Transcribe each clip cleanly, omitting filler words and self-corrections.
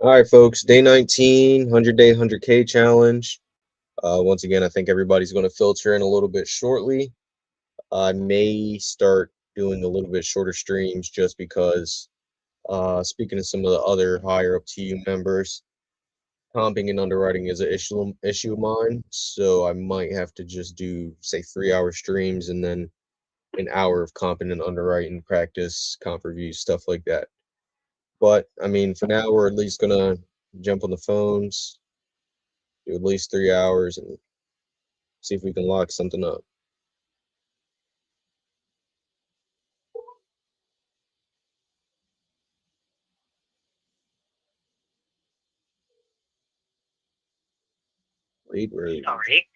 All right, folks. Day 19, 100-day, 100K challenge. Once again, I think everybody's going to filter in a little bit shortly. I may start doing a little bit shorter streams just because, speaking to some of the other higher up TU members, comping and underwriting is an issue of mine. So I might have to just do, say, 3-hour streams and then an hour of comping and underwriting practice, comp reviews, stuff like that. But I mean, for now, we're at least gonna jump on the phones, do at least 3 hours, and see if we can lock something up. Lead rate. Sorry,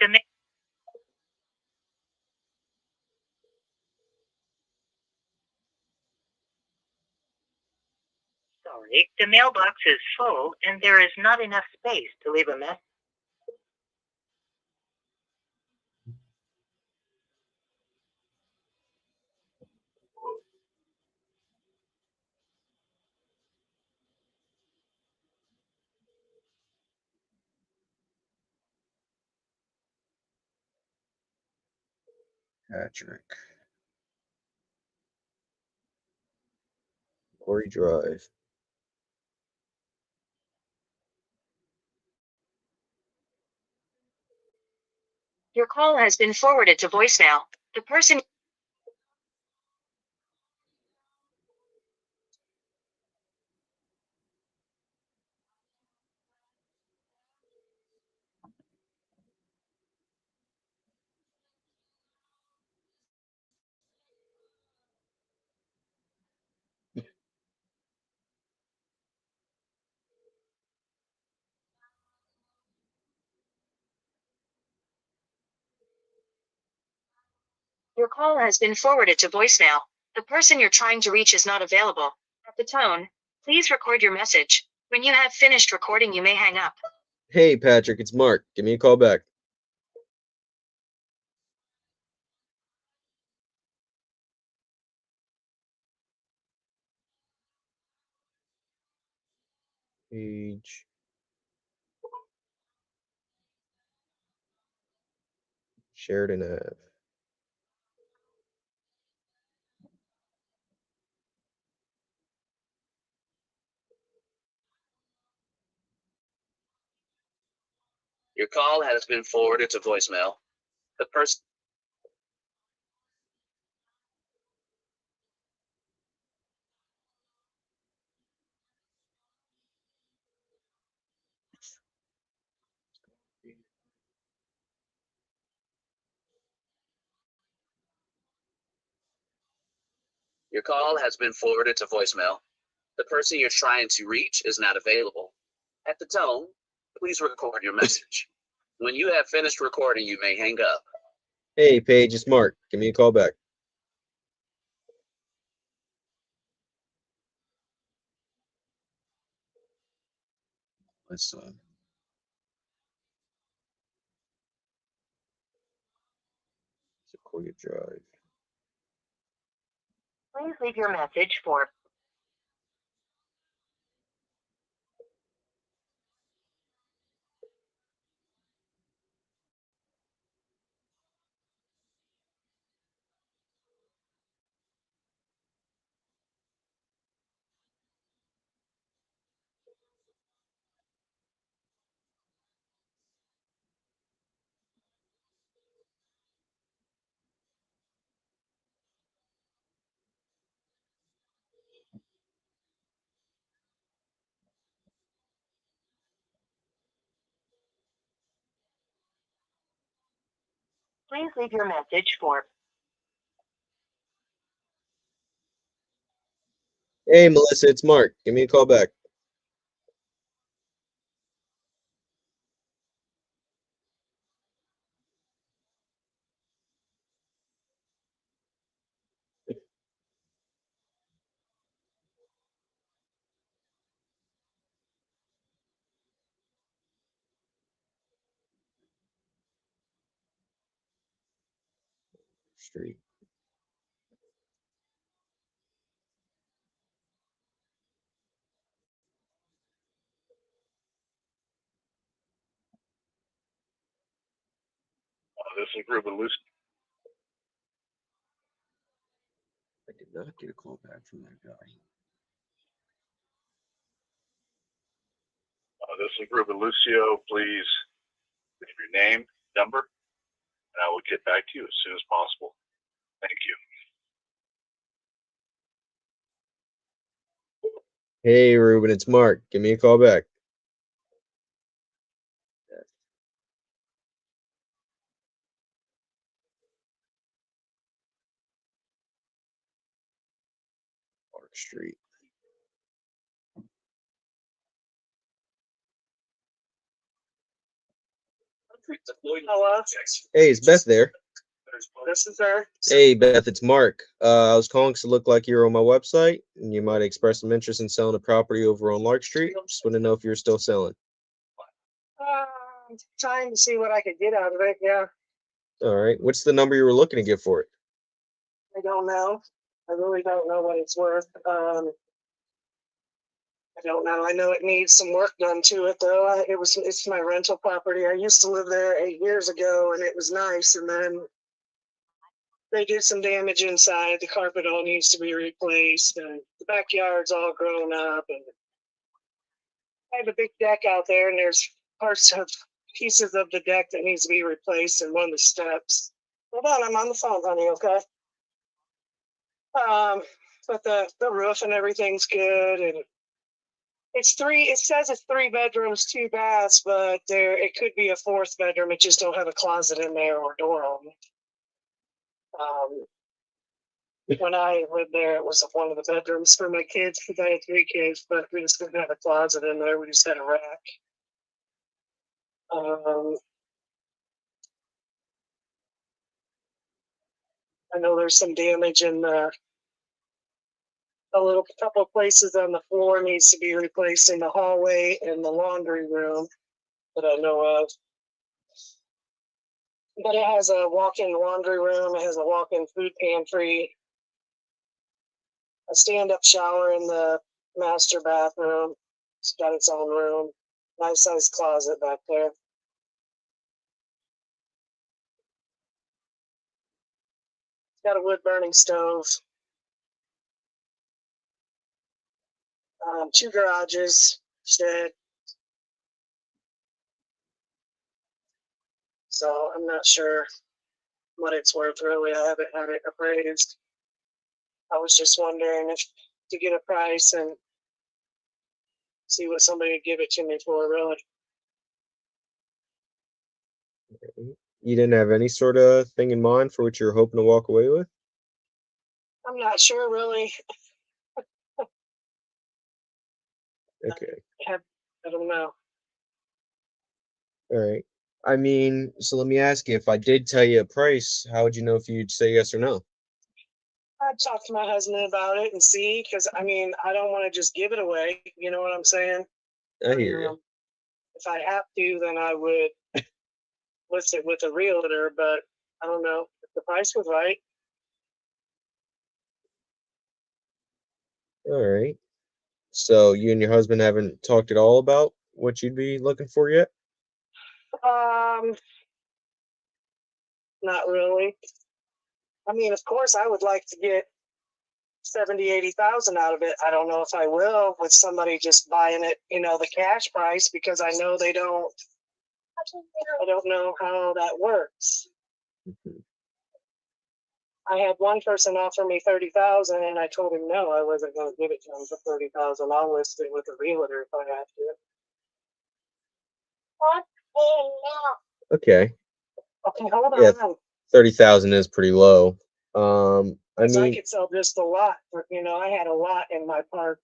the mailbox is full and there is not enough space to leave a message. Patrick. Glory Drive. Your call has been forwarded to voicemail. The person Your call has been forwarded to voicemail. The person you're trying to reach is not available. At the tone, please record your message. When you have finished recording, you may hang up. Hey, Patrick, it's Mark. Give me a call back. Page. Sheridan Ave. Your call has been forwarded to voicemail. The person. Your call has been forwarded to voicemail. The person you're trying to reach is not available. At the tone, please record your message. When you have finished recording, you may hang up. Hey, Paige, it's Mark. Give me a call back. Let's Sequoia Drive. Please leave your message for Please leave your message for Hey, Melissa, it's Mark. Give me a call back. Street. This is Ruben Lucy. I did not get a call back from that guy. This is Ruben Lucio. Please leave your name, number, and I will get back to you as soon as possible. Thank you. Hey, Ruben, it's Mark. Give me a call back. Park Street. Hello, Hey, is Beth there? this is her. Hey, Beth, it's Mark. I was calling because it looked like you're on my website and you might have expressed some interest in selling a property over on Lark Street. Just want to know if you're still selling. Trying to see what I could get out of it. Yeah, All right. What's the number you were looking to get for it? I don't know. I really don't know what it's worth. I don't know. I know it needs some work done to it though. It's my rental property. I used to live there 8 years ago and it was nice. And then they did some damage inside. The carpet all needs to be replaced and the backyard's all grown up. And I have a big deck out there and there's pieces of the deck that needs to be replaced and one of the steps. Hold on, I'm on the phone, honey, okay? But the roof and everything's good and it says it's 3 bedrooms, 2 baths, but it could be a 4th bedroom. It just don't have a closet in there or door on it. When I lived there, it was one of the bedrooms for my kids because I had 3 kids, but we just didn't have a closet in there. We just had a rack. I know there's some damage in a little couple of places on the floor needs to be replaced in the hallway and the laundry room that I know of. But it has a walk-in laundry room. It has a walk-in food pantry, a stand-up shower in the master bathroom. It's got its own room. Nice sized closet back there. It's got a wood burning stove. 2 garages, shed. So I'm not sure what it's worth really. I haven't had it appraised. I was just wondering if to get a price and see what somebody would give it to me for really. You didn't have any sort of thing in mind for what you're hoping to walk away with? I'm not sure really. Okay. I don't know. All right. I mean, so let me ask you, if I did tell you a price, how would you know if you'd say yes or no? I'd talk to my husband about it and see, because I mean, I don't want to just give it away. You know what I'm saying? I hear you. If I have to, then I would list it with a realtor, but I don't know if the price was right. All right. So you and your husband haven't talked at all about what you'd be looking for yet? Not really. I mean, of course, I would like to get 70, 80,000 out of it. I don't know if I will with somebody just buying it, the cash price, because I know I don't know how that works. Mhm. I had one person offer me 30,000 and I told him no, I wasn't going to give it to him for 30,000. I'll list it with a realtor if I have to. Okay. Okay, hold Yeah. on. 30,000 is pretty low. I I mean, could sell just a lot. I had a lot in my park.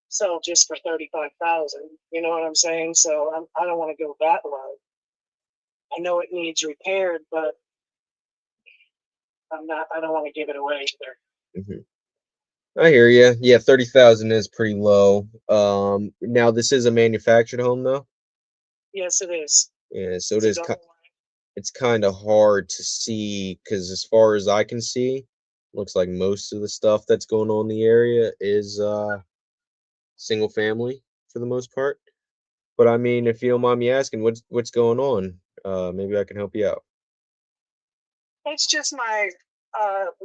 Sell just for 35,000. You know what I'm saying? So I don't want to go that low. I know it needs repaired, but I don't want to give it away either. mhm. I hear you. Yeah, 30,000 is pretty low. Now this is a manufactured home though. Yes, it is. Yeah, so It's a double wide. it's kind of hard to see because as far as I can see, looks like most of the stuff that's going on in the area is single family for the most part. But I mean, if you don't mind me asking, what's going on? Maybe I can help you out. It's just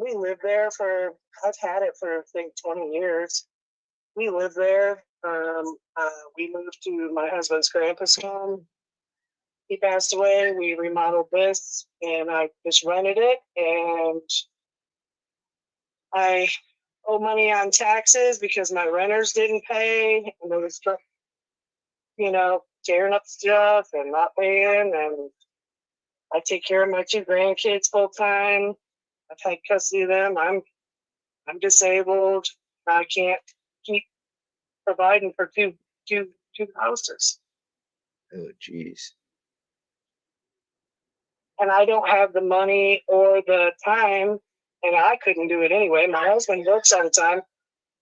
we lived there I've had it for, I think, 20 years. We lived there. We moved to my husband's grandpa's home. He passed away. We remodeled this and I just rented it, and I owe money on taxes because my renters didn't pay, and there was stuff, tearing up stuff and not paying. And I take care of my 2 grandkids full time. I've had custody of them. I'm disabled. I can't keep providing for two houses, Oh, jeez. and I don't have the money or the time, and I couldn't do it anyway. My husband works all the time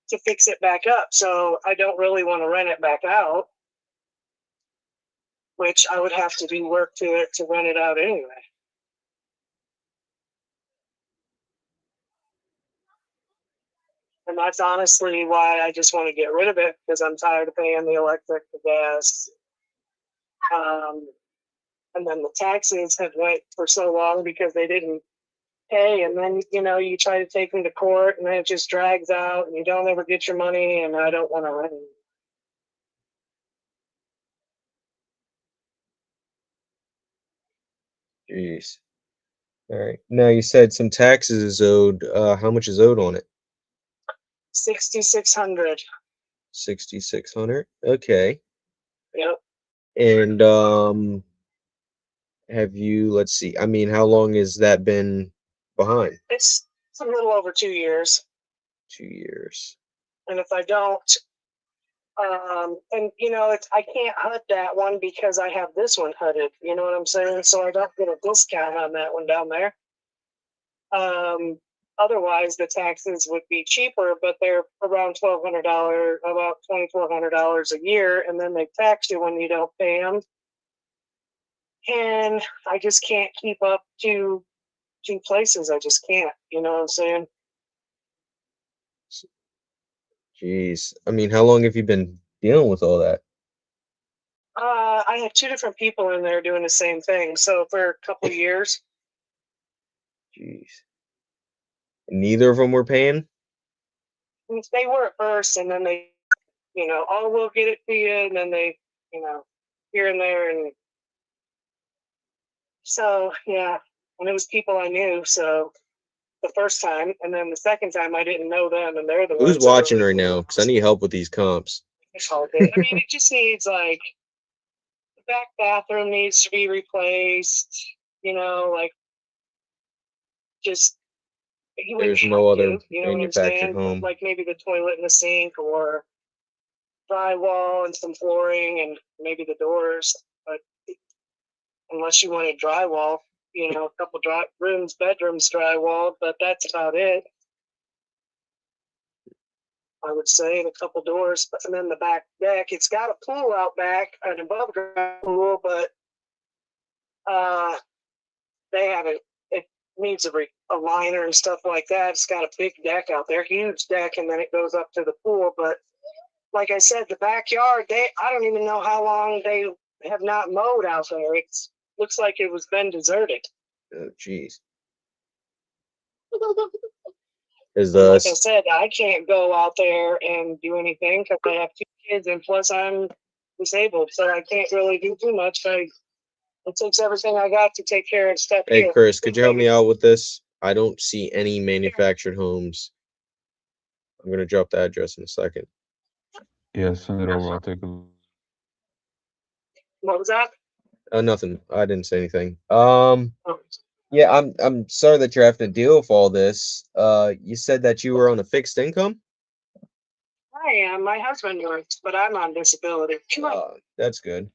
to fix it back up, so I don't really want to rent it back out, which I would have to do work to rent it out anyway. And that's honestly why I just want to get rid of it, because I'm tired of paying the electric, the gas. And then the taxes have went for so long because they didn't pay. And then, you try to take them to court and then it just drags out and you don't ever get your money, and I don't want to rent it. Jeez. All right. Now you said some taxes is owed. How much is owed on it? 6,600. 6,600. Okay. Yep. And have you? Let's see. I mean, how long has that been behind? It's a little over 2 years. 2 years. And if I don't, I can't HUD that one because I have this one HUDed. You know what I'm saying? So I don't get a discount on that one down there. Otherwise, the taxes would be cheaper, but they're around $1,200, about $2,400 a year, and then they tax you when you don't pay them. And I just can't keep up two places. I just can't. You know what I'm saying? Jeez. I mean, how long have you been dealing with all that? I had 2 different people in there doing the same thing. So for a couple of years. Jeez. Neither of them were paying? They were at first, and then they, we'll get it to you, and then they, here and there, and so yeah, and it was people I knew. So the first time, and then the second time I didn't know them, and they're the Who's ones watching that right now? Because I need help with these comps. I mean, it just needs the back bathroom needs to be replaced. Just There's no other manufactured home. Like maybe the toilet and the sink, or drywall and some flooring, and maybe the doors. But unless you wanted drywall, a couple bedrooms drywall, but that's about it. I would say, and a couple doors, and then the back deck. It's got a pool out back, an above ground pool, but they haven't. It needs a liner and stuff like that. It's got a big deck out there, huge deck, and then it goes up to the pool. But like I said, the backyard, I don't even know how long they have not mowed out there. It looks like it was been deserted. Oh, jeez. Like I said, I can't go out there and do anything because I have 2 kids, and plus I'm disabled, so I can't really do too much. It takes everything I got to take care of stuff. Hey, Chris, could you help me out with this? I don't see any manufactured homes. I'm going to drop the address in a second. Yeah, send it over. I'll take a look. What was that? Nothing. I didn't say anything. Oh. Yeah, I'm sorry that you're having to deal with all this. You said that you were on a fixed income? I am. My husband works, but I'm on disability. That's good.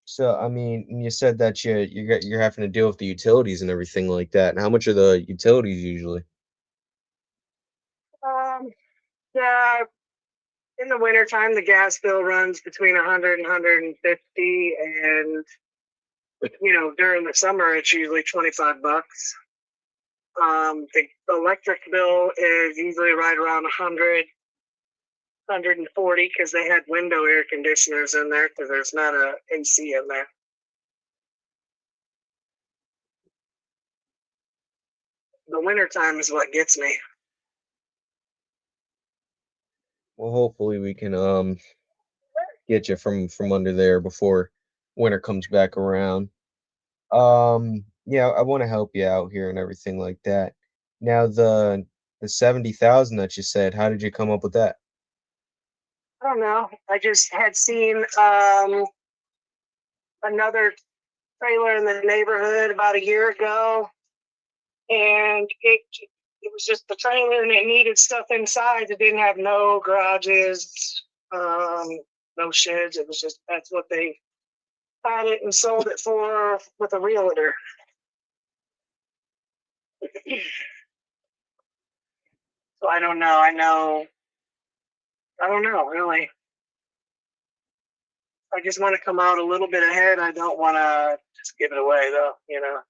So, I mean, you said that you're having to deal with the utilities and everything like that. And how much are the utilities usually? Yeah, in the wintertime, the gas bill runs between 100 and 150, and during the summer, it's usually $25. The electric bill is usually right around 100, 140, because they had window air conditioners in there because there's not a AC in there. the winter time is what gets me. Well, hopefully we can get you from under there before winter comes back around. Yeah, I want to help you out here and everything like that. Now the 70,000 that you said, how did you come up with that? I don't know. I just had seen another trailer in the neighborhood about a year ago, and it was just the trailer, and it needed stuff inside. It didn't have no garages, no sheds. It was just that's what they had it and sold it for with a realtor. So I don't know. I don't know really. I just want to come out a little bit ahead. I don't want to just give it away though, you know.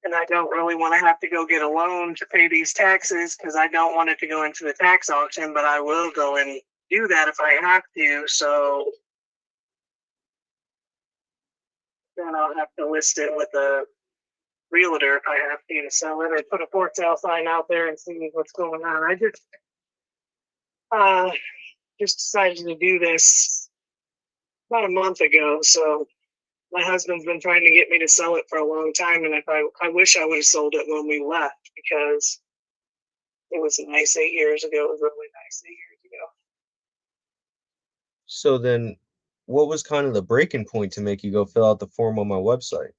And I don't really want to have to go get a loan to pay these taxes because I don't want it to go into the tax auction, but I will go and do that if I have to. So then I'll have to list it with a realtor if I have to sell it, or put a for sale sign out there and see what's going on. I just decided to do this about a month ago. So my husband's been trying to get me to sell it for a long time, and if I wish I would have sold it when we left because it was nice 8 years ago. It was really nice 8 years ago. So then what was kind of the breaking point to make you go fill out the form on my website?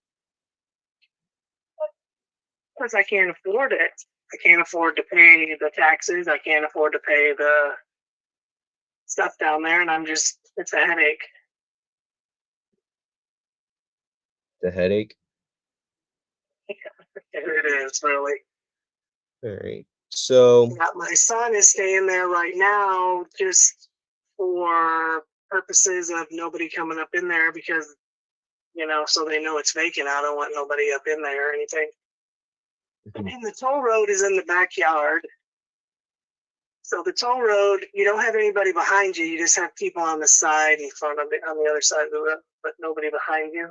Because I can't afford it. I can't afford to pay the taxes. I can't afford to pay the stuff down there, and it's a headache. The headache? It is really. All right. So Yeah, my son is staying there right now just for purposes of nobody coming up in there because, you know, so they know it's vacant. I don't want nobody up in there or anything. And the toll road is in the backyard. So the toll road, you don't have anybody behind you. You just have people on the side, in front of it, on the other side of the road, but nobody behind you.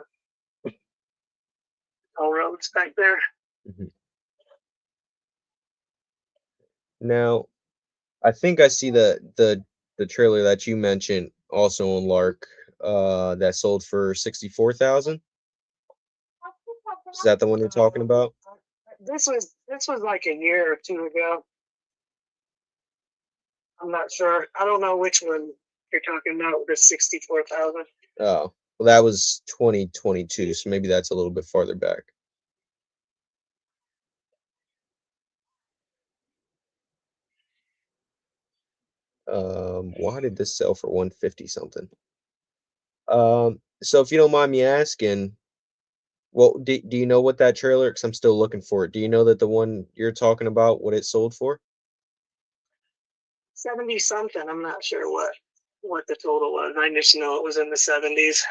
Toll road's back there. Mhm. Now, I think I see the trailer that you mentioned also on Lark that sold for 64,000. Is that the one you're talking about? This was like a year or two ago. I'm not sure. I don't know which one you're talking about with the 64,000. Oh, well, that was 2022, so maybe that's a little bit farther back. Why did this sell for 150 something? So if you don't mind me asking, well, do you know what that trailer? Because I'm still looking for it. Do you know that the one you're talking about, what it sold for? 70 something. I'm not sure what the total was. I just know it was in the 70s.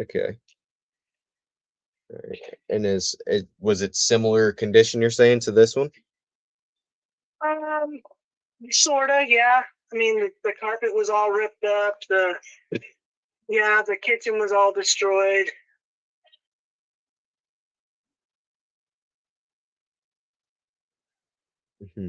Okay. All right. And was it similar condition you're saying to this one? Sorta, yeah. I mean, the carpet was all ripped up. The kitchen was all destroyed. Hmm.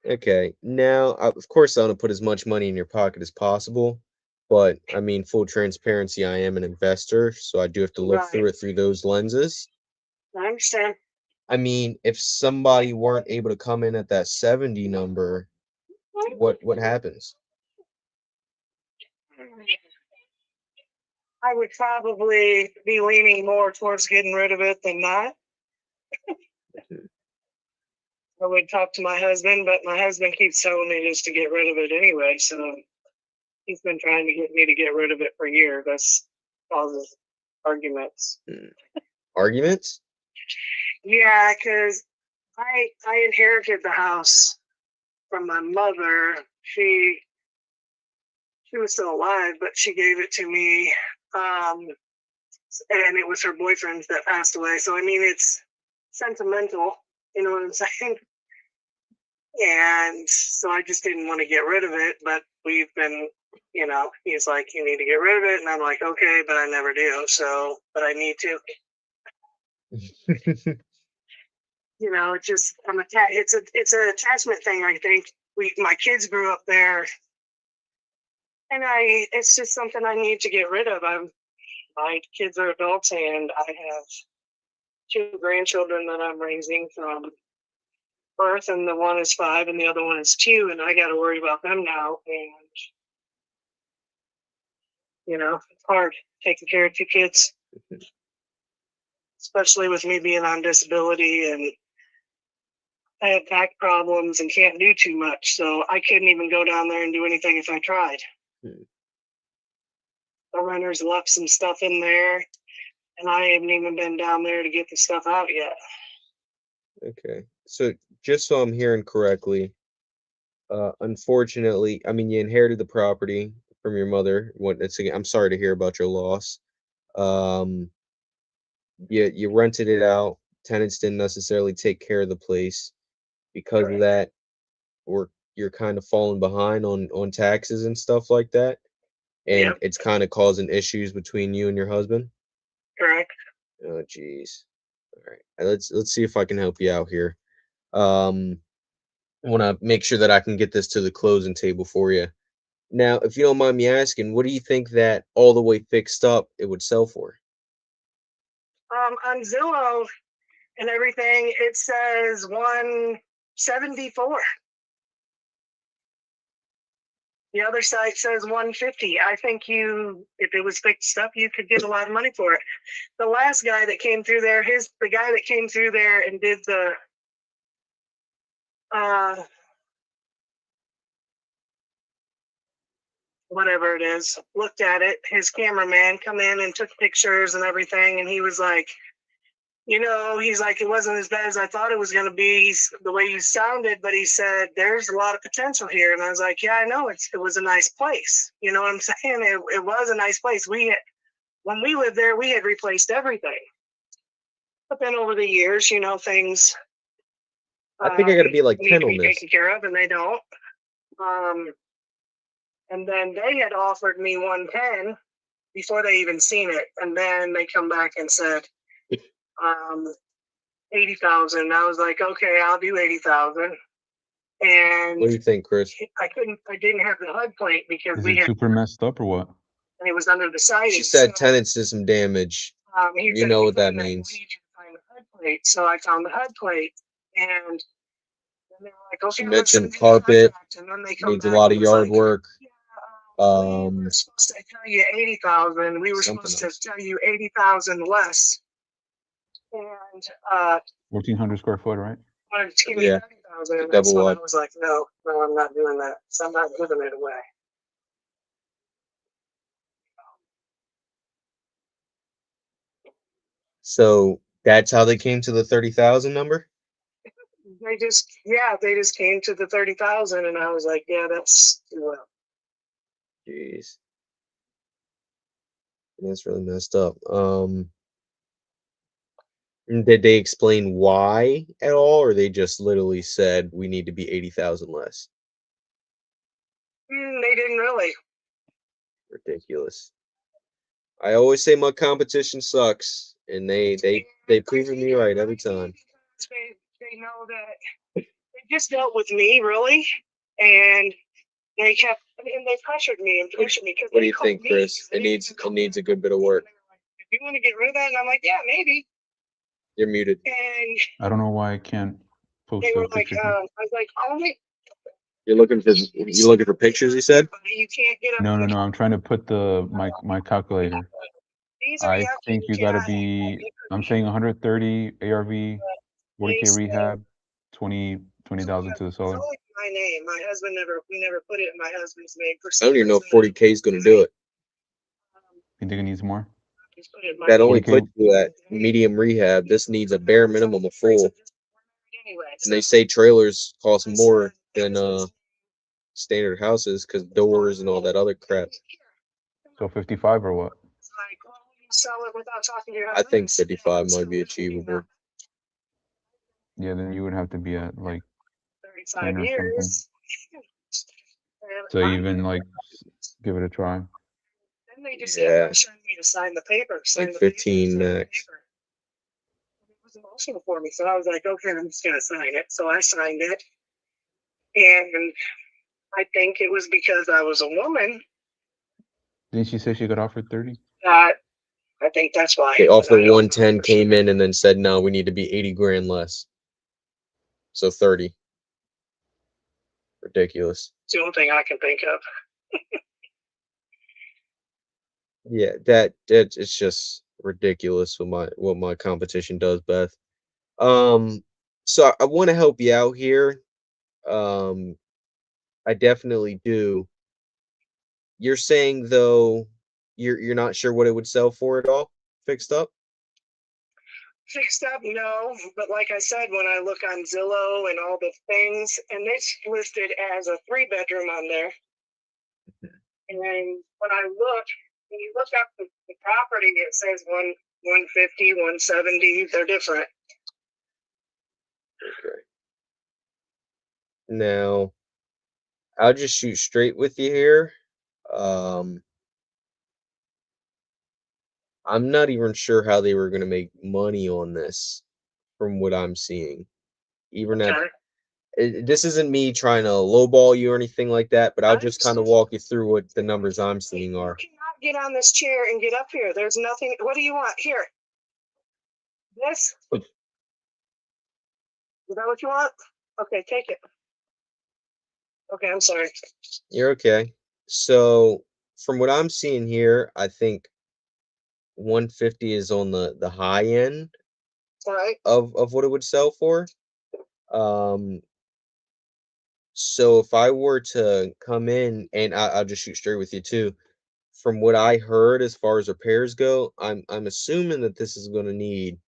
Okay. Now, of course, I want to put as much money in your pocket as possible, but I mean, full transparency, I am an investor, so I do have to look through Right. it through those lenses. I understand. I mean, if somebody weren't able to come in at that 70 number, what happens? I would probably be leaning more towards getting rid of it than not. I would talk to my husband, but my husband keeps telling me just to get rid of it anyway. So he's been trying to get me to get rid of it for years. That's causes arguments. Arguments? Yeah, because I inherited the house from my mother. She was still alive, but she gave it to me. And it was her boyfriend that passed away. So I mean, it's sentimental. You know what I'm saying? And so I just didn't want to get rid of it. But we've been, you know, he's like, you need to get rid of it, and I'm like, okay, but I never do. So, but I need to. you know, it just it's an attachment thing. I think my kids grew up there, and it's just something I need to get rid of. My kids are adults, and I have 2 grandchildren that I'm raising from birth, and the one is 5 and the other one is 2, and I got to worry about them now. And you know, it's hard taking care of 2 kids, especially with me being on disability, and I have back problems and can't do too much, so I couldn't even go down there and do anything if I tried. Hmm. The renters left some stuff in there, and I haven't even been down there to get the stuff out yet. Okay. So just so I'm hearing correctly, unfortunately, I mean, you inherited the property from your mother. I'm sorry to hear about your loss. You rented it out. Tenants didn't necessarily take care of the place. Because of that, you're kind of falling behind on taxes and stuff like that, and Yep. it's kind of causing issues between you and your husband. Correct. Oh, geez. All right, let's see if I can help you out here. I want to make sure that I can get this to the closing table for you. Now, if you don't mind me asking, what do you think that all the way fixed up it would sell for? On Zillow and everything, it says 174. The other site says 150. I think if it was fixed up, you could get a lot of money for it. The last guy that came through there, the guy that came through there and did the whatever it is, looked at it. His cameraman come in and took pictures and everything, and he was like, he's like, it wasn't as bad as I thought it was going to be, the way you sounded, but he said, there's a lot of potential here. And I was like, yeah, I know, it was a nice place. You know what I'm saying? It was a nice place. When we lived there, we had replaced everything. But then over the years, things. I think I got to be like need 10 to on be this. taken care of, and they don't. And then they had offered me 110 before they even seen it. And then they come back and said, 80,000. I was like, okay, I'll do 80,000. And What do you think, Chris? I didn't have the HUD plate because Is we it had, super messed up or what? and it was under the siding. She said tenants did some damage. He You said, know "If what that find means." We need you to find the HUD plate. So I found the HUD plate, and they were like, okay, She let's mentioned send you the carpet, contract. And then they come needs a back lot and of was yard like, work. we were supposed to tell you 80,000. We were Something supposed to tell you 80,000 less. And 1,400 square foot, right? wanted to give me Yeah. 30,000. And Double that's when wide. I was like, no, I'm not doing that. So I'm not giving it away. So that's how they came to the 30,000 number? They just came to the 30,000, and I was like, yeah, that's too well. Jeez. That's really messed up. Did they explain why at all, or they just literally said we need to be 80,000 less? They didn't really. Ridiculous. I always say my competition sucks, and they proven me right every time. They know that they just dealt with me, really, and they pressured me and pushed me. What do you think, Chris? It needs a good bit of work. If you want to get rid of that, and I'm like, yeah, maybe. You're muted. And I don't know why I can't post they a were like, picture. I was like, only. You're looking for pictures, you said? You can't get up. No. I'm trying to put my calculator. I think you got to be. I'm saying 130 ARV, 40K rehab, 20,000 to the solar. It's only my name. My husband we never put it in my husband's name. I don't even know if 40K is going to do it. You think it needs more? That only 40K. puts you at medium rehab. This needs a bare minimum of full. And they say trailers cost more than standard houses because doors and all that other crap. So 55 or what? I think 55 might be achievable. Yeah, then you would have to be at like 35 years. to even like give it a try. Then they just Yeah. kept pressuring me to sign the paper. Like 15 max. was emotional for me. So I was like, okay, I'm just going to sign it. So I signed it. And I think it was because I was a woman Didn't she say she got offered 30? that I think that's why. They but offered I don't 110, know. came in and then said, no, we need to be 80 grand less. So 30. Ridiculous. It's the only thing I can think of. Yeah, that it's just ridiculous what my competition does, Beth. So I want to help you out here. I definitely do. You're saying though you're not sure what it would sell for at all, fixed up? Fixed up, no. But like I said, when I look on Zillow and all the things, and it's listed as a 3-bedroom on there. And then when I look, when you look up the property, it says 150, 170. They're different. Okay. Now, I'll just shoot straight with you here. I'm not even sure how they were going to make money on this from what I'm seeing. Even at this isn't me trying to lowball you or anything like that, but I'll just kind of walk you through what the numbers I'm seeing are. You cannot get on this chair and get up here. There's nothing. What do you want? Here. This? Is that what you want? Okay, take it. Okay, I'm sorry. You're okay. So from what I'm seeing here, I think 150 is on the high end All right. of what it would sell for. So if I were to come in, and I'll just shoot straight with you too, from what I heard as far as repairs go, I'm assuming that this is going to need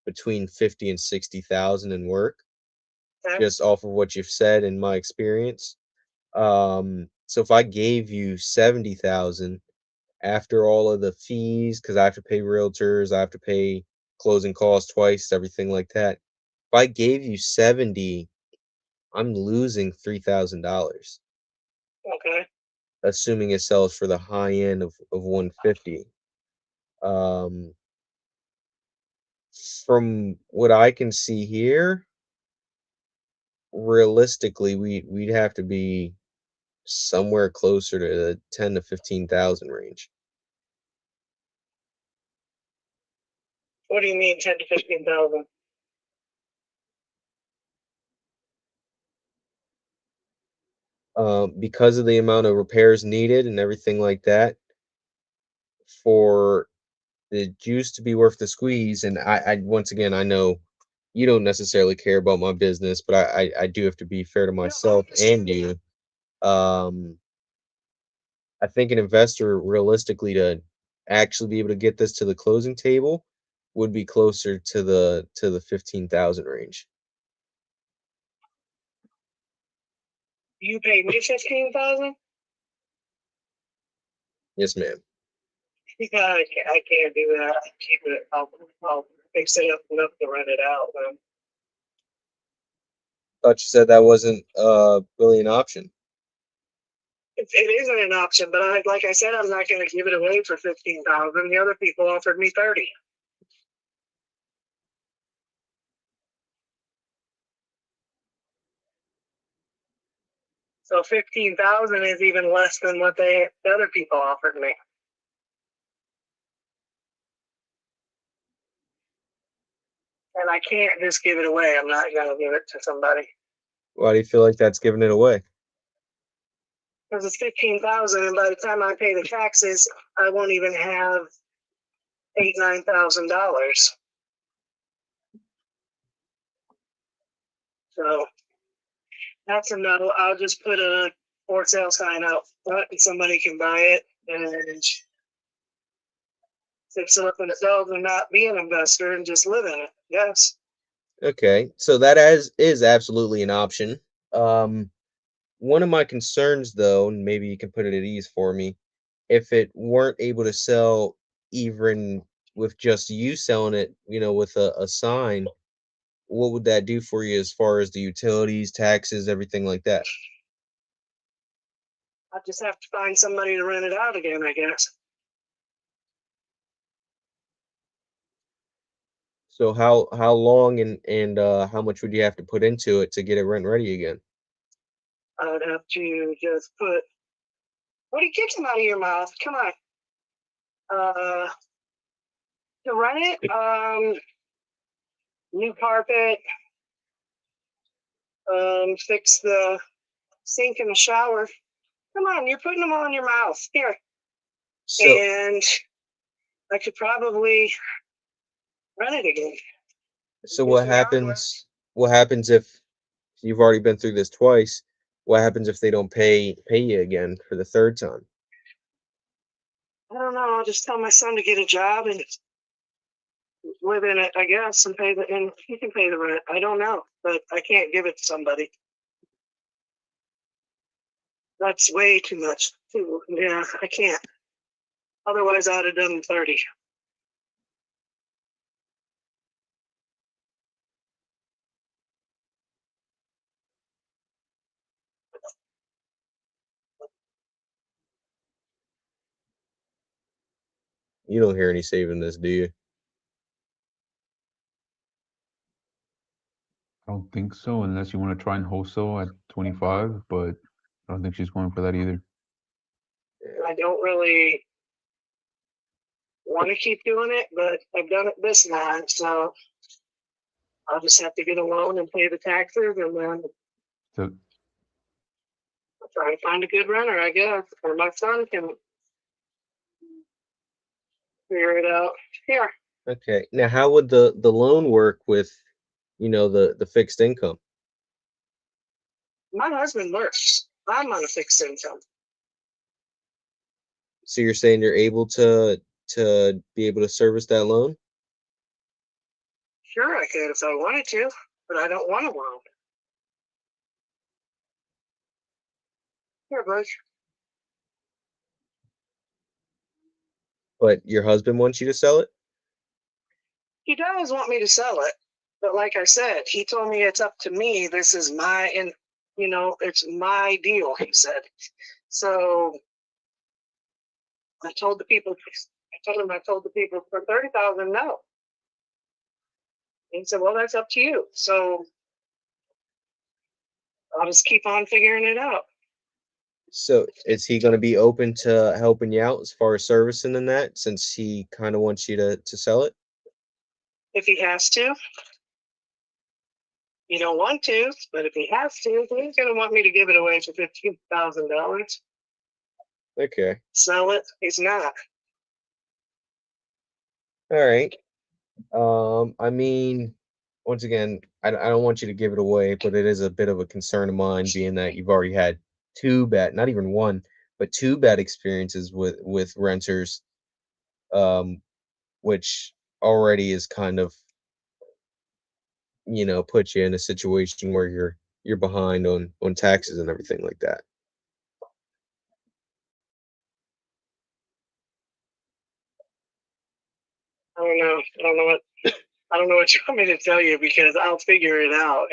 between 50 and 60,000 in work, Okay. just off of what you've said in my experience. So if I gave you 70,000 after all of the fees, because I have to pay realtors, I have to pay closing costs twice, everything like that. If I gave you 70, I'm losing $3,000, Okay. assuming it sells for the high end of 150. From what I can see here, realistically, we'd have to be somewhere closer to the 10 to 15,000 range. What do you mean 10 to 15,000? Because of the amount of repairs needed and everything like that, for the juice to be worth the squeeze. And I once again, I know you don't necessarily care about my business, but I do have to be fair to myself and you. I think an investor realistically to actually be able to get this to the closing table would be closer to the 15,000 range. You paid me 15,000? Yes, ma'am. I can't do that. Keep it. I'll fix it up enough to rent it out. Thought you said that wasn't really an option. It isn't an option, but like I said, I'm not going to give it away for 15,000. The other people offered me 30. So 15,000 is even less than what the other people offered me. And I can't just give it away. I'm not going to give it to somebody. Why do you feel like that's giving it away? Because it's 15,000, and by the time I pay the taxes, I won't even have $9,000. So that's a no. I'll just put a for sale sign out front, and somebody can buy it and fix it up in themselves and not be an investor and just live in it. Yes. Okay, so that is absolutely an option. One of my concerns, though, and maybe you can put it at ease for me, if it weren't able to sell even with just you selling it, with a sign, what would that do for you as far as the utilities, taxes, everything like that? I just have to find somebody to rent it out again, I guess. So how long and how much would you have to put into it to get it rent ready again? I would have to just put. What do you get them out of your mouth? Come on. To run it, new carpet, fix the sink in the shower. Come on, you're putting them all in your mouth. Here. So And I could probably run it again. so what happens? What happens if you've already been through this twice? What happens if they don't pay you again for the third time? I don't know. I'll just tell my son to get a job and live in it, I guess, and he can pay the rent. I don't know, but I can't give it to somebody. That's way too much. Yeah, I can't. Otherwise, I'd have done 30. You don't hear any saving this, do you? I don't think so, unless you want to try and wholesale at 25, but I don't think she's going for that either. I don't really want to keep doing it, but I've done it this time, so I'll just have to get a loan and pay the taxes, and then So I'll try to find a good renter, I guess, or my son can figure it out. Here, Okay. Now, how would the loan work with, the fixed income? my husband works. I'm on a fixed income. So you're saying you're able to be able to service that loan? Sure, I could if I wanted to, but I don't want a loan. Here, Bush. But your husband wants you to sell it? He does want me to sell it, but like I said, he told me it's up to me. This is it's my deal, he said. So I told the people for 30,000, no. And he said, well, that's up to you. So I'll just keep on figuring it out. So is he going to be open to helping you out as far as servicing and that, since he kind of wants you to sell it? If he has to. You don't want to, but if he has to, he's going to want me to give it away for $15,000. Okay. Sell it? He's not. All right. I mean, once again, I don't want you to give it away, but it is a bit of a concern of mine, being that you've already had not even one, but two bad experiences with renters, which already is kind of, put you in a situation where you're behind on taxes and everything like that. I don't know. I don't know what you want me to tell you, because I'll figure it out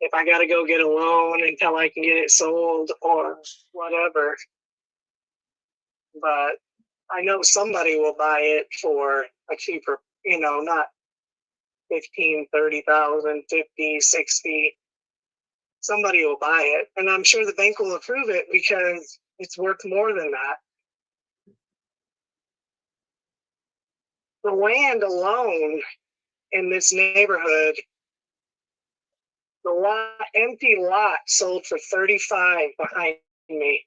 if I got to go get a loan until I can get it sold or whatever. But I know somebody will buy it for a cheaper, not 15, 30,000, 50, 60. Somebody will buy it, and I'm sure the bank will approve it because it's worth more than that. The land alone in this neighborhood, the empty lot sold for 35 behind me.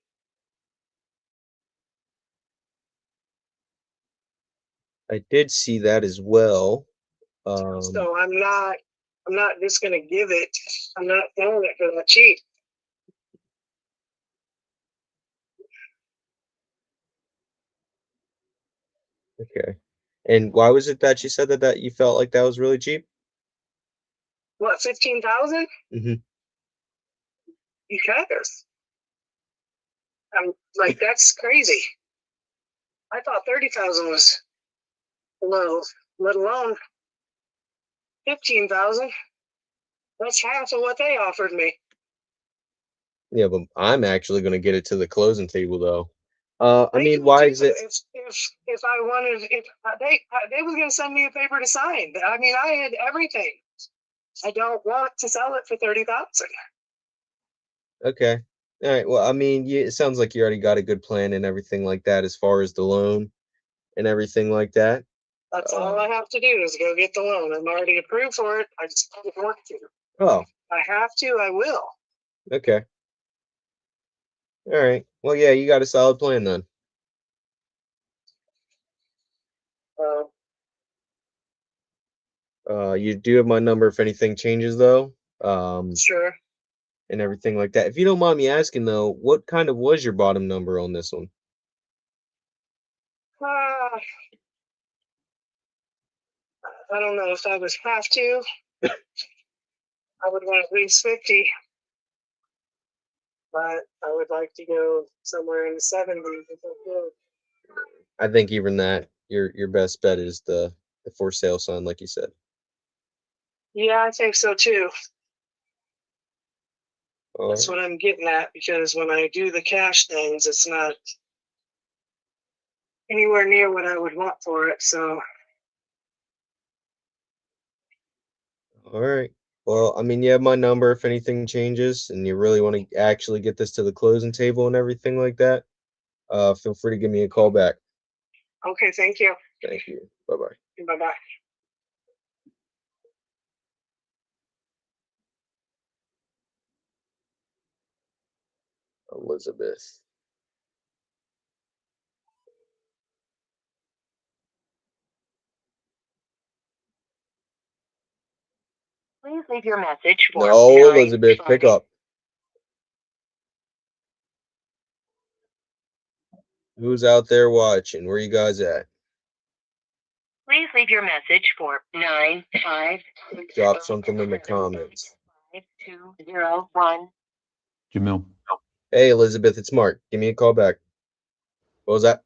I did see that as well. So I'm not just gonna give it. I'm not selling it for that cheap. Okay. And why was it that you said that you felt like that was really cheap? What, 15,000? Mm-hmm. Because I'm like, that's crazy. I thought 30,000 was low, let alone 15,000. That's half of what they offered me. Yeah, but I'm actually going to get it to the closing table, though. I mean, why is it? If I wanted, if they was gonna send me a paper to sign. I mean, I had everything. I don't want to sell it for 30,000. Okay. All right. Well, I mean, it sounds like you already got a good plan and everything like that as far as the loan and everything like that. That's all I have to do is go get the loan. I'm already approved for it. I just don't want to. Oh, I have to. I will. okay. All right. Well, yeah, you got a solid plan then. You do have my number if anything changes though. Sure. And everything like that. If you don't mind me asking though, what kind of was your bottom number on this one? I don't know if I would have to. I would want at least 50. But I would like to go somewhere in the 70s if I could. I think even that, your best bet is the for sale sign, like you said. Yeah, I think so too. That's All what I'm getting at, because when I do the cash things, it's not anywhere near what I would want for it. So right. Well, I mean, you have my number if anything changes and you really want to actually get this to the closing table and everything like that. Feel free to give me a call back. okay, thank you. Thank you. Bye-bye. Bye-bye. Elizabeth. Please leave your message for No, 9, Elizabeth, pick 5. up. Who's out there watching? Where you guys at? Please leave your message for 9, 5. Drop something in the comments. 5201. Jamil. Hey, Elizabeth, it's Mark. Give me a call back. What was that?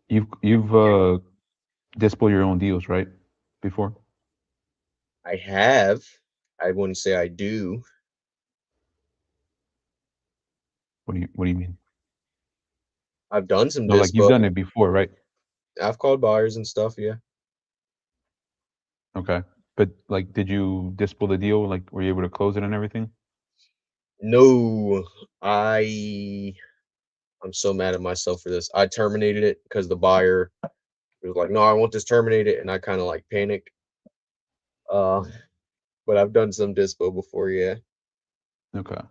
You've displayed your own deals, right? Before? I have. I wouldn't say I do. What do you mean? I've done some No, like you've dispo. done it before, right? I've called buyers and stuff, yeah. Okay. But like, did you display the deal? Like, were you able to close it and everything? No, I'm so mad at myself for this. I terminated it because the buyer was like, "No, I want this terminated," and I kind of like panicked. But I've done some dispo before, yeah. Okay.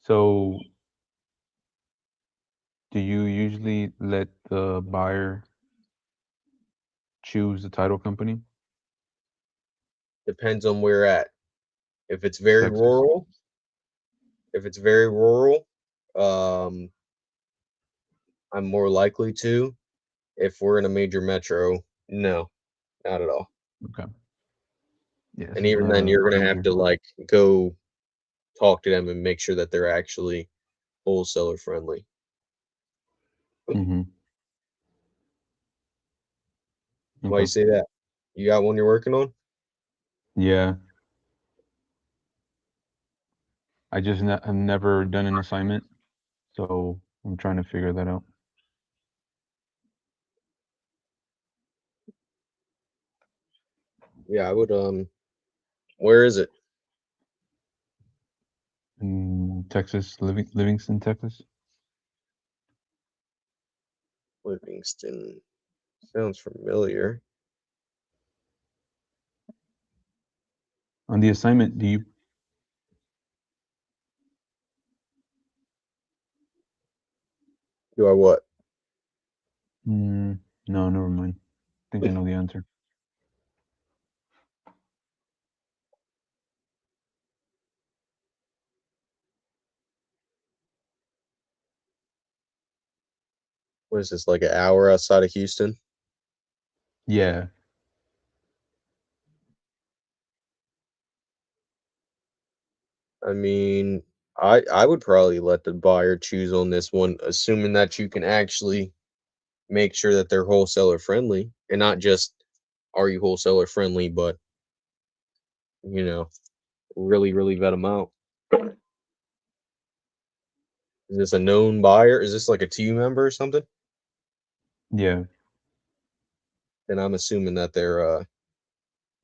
So, do you usually let the buyer choose the title company? Depends on where at. If it's very Texas. rural, I'm more likely to. If we're in a major metro, no, not at all. Okay. Yeah. And even then, you're gonna have to like go talk to them and make sure that they're actually wholesaler friendly. Mm-hmm. Why you say that? You got one you're working on? Yeah. I've never done an assignment, so I'm trying to figure that out. Yeah, I would. Where is it? In Texas, Livingston, Texas. Livingston. Sounds familiar. On the assignment, do you? Do I what? No, never mind. I think I know the answer. What is this, like an hour outside of Houston? Yeah. I mean, I would probably let the buyer choose on this one, assuming that you can actually make sure that they're wholesaler friendly, and not just are you wholesaler friendly, but really vet them out. Is this a known buyer? Is this like a TU member or something? Yeah. Then I'm assuming that they're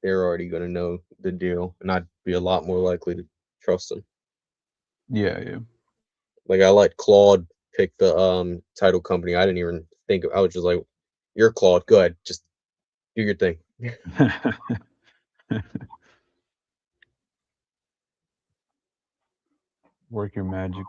already going to know the deal, and I'd be a lot more likely to trust them. Yeah, yeah. Like I let Claude pick the title company. I didn't even think. I was just like, "You're Claude. Go ahead, just do your thing." Work your magic.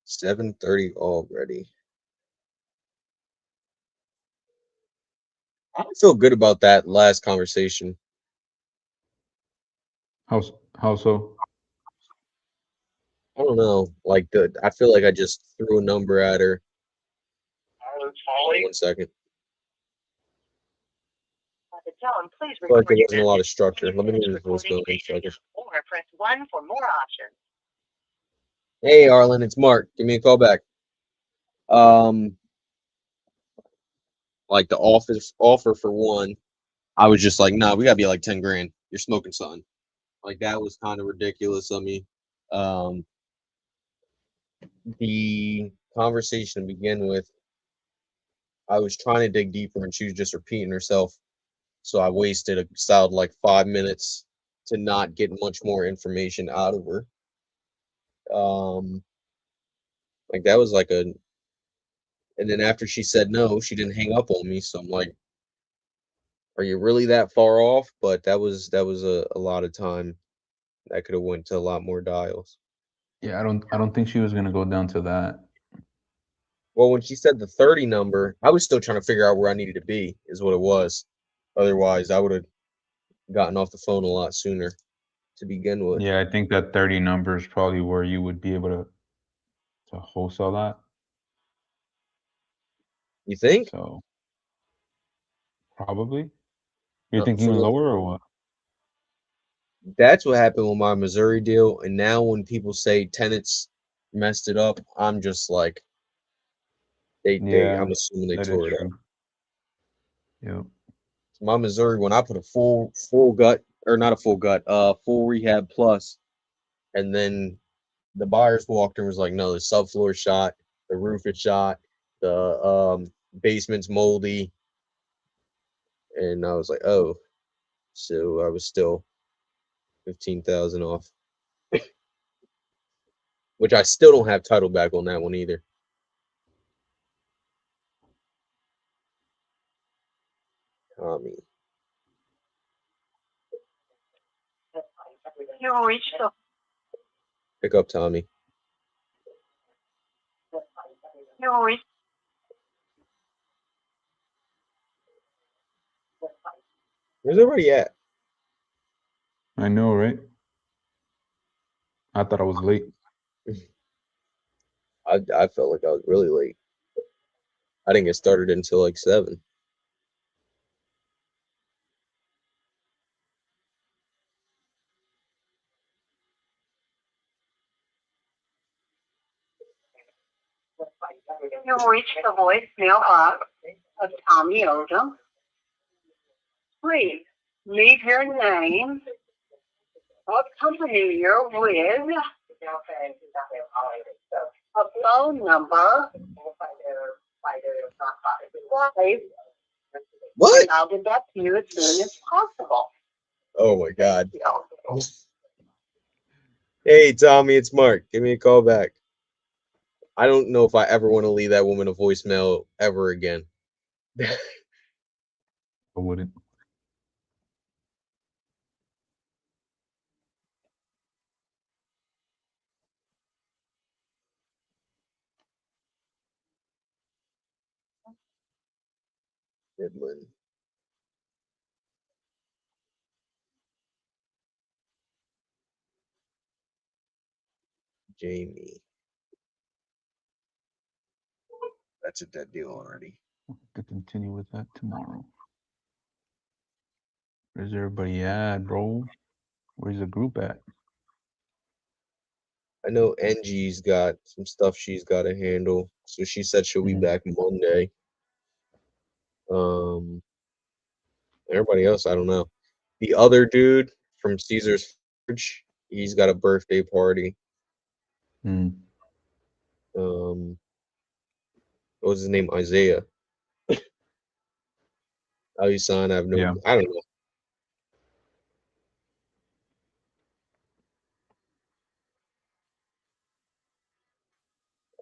$7:30 already. I feel good about that last conversation. How so? I don't know. Like I feel like I just threw a number at her. One second. At the tone, please I feel like record there your wasn't a lot of message. structure. When you Let me finish hear this recording, voicemail you in may a hang second. up or press 1 for more options. Hey, Arlen, it's Mark. Give me a call back. Like the offer for one, I was just like, nah, we gotta be like 10 grand. You're smoking something. Like that was kind of ridiculous of me. The conversation to begin with, I was trying to dig deeper and she was just repeating herself. So I wasted a solid like 5 minutes to not get much more information out of her. Like that was like and then after she said no, she didn't hang up on me. So I'm like, are you really that far off? But that was a lot of time. That could have went to a lot more dials. Yeah, I don't think she was gonna go down to that. Well, when she said the 30 number, I was still trying to figure out where I needed to be, is what it was. Otherwise, I would have gotten off the phone a lot sooner to begin with. Yeah, I think that 30 number is probably where you would be able to wholesale that. You think? So probably. You're No, thinking lower or what? that's what happened with my Missouri deal. And now when people say tenants messed it up, I'm just like, Yeah, I'm assuming they that is tore it up. true. Yep. My Missouri, when I put a full gut, or not a full gut, full rehab plus, and then the buyers walked in and was like, no, the subfloor shot, the roof is shot, the basement's moldy. And I was like, oh, so I was still 15,000 off, which I still don't have title back on that one either. Tommy. You reached the Pick up Tommy. you reached Where's everybody at? I know, right? I thought I was late. I felt like I was really late. I didn't get started until like 7. you reached the voicemail box of Tommy Odom. Please leave your name, what company you're with, a phone number. What? And I'll get back to you as soon as possible. Oh my God. Hey, Tommy, it's Mark. Give me a call back. I don't know if I ever want to leave that woman a voicemail ever again. I wouldn't. Midland. Jamie. That's a dead deal already. To continue with that tomorrow. Where's everybody at, bro? Where's the group at? I know Angie's got some stuff she's got to handle, so she said she'll be back Monday. Everybody else, I don't know. The other dude from Caesar's Forge, he's got a birthday party. Hmm. What was his name? Isaiah. How you sign? I have no. Yeah. I don't know.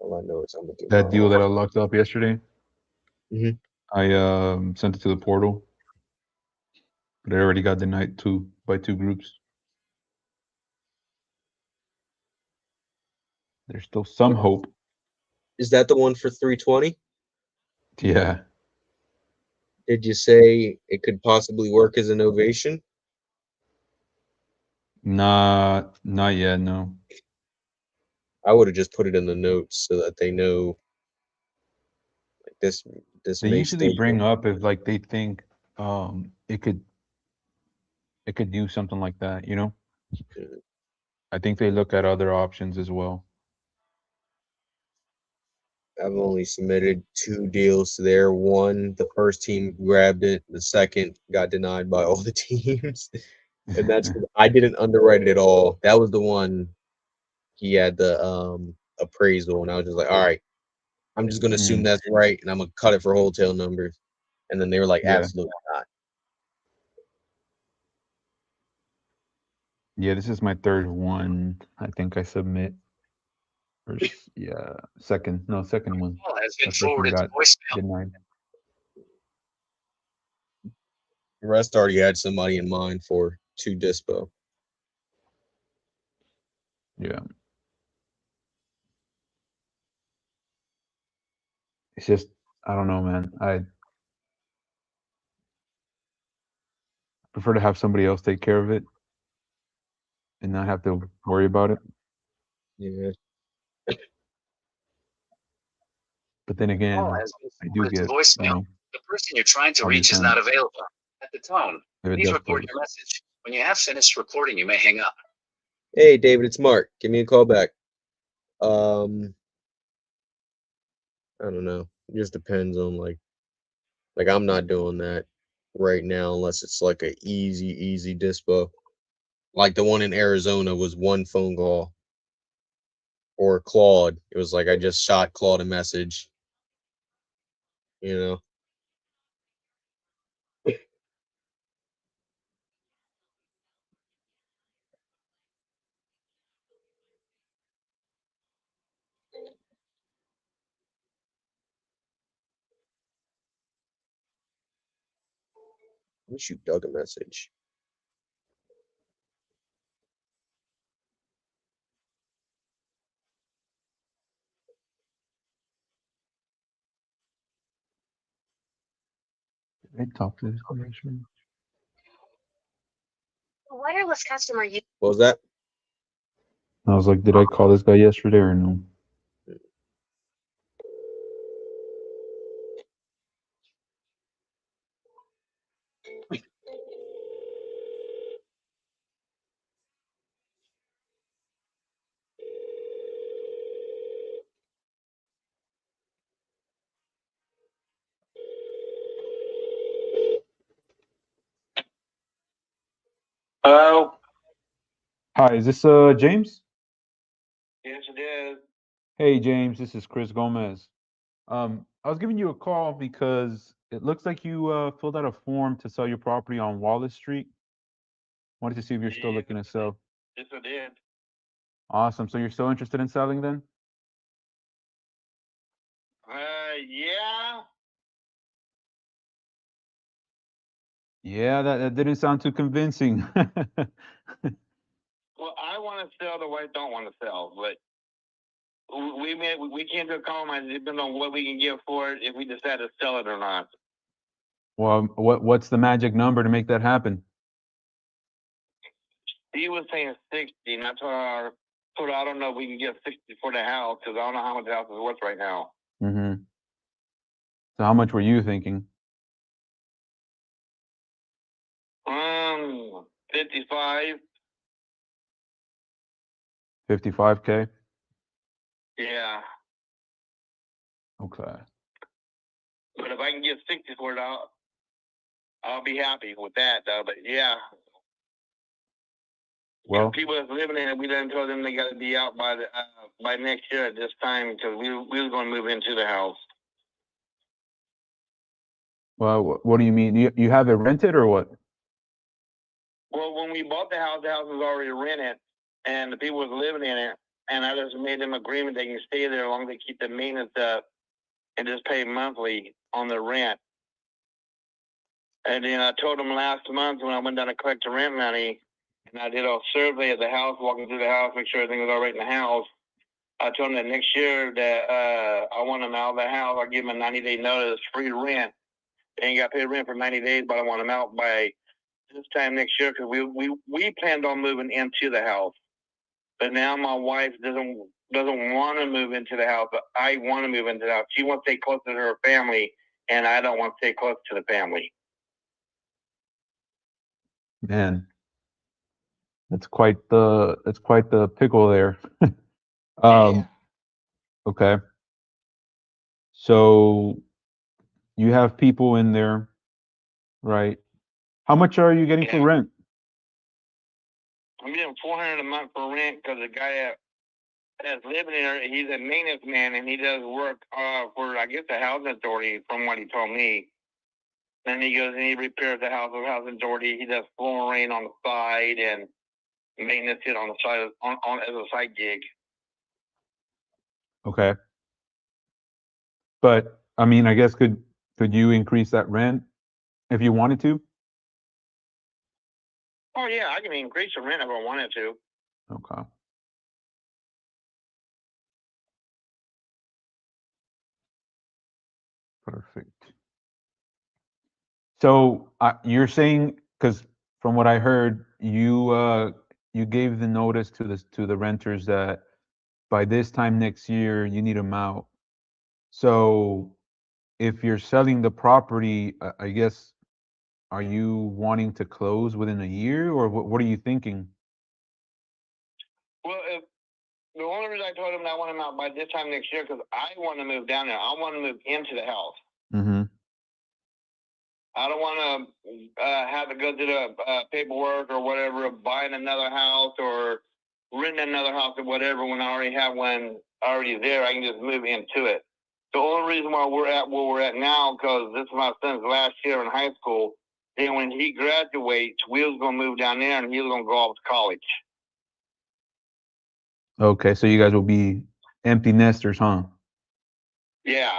All I know is I'm gonna get That deal that I locked up yesterday. Mhm. I sent it to the portal, but it already got denied by two groups. There's still some hope. Is that the one for 320? Yeah. Did you say it could possibly work as an ovation? Not yet. No. I would have just put it in the notes so that they know. Like this They may usually stay. bring up if like they think it could do something like that, you know? Mhm. I think they look at other options as well. I've only submitted 2 deals there. One, the first team grabbed it. The second got denied by all the teams. And that's 'cause I didn't underwrite it at all. That was the one he had the appraisal, and I was just like, all right, I'm just gonna assume that's right, and I'm gonna cut it for wholesale numbers. And then they were like, Yeah. absolutely not. Yeah, this is my third one. I think I submit. Yeah, second one. Call has been The first one forwarded to got voicemail. denied. The rest already had somebody in mind for 2 dispo. Yeah. It's just, I don't know, man. I prefer to have somebody else take care of it and not have to worry about it. Yeah. But then again, Call has been I do forwarded to get, voicemail. The person you're trying to all reach is the not time. available. At the tone, if it please does record close. your message. When you have finished recording, you may hang up. Hey, David, it's Mark. Give me a call back. I don't know. It just depends on like I'm not doing that right now unless it's like a easy dispo. Like the one in Arizona was 1 phone call. Or Claude. It was like I just shot Claude a message. You know. Let me shoot Doug a message. Did I talk to this guy yesterday? Wireless customer you. What was that? I was like, did I call this guy yesterday or no? Hello? Hi, is this James? Yes, it is. Hey James, this is Chris Gomez. I was giving you a call because it looks like you filled out a form to sell your property on Wallace Street. Wanted to see if you're still looking to sell. Yes, I did. Awesome. So you're still interested in selling then? Yeah. Yeah, that didn't sound too convincing. Well, I want to sell, the wife don't want to sell, but we can't do a compromise depending on what we can get for it if we decide to sell it or not. Well, what's the magic number to make that happen? He was saying 60, and I told her, I don't know if we can get 60 for the house because I don't know how much the house is worth right now. Mm-hmm. So how much were you thinking? 55. 55K? Yeah. Okay. But if I can get 60 for it, I'll be happy with that, though. But yeah. Well, People that's living in it, we done told them they got to be out by next year at this time because we was going to move into the house. well, what do you mean? You have it rented or what? Well, when we bought the house was already rented, and the people was living in it, and I just made them agreement they can stay there as long as they keep the maintenance up and just pay monthly on the rent. And then I told them last month when I went down to collect the rent money, and I did a survey of the house, walking through the house, make sure everything was all right in the house. I told them that next year that I want them out of the house. I'll give them a 90-day notice, free rent. They ain't got to pay rent for 90 days, but I want them out by this time next year because we planned on moving into the house. But now my wife doesn't want to move into the house, but I want to move into the house. She wants to stay close to her family, and I don't want to stay close to the family. Man, that's quite the pickle there. Yeah. Okay. So you have people in there, right? How much are you getting for Yeah. rent? I'm getting $400 a month for rent because the guy that's living there, he's a maintenance man, and he does work for, I guess, the housing authority, from what he told me. Then he goes and he repairs the house with housing authority. He does flooring on the side and maintenance it on the side on as a side gig. Okay. But I mean, I guess could you increase that rent if you wanted to? Oh yeah, I can increase the rent if I wanted to. Okay. Perfect. So you're saying, because from what I heard, you gave the notice to the renters that by this time next year you need them out. So if you're selling the property, I guess, are you wanting to close within a year, or what are you thinking? Well, if the only reason I told him that I want him out by this time next year because I want to move down there. I want to move into the house. Mm-hmm. I don't want to have to go through the paperwork or whatever of buying another house or renting another house or whatever when I already have one already there. I can just move into it. The only reason why we're at where we're at now because this is my son's last year in high school. Then when he graduates, we was going to move down there and he was going to go off to college. Okay, so you guys will be empty nesters, huh? Yeah.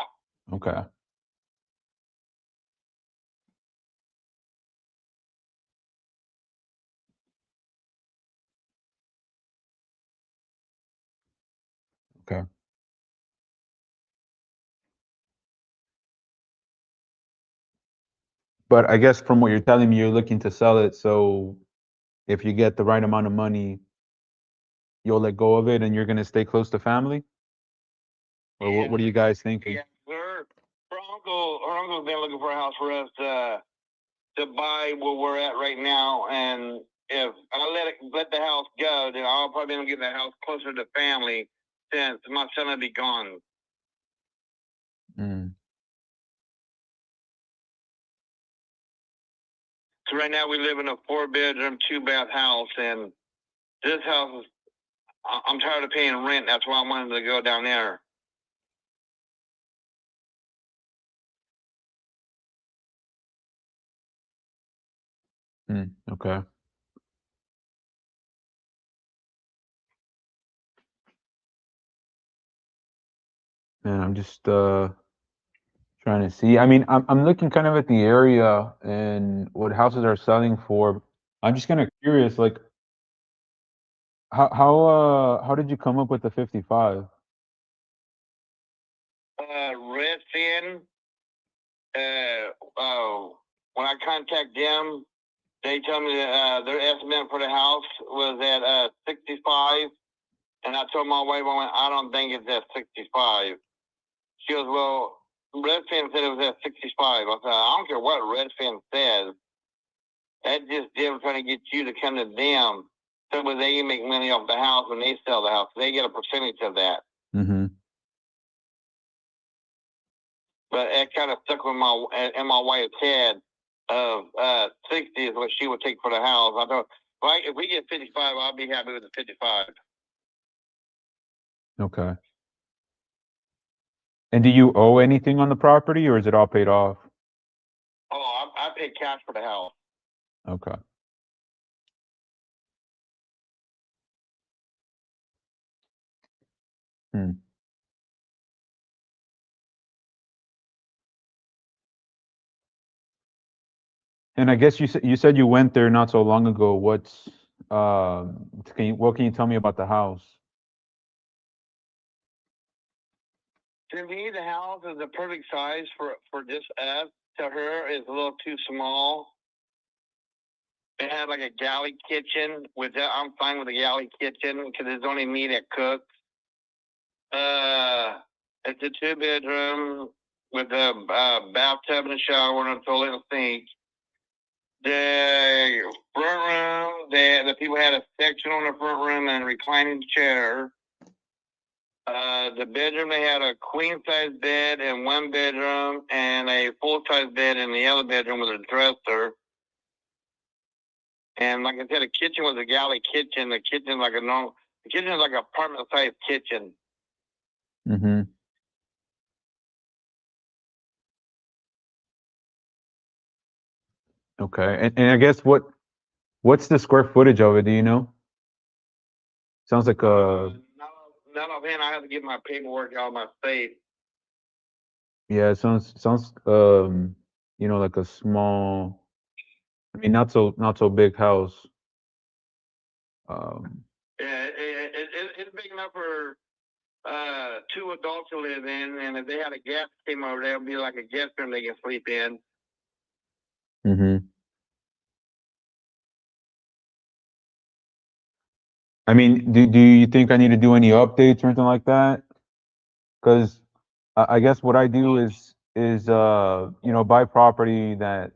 Okay. Okay. But I guess from what you're telling me, you're looking to sell it. So if you get the right amount of money, you'll let go of it and you're going to stay close to family? Or what are you guys thinking? Yeah, her uncle's been looking for a house for us to buy where we're at right now, and if I let the house go, then I'll probably end up getting the house closer to family since my son will be gone. Mm. So right now we live in a 4-bedroom, 2-bath house, and this house is, I'm tired of paying rent. That's why I wanted to go down there. Okay. Man, I'm just trying to see. I mean, I'm looking kind of at the area and what houses are selling for. I'm just kind of curious, like how did you come up with the 55? Redfin, when I contact them, they tell me that their estimate for the house was at 65, and I told my wife, I don't think it's at 65. She goes, well, Redfin said it was at 65. I said, I don't care what Redfin says. That's just them trying to get you to come to them so that they can make money off the house when they sell the house. They get a percentage of that. Mm-hmm. But it kind of stuck with my wife's head of 60 is what she would take for the house. I thought, right, if we get 55, I'll be happy with the 55. Okay. And do you owe anything on the property, or is it all paid off? Oh, I paid cash for the house. Okay. Hmm. And I guess you said you went there not so long ago. What can you tell me about the house? To me, the house is the perfect size for just us. To her, it's a little too small. It had like a galley kitchen. With that, I'm fine with a galley kitchen because it's only me that cooks. It's a 2-bedroom with a bathtub and a shower and a toilet and sink. The front room, the people had a section on the front room and a reclining chair. The bedroom, they had a queen size bed in one bedroom and a full size bed in the other bedroom with a dresser. And like I said, the kitchen was a galley kitchen. The kitchen is like an apartment size kitchen. Mm-hmm. Okay. And I guess what's the square footage of it? Do you know? Sounds like None of it. I have to get my paperwork out of my state. yeah, it sounds like a small, I mean, not so big house. Yeah, it's big enough for 2 adults to live in, and if they had a guest came over, there would be like a guest room they can sleep in. Mm-hmm. I mean, do you think I need to do any updates or anything like that? Because I guess what I do is buy property that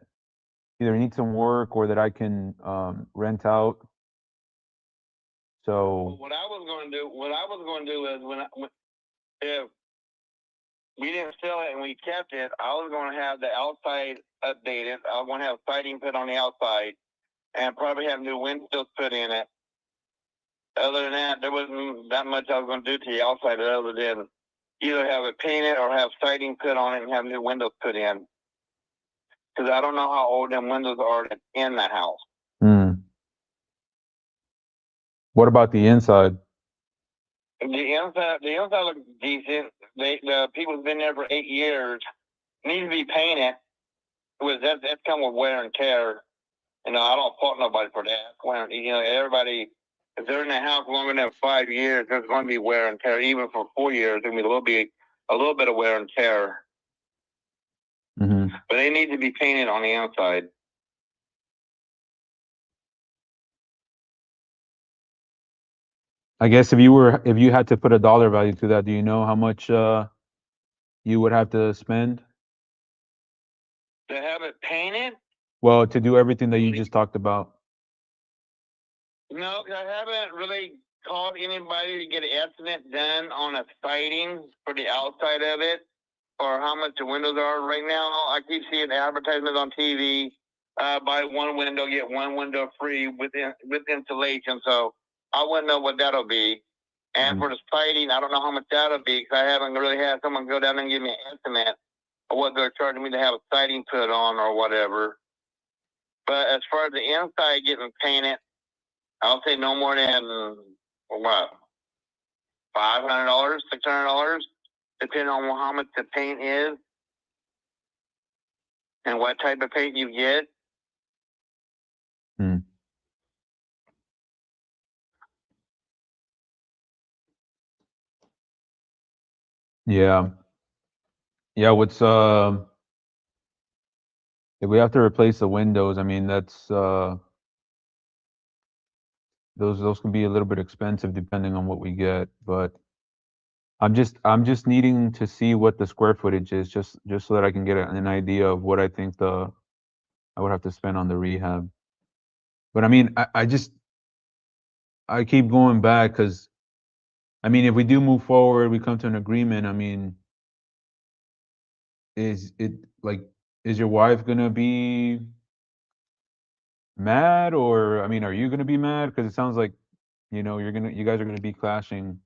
either needs some work or that I can rent out. So What I was going to do is if we didn't sell it and we kept it, I was going to have the outside updated. I was going to have siding put on the outside and probably have new windows put in it. Other than that, there wasn't that much I was going to do to the outside other than either have it painted or have siding put on it and have new windows put in. Because I don't know how old them windows are in the house. What about the inside? The inside looks decent. The people's been there for 8 years. Needs to be painted. That's come with wear and tear. I don't fault nobody for that. Everybody, if they're in the house longer than 5 years, there's going to be wear and tear. Even for 4 years, there's going to be a little bit of wear and tear. Mm-hmm. But they need to be painted on the outside. I guess if you had to put a dollar value to that, do you know how much you would have to spend? To have it painted? Well, to do everything that you just talked about. No, I haven't really called anybody to get an estimate done on a siding for the outside of it or how much the windows are. Right now, I keep seeing advertisements on TV. Buy one window, get one window free with installation. So I wouldn't know what that'll be. And for the siding, I don't know how much that'll be because I haven't really had someone go down and give me an estimate of what they're charging me to have a siding put on or whatever. But as far as the inside getting painted, I'll say no more than what, $500, $600, depending on how much the paint is and what type of paint you get. Yeah. Yeah. if we have to replace the windows, I mean, that's those can be a little bit expensive depending on what we get, but I'm just needing to see what the square footage is, just so that I can get an idea of what I think I would have to spend on the rehab. But I mean, I keep going back because, I mean, if we do move forward, we come to an agreement. I mean, is it like, is your wife gonna be mad, or I mean, are you gonna be mad? Because it sounds like, you guys are gonna be clashing.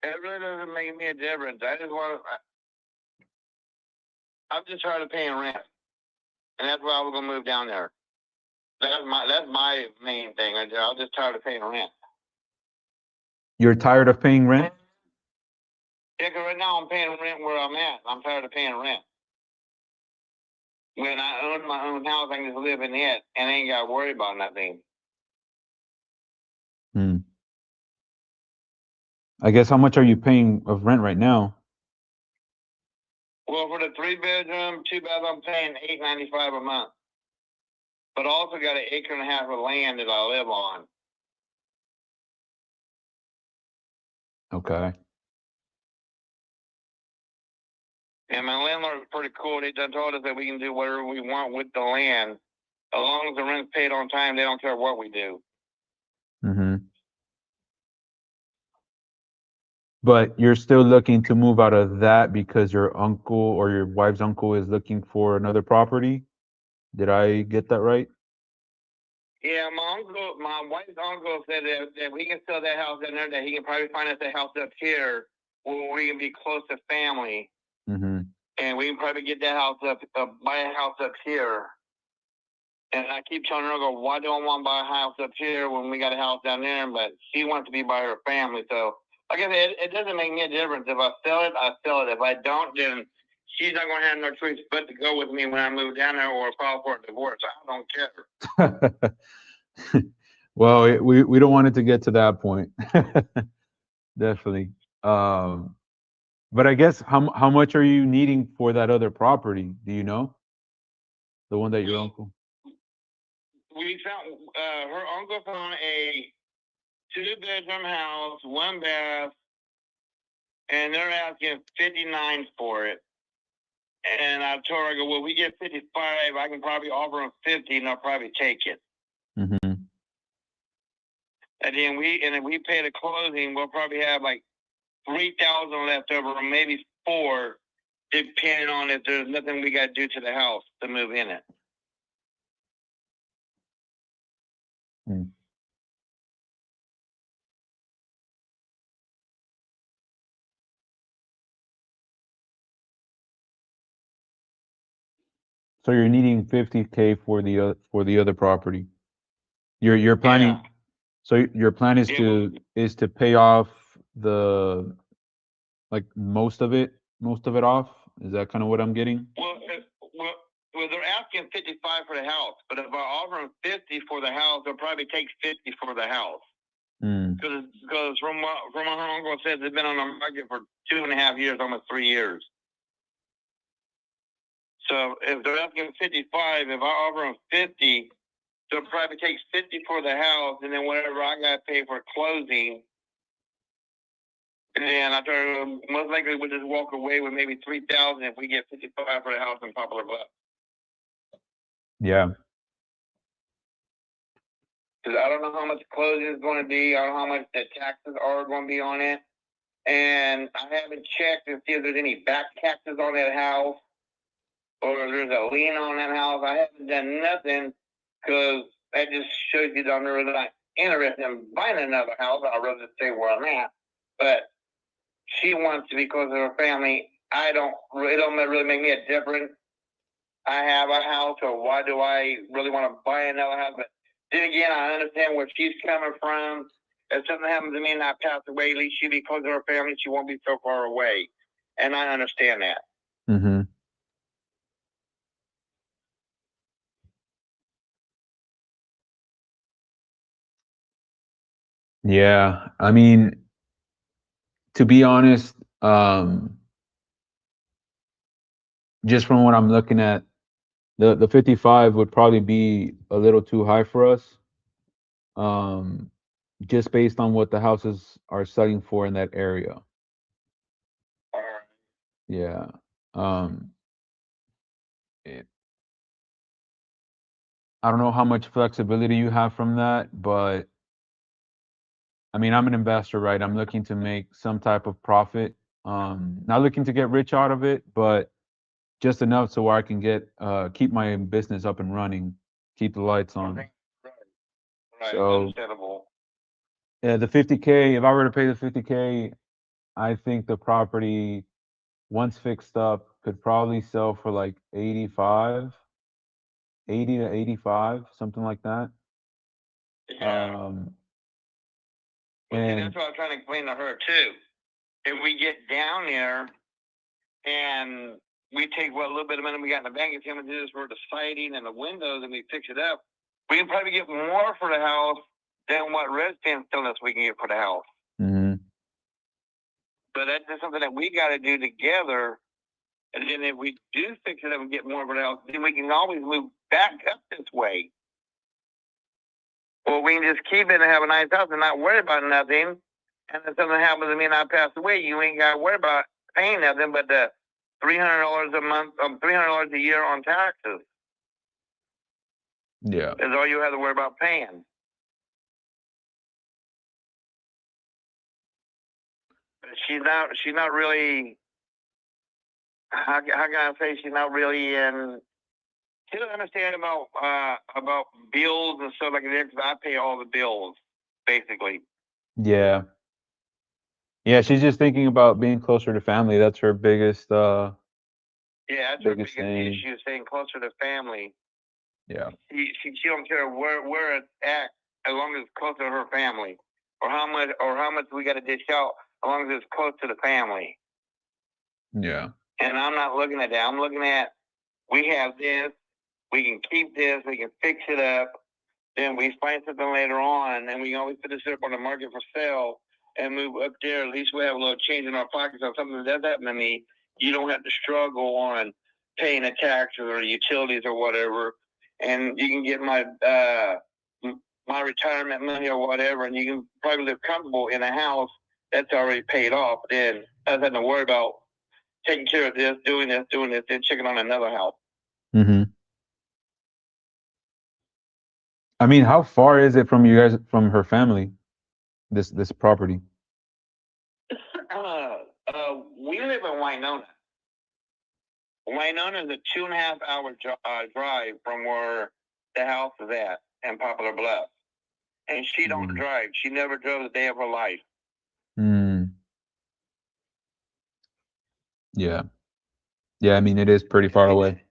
It really doesn't make me a difference. I'm just tired of paying rent, and that's why I was gonna move down there. That's my main thing. I'm just tired of paying rent. You're tired of paying rent? Yeah, 'cause right now I'm paying rent where I'm at. I'm tired of paying rent. When I own my own house, I can just live in it and I ain't got to worry about nothing. I guess, how much are you paying of rent right now? Well, for the 3-bedroom, 2-bath, I'm paying $8.95 a month. But I also got an acre and a half of land that I live on. Okay. And my landlord is pretty cool. They done told us that we can do whatever we want with the land. As long as the rent's paid on time, they don't care what we do. Mm-hmm. But you're still looking to move out of that because your uncle or your wife's uncle is looking for another property? Did I get that right? Yeah, my wife's uncle said that we can sell that house down there, that he can probably find us a house up here where we can be close to family. Mm-hmm. And we can probably get that house buy a house up here. And I keep telling her, why do I want to buy a house up here when we got a house down there? But she wants to be by her family. So, like I said, it doesn't make me a difference. If I sell it, I sell it. If I don't, then she's not going to have no choice but to go with me when I move down there or file for a divorce. I don't care. Well, we don't want it to get to that point. Definitely. But I guess, how much are you needing for that other property? Do you know? The one that your uncle? We found her uncle found a 2-bedroom house, 1 bath, and they're asking $59 for it. And I told her, I go, well, we get 55, I can probably offer them 50, and they'll probably take it. Mm-hmm. And then if we pay the closing, we'll probably have like 3,000 left over, or maybe 4, depending on if there's nothing we got to do to the house to move in it. Mm. So you're needing $50K for the other property. You're planning. Yeah. So your plan is Yeah, to pay off most of it off. Is that kind of what I'm getting? Well, they're asking 55 for the house, but if I offer them 50 for the house, they'll probably take 50 for the house. Because from what her uncle says, it's been on the market for 2.5 years, almost 3 years. So if they're asking 55, if I offer them 50, they'll probably take 50 for the house, and then whatever I got to pay for closing. And I told her most likely we'll just walk away with maybe 3,000 if we get 55 for the house in Poplar Bluff. Yeah. Because I don't know how much closing is going to be. I don't know how much the taxes are going to be on it. And I haven't checked to see if there's any back taxes on that house or if there's a lien on that house. I haven't done nothing because that just shows you that I'm really not interested in buying another house. I'd rather stay where I'm at. But she wants to be close to her family. It don't really make me a difference. I have a house, or why do I really want to buy another house? But then again, I understand where she's coming from. If something happens to me and I pass away, at least she'll be close to her family. She won't be so far away. And I understand that. Mm-hmm. Yeah. I mean, to be honest, just from what I'm looking at, the 55 would probably be a little too high for us. Just based on what the houses are selling for in that area. All right. Yeah. It, I don't know how much flexibility you have from that, but I mean, I'm an investor, right? I'm looking to make some type of profit. Not looking to get rich out of it, but just enough so I can get keep my business up and running, keep the lights on. Right. Right. So- Understandable. Yeah, the 50K, if I were to pay the 50K, I think the property, once fixed up, could probably sell for like 80 to 85, something like that. Yeah. But see, And that's what I was trying to explain to her too. If we get down there and we take what little bit of money we got in the bank, it's going to do this for the siding and the windows, and we fix it up, we can probably get more for the house than what residents tell us we can get for the house. mhm. But that's just something that we got to do together. And then if we do fix it up and get more for the house, then we can always move back up this way. Or we can just keep it and have a nice house and not worry about nothing. And if something happens to me and I pass away, you ain't got to worry about paying nothing but the $300 a month, $300 a year on taxes. Yeah. Is all you have to worry about paying. But she's not really. How can I say she's not really in? She doesn't understand about bills and stuff like that because I pay all the bills basically. Yeah. Yeah, she's just thinking about being closer to family. That's her biggest Yeah, that's her biggest biggest thing. issue, staying closer to family. Yeah. She don't care where it's at as long as it's close to her family, or how much we got to dish out as long as it's close to the family. Yeah. And I'm not looking at that. I'm looking at we have this, we can keep this, we can fix it up, then we find something later on, and we can always put this up on the market for sale and move up there. At least we have a little change in our pockets. If something does happen to me, you don't have to struggle on paying the taxes or utilities or whatever, and you can get my retirement money or whatever, and you can probably live comfortable in a house that's already paid off. Then I don't have to worry about taking care of this, doing this, then checking on another house. Mm-hmm. I mean, how far is it from you guys, from her family, this property? We live in Winona. Winona is a 2.5 hour drive from where the house is at in Poplar Bluff. And she don't drive. She never drove a day of her life. Mm. Yeah. Yeah, I mean, it is pretty far away.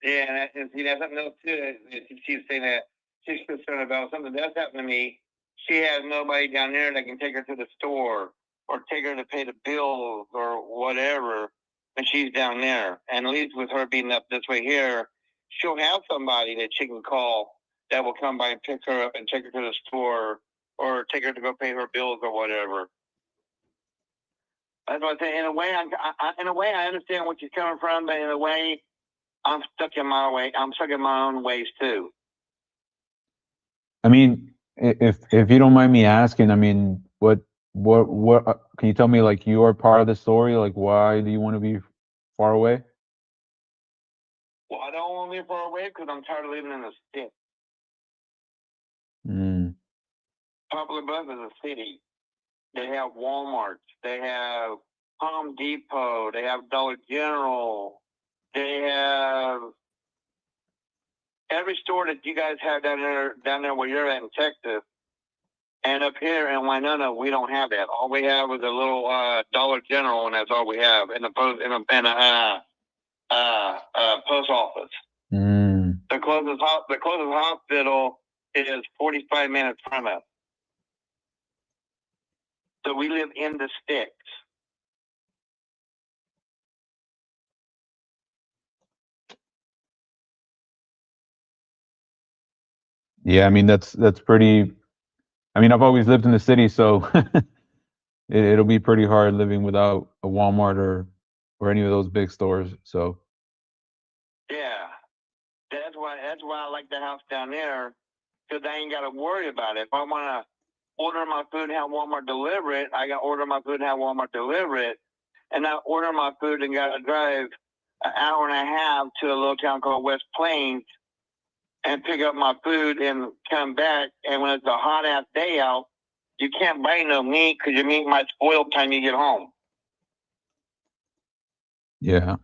Yeah, and see, that's something else too. She's saying that she's concerned about something that's happened to me. She has nobody down there that can take her to the store or take her to pay the bills or whatever. And she's down there. And at least with her being up this way here, she'll have somebody that she can call that will come by and pick her up and take her to the store or take her to go pay her bills or whatever. That's what I say. In a way, I understand what she's coming from, but in a way, I'm stuck in my way. I'm stuck in my own ways too. I mean, if you don't mind me asking, I mean, what can you tell me, like, your part of the story? Like, why do you want to be far away? Well, I don't want to live far away because I'm tired of living in the city. Mm. Poplar Bluff is a city. They have Walmart. They have Home Depot. They have Dollar General. They have every store that you guys have down there where you're at in Texas. And up here in Winona, we don't have that. All we have is a little Dollar General, and that's all we have. And a post office. Mm. The closest hospital is 45 minutes from us. So we live in the sticks. Yeah, I mean, that's pretty. I mean, I've always lived in the city, so it'll be pretty hard living without a Walmart or any of those big stores. So why I like the house down there, because I ain't got to worry about it. If I want to order my food and have Walmart deliver it, I got to order my food and have Walmart deliver it, and I order my food and got to drive an hour and a half to a little town called West Plains and pick up my food and come back. And when it's a hot ass day out, you can't buy no meat because your meat might spoil by the time you get home. Yeah.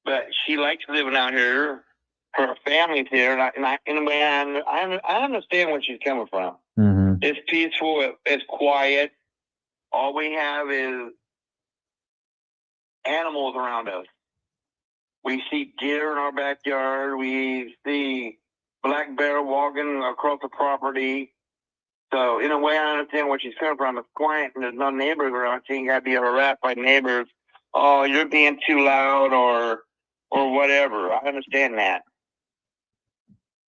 But she likes living out here. Her family's here, and I understand where she's coming from. Mm-hmm. It's peaceful. It's quiet. All we have is animals around us. We see deer in our backyard. We see black bear walking across the property. So in a way, I understand where she's coming from. It's quiet, and there's no neighbors around. She ain't got to be harassed by neighbors. Oh, you're being too loud, or whatever. I understand that.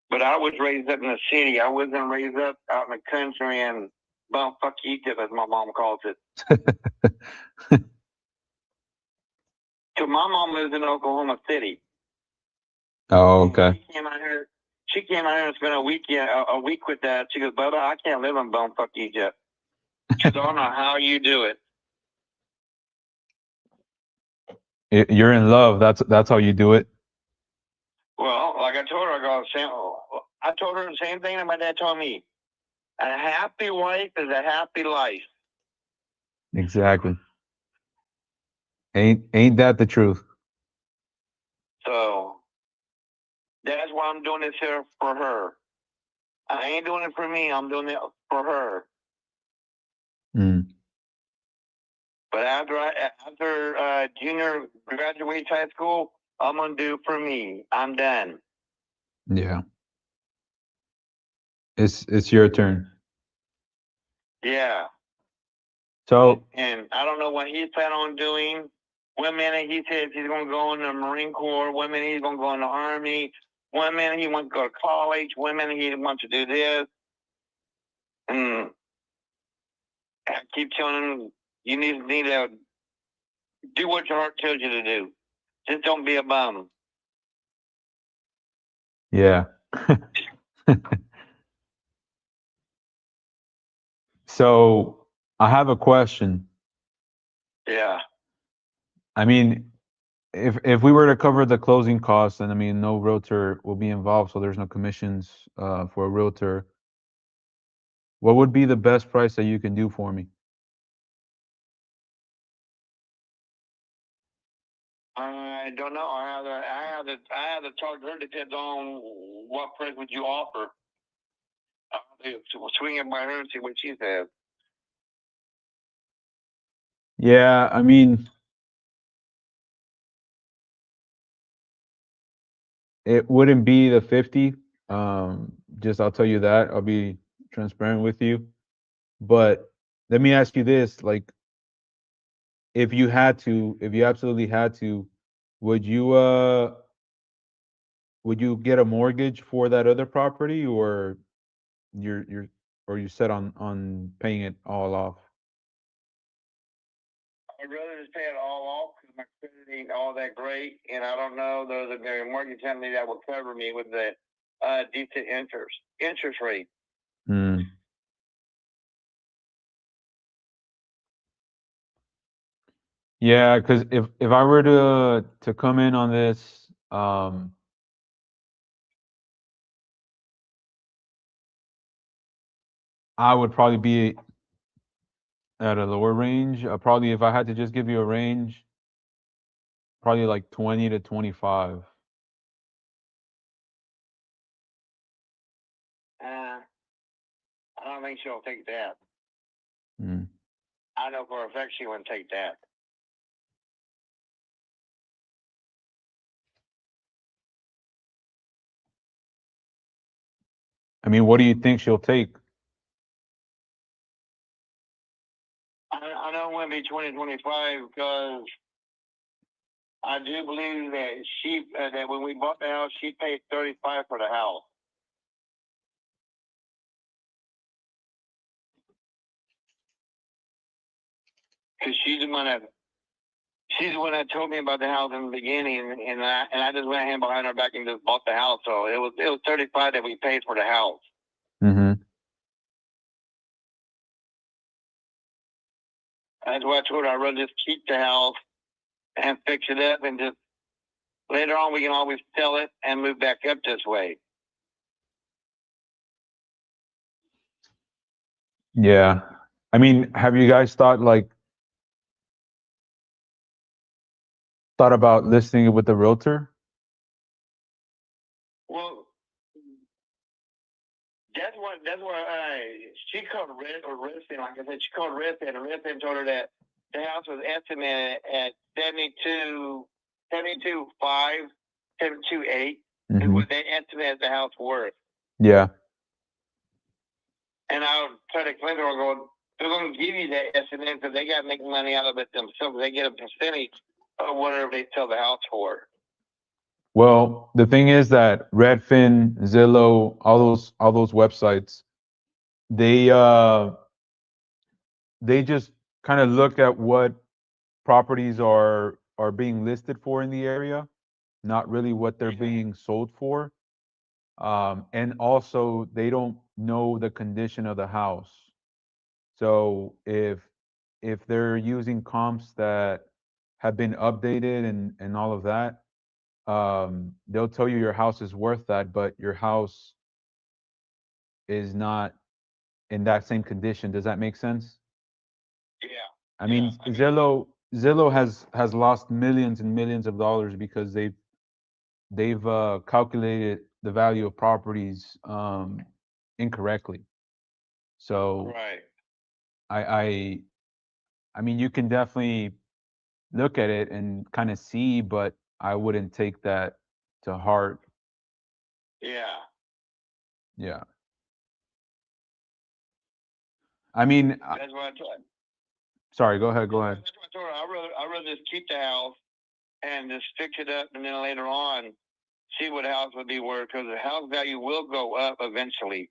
But I was raised up in the city. I wasn't raised up out in the country and bumfuck Egypt, as my mom calls it. So my mom lives in Oklahoma City. Oh, okay. She came out here. She came out here and spent a week with that. She goes, Bubba, I can't live in bumfuck Egypt. She goes, I don't know how you do it. You're in love. That's how you do it. Well, like I told her, I told her the same thing that my dad told me. A happy wife is a happy life. Exactly. Ain't that the truth? So that's why I'm doing this here for her. I ain't doing it for me. I'm doing it for her. Mm. But after junior graduates high school, I'm gonna do for me. I'm done. Yeah. It's your turn. Yeah. So And I don't know what he's planning on doing. One minute he says he's gonna go in the Marine Corps. One minute he's gonna go in the Army. One minute he wants to go to college. One minute he wants to do this. And I keep telling him, you need to do what your heart tells you to do. Just don't be a bum. yeah. So I have a question. Yeah. I mean, if we were to cover the closing costs, and I mean, no realtor will be involved, so there's no commissions for a realtor. What would be the best price that you can do for me? I don't know. I have to talk to her. Depends on what price would you offer. We'll swing it by her and see what she says. Yeah, I mean, it wouldn't be the 50. Just I'll tell you that. I'll be transparent with you. But let me ask you this, like, if you absolutely had to, would you get a mortgage for that other property, or you set on paying it all off? I'd rather just pay it all off because my credit ain't all that great, and I don't know there's a mortgage company that will cover me with the decent interest rate. Hmm. Yeah, because if I were to come in on this, I would probably be at a lower range. Probably if I had to just give you a range, probably like 20 to 25. I don't think she'll take that. Mm. I know for a fact she wouldn't take that. I mean, what do you think she'll take? I know it wouldn't be 2025 because I do believe that that when we bought the house, she paid $35 for the house. Because she's the one that she's the one that told me about the house in the beginning, and I just went ahead behind her back and just bought the house. So it was $35 that we paid for the house. Mm-hmm. That's why I told her I'd rather just keep the house and fix it up, and just later on we can always sell it and move back up this way. Yeah. I mean, have you guys thought about listing it with the realtor? Well, that's what she called Redfin. Like I said, she called Redfin, and Redfin told her that the house was estimated at 72.5, 72.8 is Mm-hmm. what they estimated the house worth. Yeah. And I would try to explain to her, going, they're going to give you that estimate because they got to make money out of it themselves. They get a percentage of whatever they sell the house for. Well, the thing is that Redfin, Zillow, all those websites, they just kind of look at what properties are being listed for in the area, not really what they're being sold for. And also they don't know the condition of the house. So if they're using comps that have been updated and all of that, they'll tell you your house is worth that, but your house is not in that same condition. Does that make sense? Yeah. I mean, Zillow has lost millions and millions of dollars because they've calculated the value of properties incorrectly. So Right. I mean, you can definitely look at it and kind of see, but I wouldn't take that to heart. Yeah. Yeah. I mean, That's what I told. sorry, go ahead. Go ahead. That's what I told her. I'd rather just keep the house and just fix it up, and then later on see what the house would be worth, because the house value will go up eventually.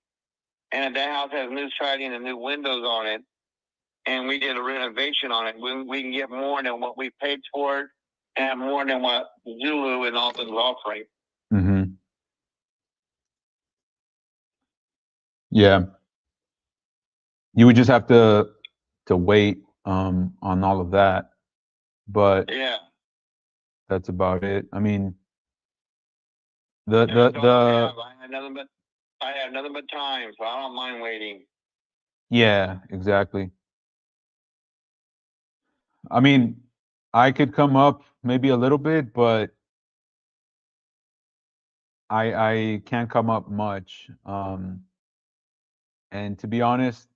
And if that house has new siding and new windows on it, and we did a renovation on it, we can get more than what we paid for it, and more than what Zulu and Alton's offering. Mm-hmm. Yeah. You would just have to wait on all of that, but Yeah. that's about it. I mean, I have nothing but time, so I don't mind waiting. Yeah, exactly. I mean, I could come up maybe a little bit, but I can't come up much. And to be honest,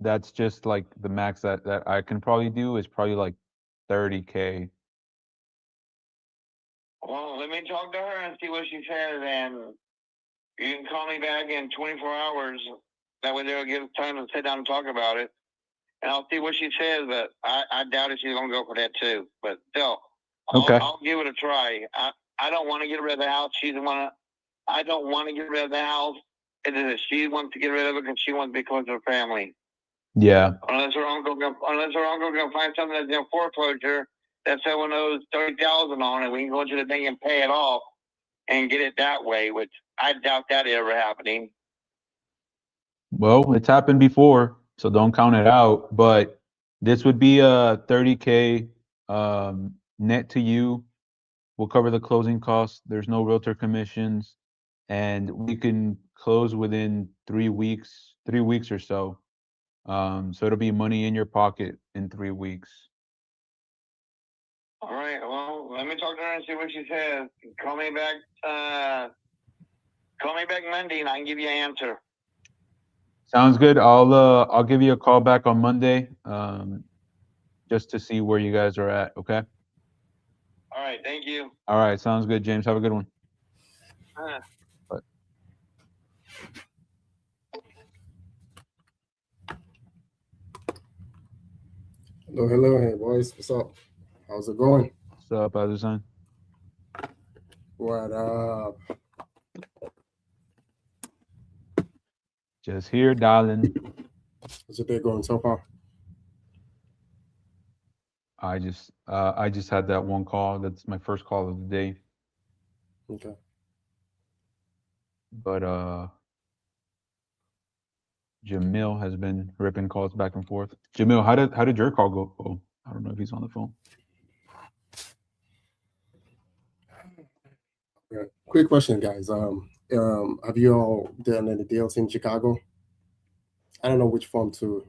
that's just like the max that I can probably do is probably like 30K. Well, let me talk to her and see what she says, and you can call me back in 24 hours. That way they'll give time to sit down and talk about it. And I'll see what she says, but I doubt if she's going to go for that too. But still, Okay. I'll give it a try. I don't want to get rid of the house. She's the one. I don't want to get rid of the house. It is that she wants to get rid of it because she wants to be close to her family. Yeah. Unless her uncle can find something that's in foreclosure that someone owes $30,000 on, and we can go to the thing and pay it off and get it that way. Which I doubt that ever happening. Well, it's happened before, so don't count it out. But this would be a 30K net to you. We'll cover the closing costs. There's no realtor commissions, and we can close within 3 weeks or so. So it'll be money in your pocket in 3 weeks. All right. Well, let me talk to her and see what she says. Call me back Monday, and I can give you an answer. Sounds good. I'll give you a call back on Monday, just to see where you guys are at. Okay. All right. Thank you. All right. Sounds good, James. Have a good one. Bye. Hello. Hey, boys. What's up? How's it going? What's up, Azuzan? What up? Just here, darling. How's your day going so far? I just had that one call. That's my first call of the day. Okay. But Jamil has been ripping calls back and forth. Jamil, how did your call go? Oh, I don't know if he's on the phone. Yeah. Quick question, guys. Have you all done any deals in Chicago? I don't know which form to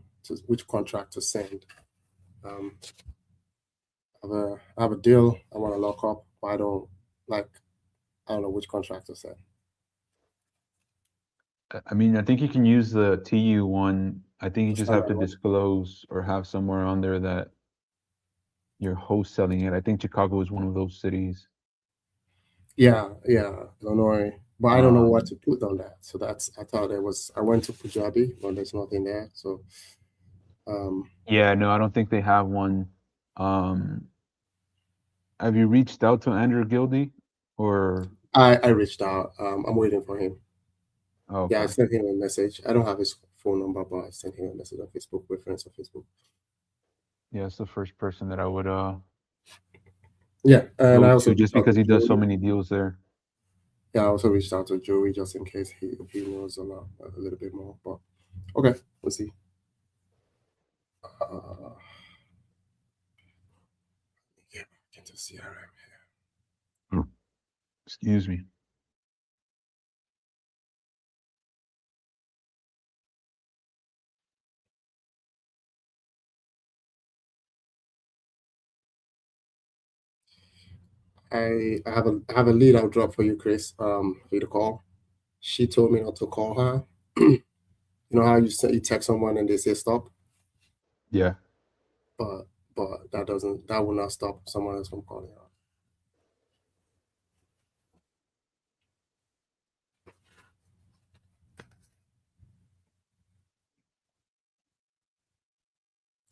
which contract to send. I have a deal I want to lock up, but I don't know which contract to send. I mean, I think you can use the TU one. I think you The just have to standard one? disclose or have somewhere on there that you're wholesaling it. I think Chicago is one of those cities. Yeah, Illinois. But I don't know what Um, to put on that. So I went to Pujabi, but there's nothing there. So Yeah, no, I don't think they have one. Have you reached out to Andrew Gildy or? I reached out. I'm waiting for him. Oh, Yeah, I okay. sent him a message. I don't have his phone number, but I sent him a message on Facebook. We're friends on Facebook. Yeah, it's the first person that I would Yeah, and I go also to just reached out because to he does so Joey. many deals there. Yeah, I also reached out to Joey just in case he knows a little bit more. But okay, we'll see. Yeah, into CRM here. Excuse me. I have a lead I'll drop for you, Chris. For you to call. She told me not to call her. You know how you text someone and they say stop, Yeah. but that will not stop someone else from calling her.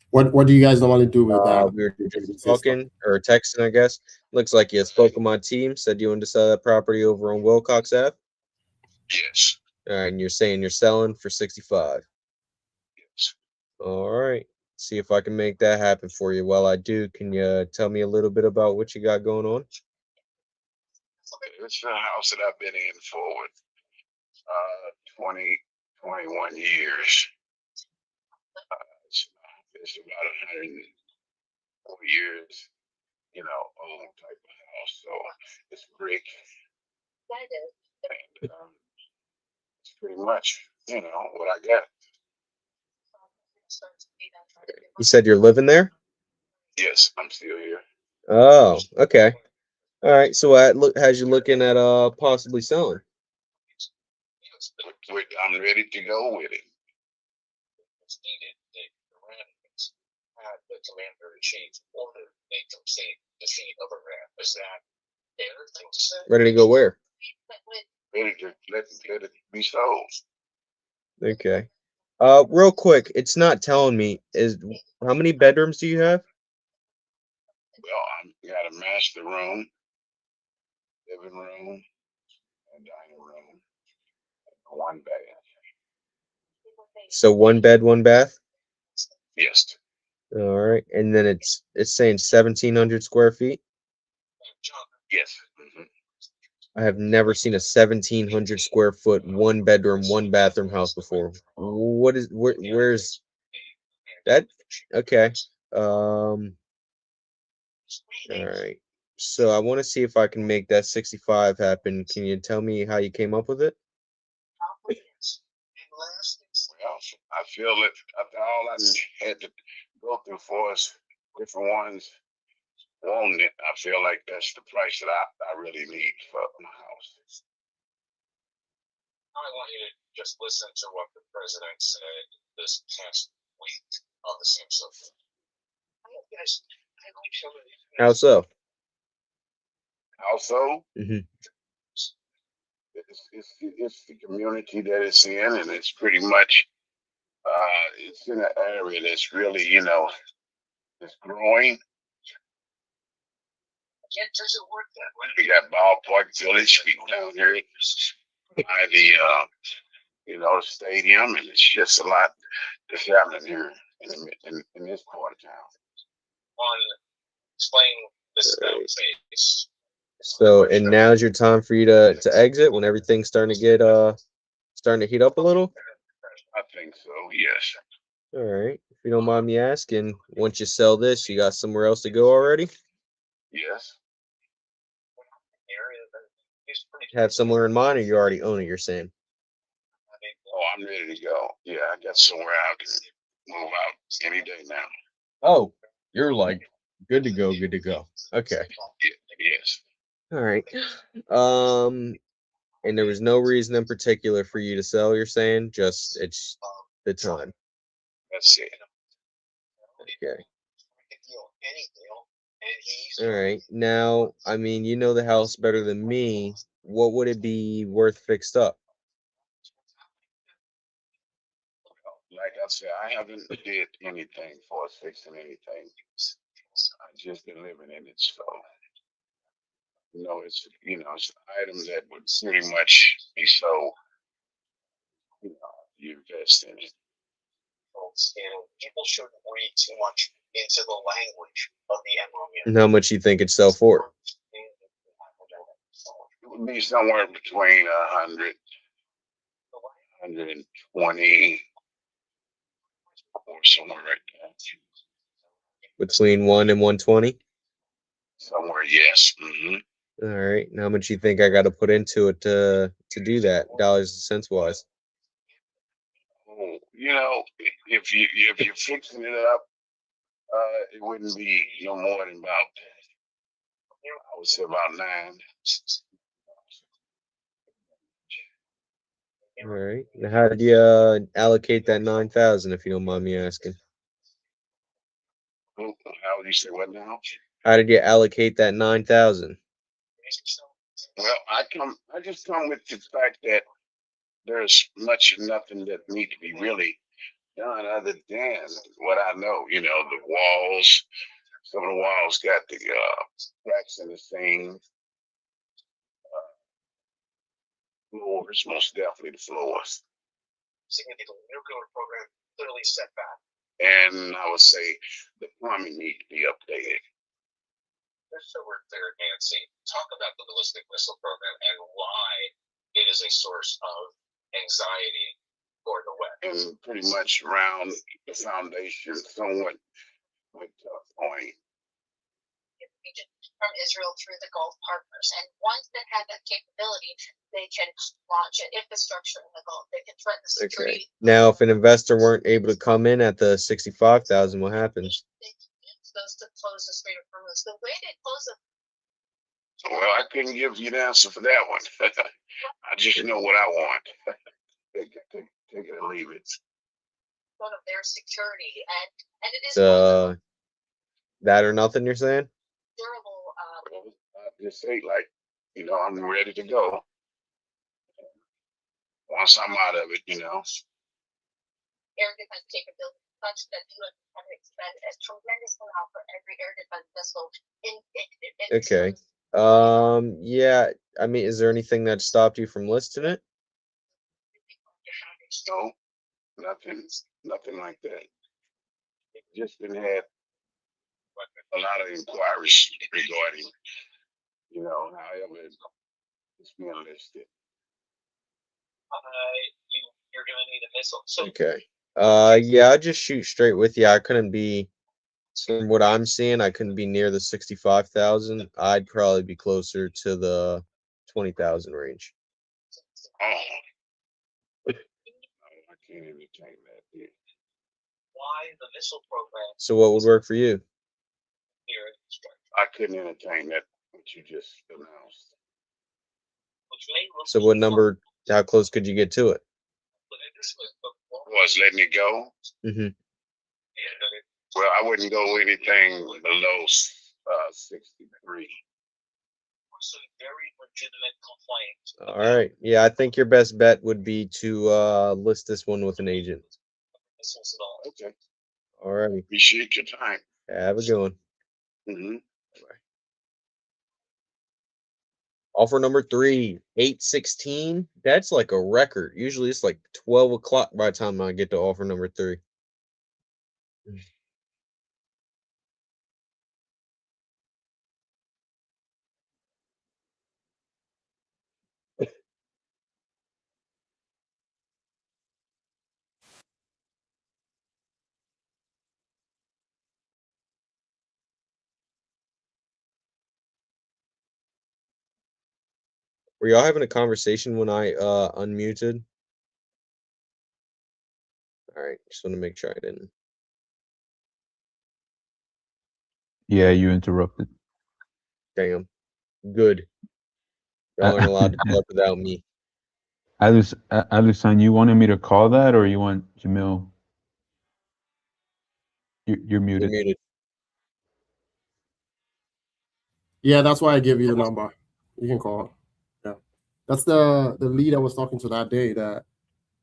What do you guys normally do with that? We were just talking or texting, I guess. Looks like you spoke with my team, said you wanted to sell that property over on Wilcox Ave. Yes. All right, and you're saying you're selling for 65. Yes. All right. See if I can make that happen for you. While I do, can you tell me a little bit about what you got going on? It's a house that I've been in for 21 years. It's about 104 years, old type of house. So it's brick. And it's pretty much, what I got. You said you're living there? Yes, I'm still here. Oh, okay. All right. So has you looking at possibly selling? I'm ready to go with it. Ready to go where? Ready to let it be sold. Okay. Real quick, it's not telling me how many bedrooms do you have? Well, I got a master room, living room, and dining room, and one bath. So one bed, one bath? Yes. All right. And then it's saying 1,700 square feet. Yes. I have never seen a 1,700 square foot, one bedroom, one bathroom house before. Where's that? Okay. All right. So I want to see if I can make that 65 happen. Can you tell me how you came up with it? Well, I feel that after all I had to go through for us, different ones wanting it, I feel like that's the price that I really need for my house. I want you to just listen to what the president said this past week on the same subject. How so? How so? Mm-hmm. It's the community that it's in, and it's pretty much it's in an area that's really it's growing. We got Ballpark Village down here by the stadium, and it's just a lot that's happening here in this part of town. On explain this about Alright. phase. So, and now's your time for you to exit when everything's starting to get starting to heat up a little. I think so. Yes. All right. If you don't mind me asking, once you sell this, you got somewhere else to go already? Yes. Have somewhere in mind, or you already own it? You're saying. Oh, I'm ready to go. Yeah, I got somewhere I can move out any day now. Oh, you're like good to go. Good to go. Okay. Yes. All right. And there was no reason in particular for you to sell. You're saying just it's the time. That's it. Okay. All right. Now, I mean, you know the house better than me. What would it be worth fixed up? Like I said, I haven't did anything for fixing anything. I just been living in it, so it's it's items that would pretty much be so you invest in it. And people shouldn't read too much into the language of the MOU. And how much you think it'd sell for? It would be somewhere between 100, 120, or somewhere right there. Between 1 and 120? Somewhere, yes. All right. And how much you think I got to put into it to do that, dollars and cents wise? Oh, if you're fixing it up, it wouldn't be no more than about, I would say about 9. All right. Now, how did you allocate that 9,000, if you don't mind me asking? How would you say what now? How did you allocate that 9,000? Well, I just come with the fact that there's nothing that need to be really done other than what I know. The walls. Some of the walls got the cracks in the seam. Floors, most definitely the floors. Significant nuclear program clearly set back. And I would say the plumbing needs to be updated. Just so we're clear, Nancy, talk about the ballistic missile program and why it is a source of anxiety for the West. And pretty much around the foundation, somewhat with point. From Israel through the Gulf partners. And once they have that capability, they can launch an infrastructure in the Gulf. They can threaten the security. Okay. Now, if an investor weren't able to come in at the 65,000, what happens? They can use those to close the Strait of Hormuz. The way they close it. Well, I couldn't give you the answer for that one. I just know what I want. Take it or leave it. One of their security, and it is that or nothing. You're saying? Durable. I just say I'm ready to go. Once I'm out of it, Air defense capability, such that you have expended a tremendous amount for every air defense missile. Okay. Yeah. I mean, is there anything that stopped you from listing it? No, nothing like that. Just been had a lot of inquiries regarding, however it's being listed. You're going to need a missile. So Okay. Yeah, I just shoot straight with you. I couldn't be, from what I'm seeing, I couldn't be near the 65,000. I'd probably be closer to the 20,000 range. Oh, I can't entertain that. Yeah. Why the missile program? So what would work for you? I couldn't entertain that what you just announced. So what number? How close could you get to it? Was letting it go? Mm-hmm. Well, I wouldn't go anything below 63. Very legitimate complaint. All right. Yeah, I think your best bet would be to list this one with an agent. Okay. All right. Appreciate your time. Have a good one. Mm-hmm. Bye. Offer number 3, 816. That's like a record. Usually it's like 12 o'clock by the time I get to offer number 3. Were y'all having a conversation when I unmuted? All right, just want to make sure I didn't. Yeah, you interrupted. Damn. Good. Y'all aren't allowed to talk without me. Alusan, you wanted me to call that, or you want Jamil? You're You're muted. muted. Yeah, that's why I gave you the number. You can call. Yeah, that's the lead I was talking to that day that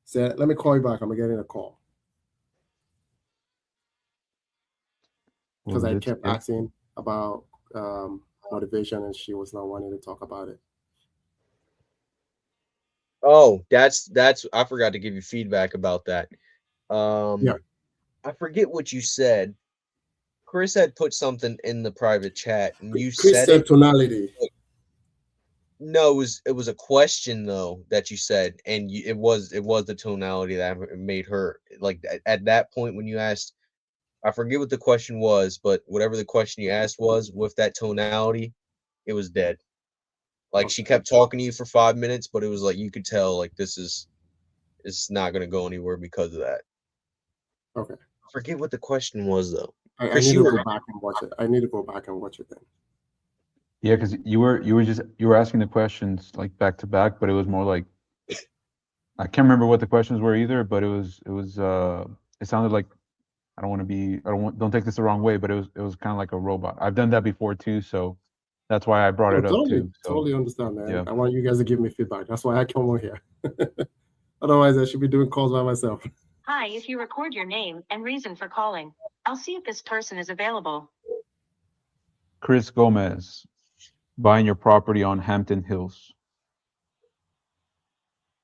said, "Let me call you back. I'm getting a call." Because I kept asking about motivation, and she was not wanting to talk about it. Oh, that's I forgot to give you feedback about that. Yeah. I forget what you said. Chris had put something in the private chat, and you Chris said said it. tonality. No, it was a question though that you said, and it was the tonality that made her like at that point when you asked. I forget what the question was, but whatever the question you asked was with that tonality, it was dead. Like she kept talking to you for 5 minutes, but it was like you could tell like it's not going to go anywhere because of that. Okay. I forget what the question was though. I Chris, need you to were go back and watch it. I need to go back and watch it then. Yeah, because you were asking the questions like back to back, but it was more like I can't remember what the questions were either, but it sounded like don't take this the wrong way, but it was kind of like a robot. I've done that before too, so that's why I brought it up too. So, totally understand, man. yeah. I want you guys to give me feedback. That's why I come on here. Otherwise, I should be doing calls by myself. Hi, if you record your name and reason for calling, I'll see if this person is available. Chris Gomez, buying your property on Hampton Hills.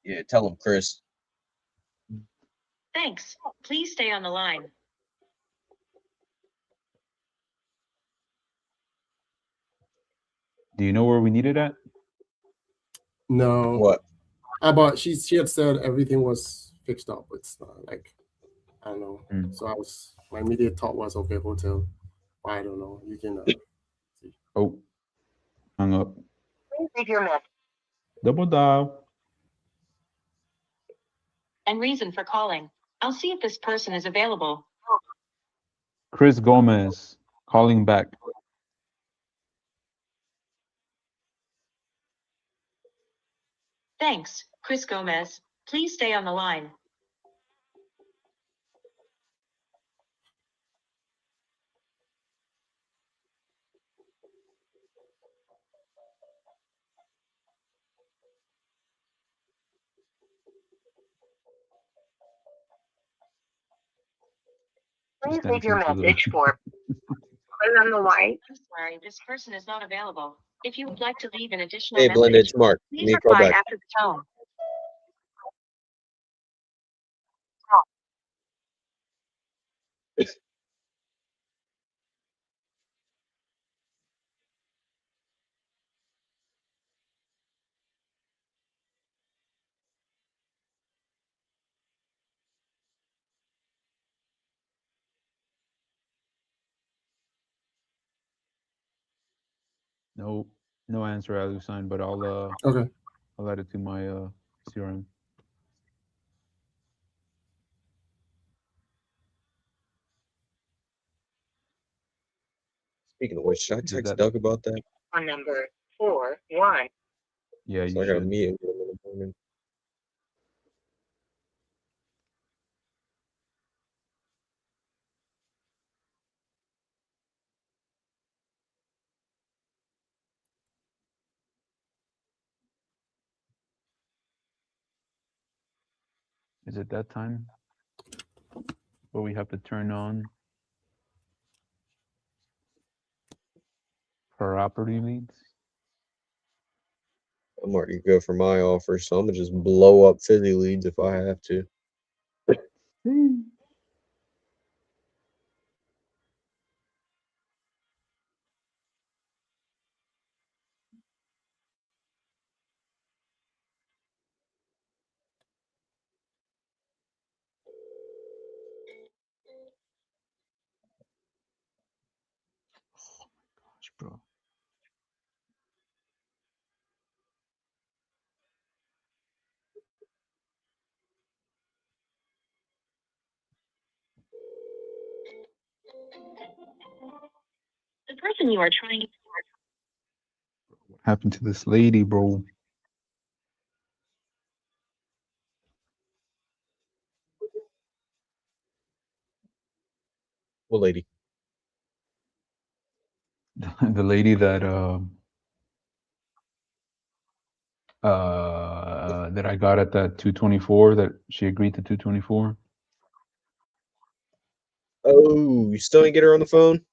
Yeah, tell him, Chris. Thanks. Please stay on the line. Do you know where we need it at? No. What? But she had said everything was fixed up. It's not like I don't know. So my immediate thought was okay, hotel. I don't know. You can see. Oh, hung up. Please leave your message Double dial. and reason for calling. I'll see if this person is available. Chris Gomez calling back. Thanks, Chris Gomez. Please stay on the line. Please leave your message for on the line. I'm sorry, this person is not available. If you would like to leave an additional Hey, message, Blenda, it's Mark. Give please me a call reply back. after the tone. No answer, Alusan, but I'll add it to my CRM. Speaking of which, should I text Doug about that? On number 41. Yeah, So you I got a should. meeting with him in the morning. Is it that time? Where we have to turn on property leads? I'm already go for my offer, so I'm gonna just blow up Philly leads if I have to. Gosh, bro. The person you are trying. What happened to this lady, bro? What lady? The lady that that I got at that 224, that she agreed to 224. Oh, you still ain't get her on the phone?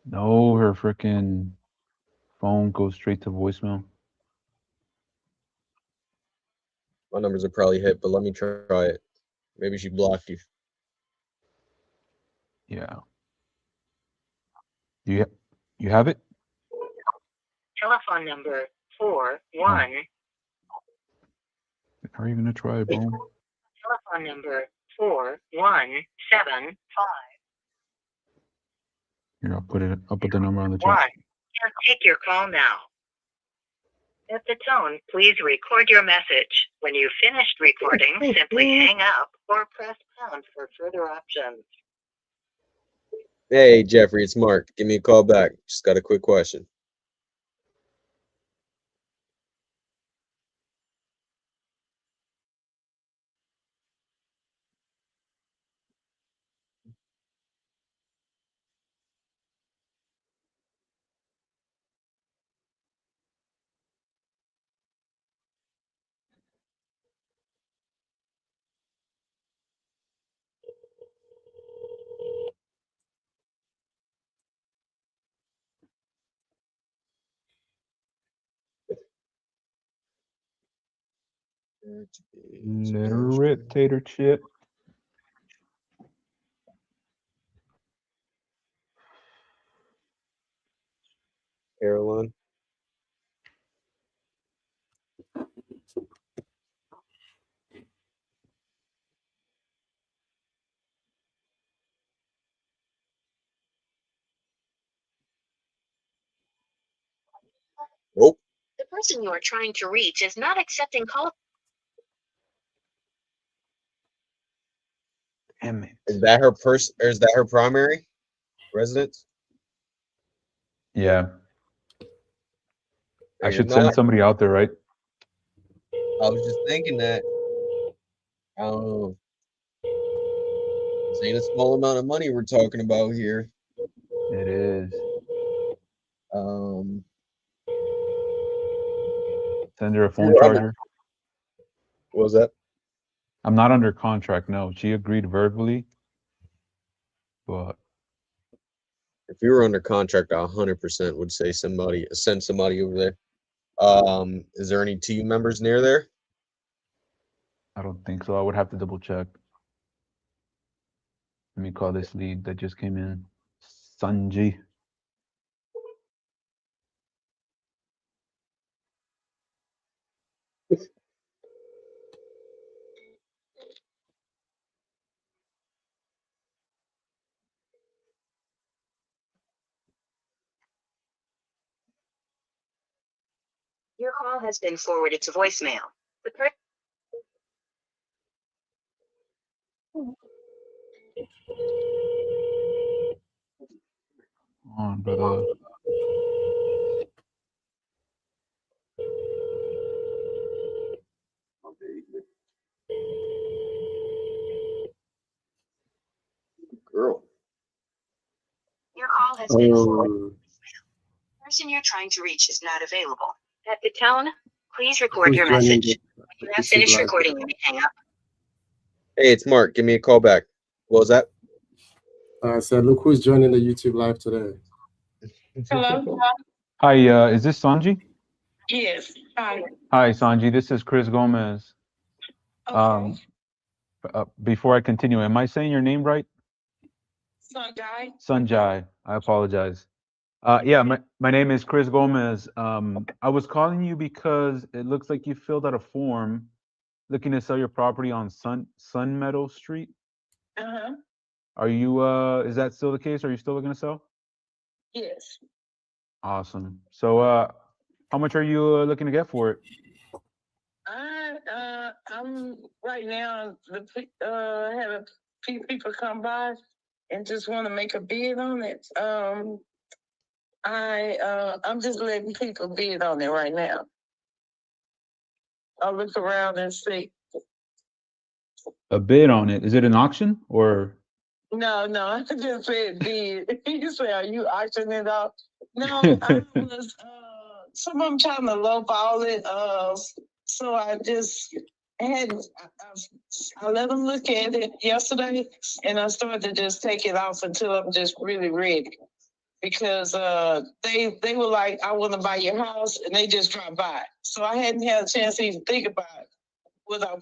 No, her freaking phone goes straight to voicemail. My numbers are probably hit, but let me try it. Maybe she blocked you. Yeah. You have it? Telephone number 41. How are you gonna try it, bro? Telephone number 4175. Here, I'll put the number on the One. chat. Can't take your call now. At the tone, please record your message. When you've finished recording, simply hang up or press pound for further options. Hey, Jeffrey, it's Mark. Give me a call back. Just got a quick question. Let her rip, tater chip. Caroline. Nope. The person you are trying to reach is not accepting calls. Damn it. Is that her or is that her primary residence? Yeah. I If should send not, somebody out there, right? I was just thinking that. I don't know. This ain't a small amount of money we're talking about here. It is. Send her a phone charger. What was that? I'm not under contract, no. She agreed verbally, but If you were under contract, I 100% would say send somebody over there. Is there any team members near there? I don't think so. I would have to double check. Let me call this lead that just came in. Sanji. Your call has been forwarded to voicemail. The person Come on, brother. Girl. Your call has been forwarded. The person you're trying to reach is not available. At the tone, please record Who's your joining message. When you have YouTube finished live? recording, you may hang up. Hey, it's Mark. Give me a call back. What was that? I said, look who's joining the YouTube live today. Hello? Hi, is this Sanji? Yes. Hi. Hi, Sanji. This is Chris Gomez. Okay. Before I continue, am I saying your name right? Sunday. Sanjay. I apologize. Yeah, my name is Chris Gomez. I was calling you because it looks like you filled out a form looking to sell your property on Sun Meadow Street. Uh-huh. Are you is that still the case? Are you still looking to sell? Yes. Awesome. So how much are you looking to get for it? I'm right now having few people come by and just want to make a bid on it. I'm just letting people bid on it right now. I'll look around and see. A bid on it? Is it an auction or? No, I just said bid. You say, are you auctioning it off? No, I was, some of them trying to lowball it. So I just had, I let them look at it yesterday, and I started to just take it off until I'm just really ready. Because they were like, I want to buy your house, and they just dropped by. So I hadn't had a chance to even think about what I,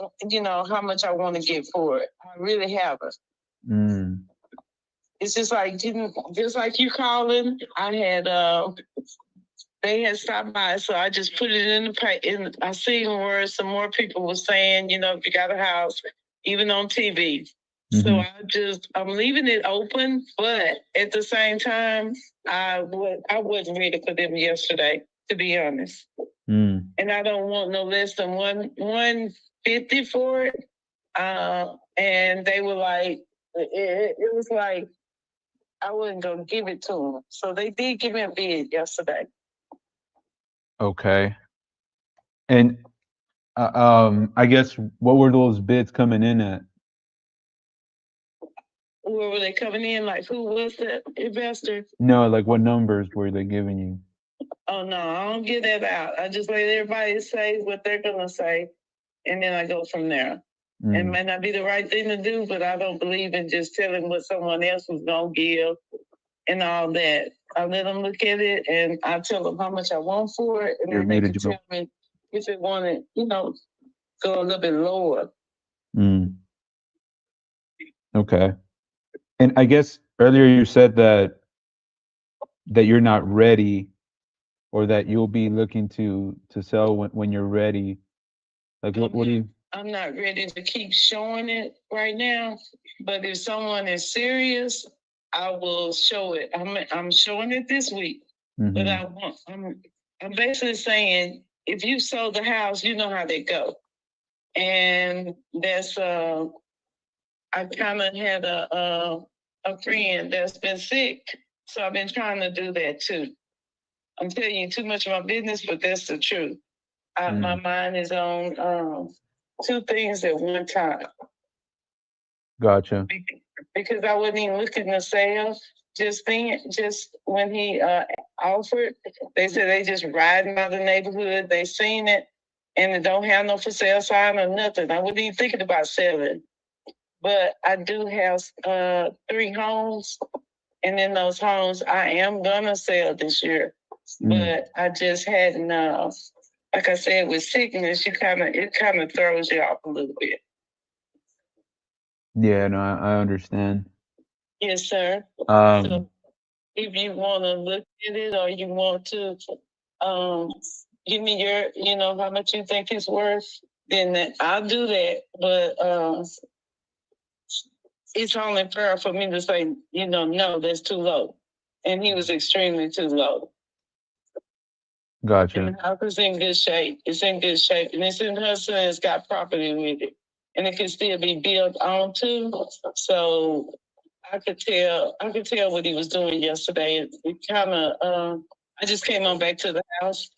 how much I want to get for it. I really haven't. It's just like you calling. I had they had stopped by, so I just put it in the I seen where some more people were saying, if you got a house, even on TV. So I'm leaving it open, but at the same time, I wasn't ready for them yesterday, to be honest. And I don't want no less than 150 for it. And they were like, it was like I wasn't gonna give it to them. So they did give me a bid yesterday. Okay. And I guess what were those bids coming in at? Where were they coming in? Like, who was the investor? No, like what numbers were they giving you? Oh no, I don't give that out. I just let everybody say what they're gonna say, and then I go from there. It may not be the right thing to do, but I don't believe in just telling what someone else was gonna give and all that. I let them look at it, and I tell them how much I want for it, and then they can tell me if they want it, go a little bit lower. Okay. And I guess earlier you said that you're not ready, or that you'll be looking to sell when you're ready. Like what do you? I'm not ready to keep showing it right now, but if someone is serious, I will show it. I'm showing it this week, but I'm basically saying, if you sold the house, you know how they go, and that's I kind of had a friend that's been sick, so I've been trying to do that too. I'm telling you too much of my business, but that's the truth. My mind is on two things at one time. Gotcha. Because I wasn't even looking to sell. Just when he offered, they said they just riding by the neighborhood. They seen it, and it don't have no for sale sign or nothing. I wasn't even thinking about selling. But I do have 3 homes, and in those homes, I am gonna sell this year. But I just hadn't. Like I said, with sickness, it kind of throws you off a little bit. Yeah, no, I understand. Yes, sir. So if you want to look at it, or you want to give me your, how much you think it's worth, then I'll do that. But it's only fair for me to say, no, that's too low. And he was extremely too low. Gotcha. And the house is in good shape. It's in good shape. And it's in Hudson. It's got property with it. And it can still be built on too. So I could tell what he was doing yesterday. It kind of, I just came on back to the house.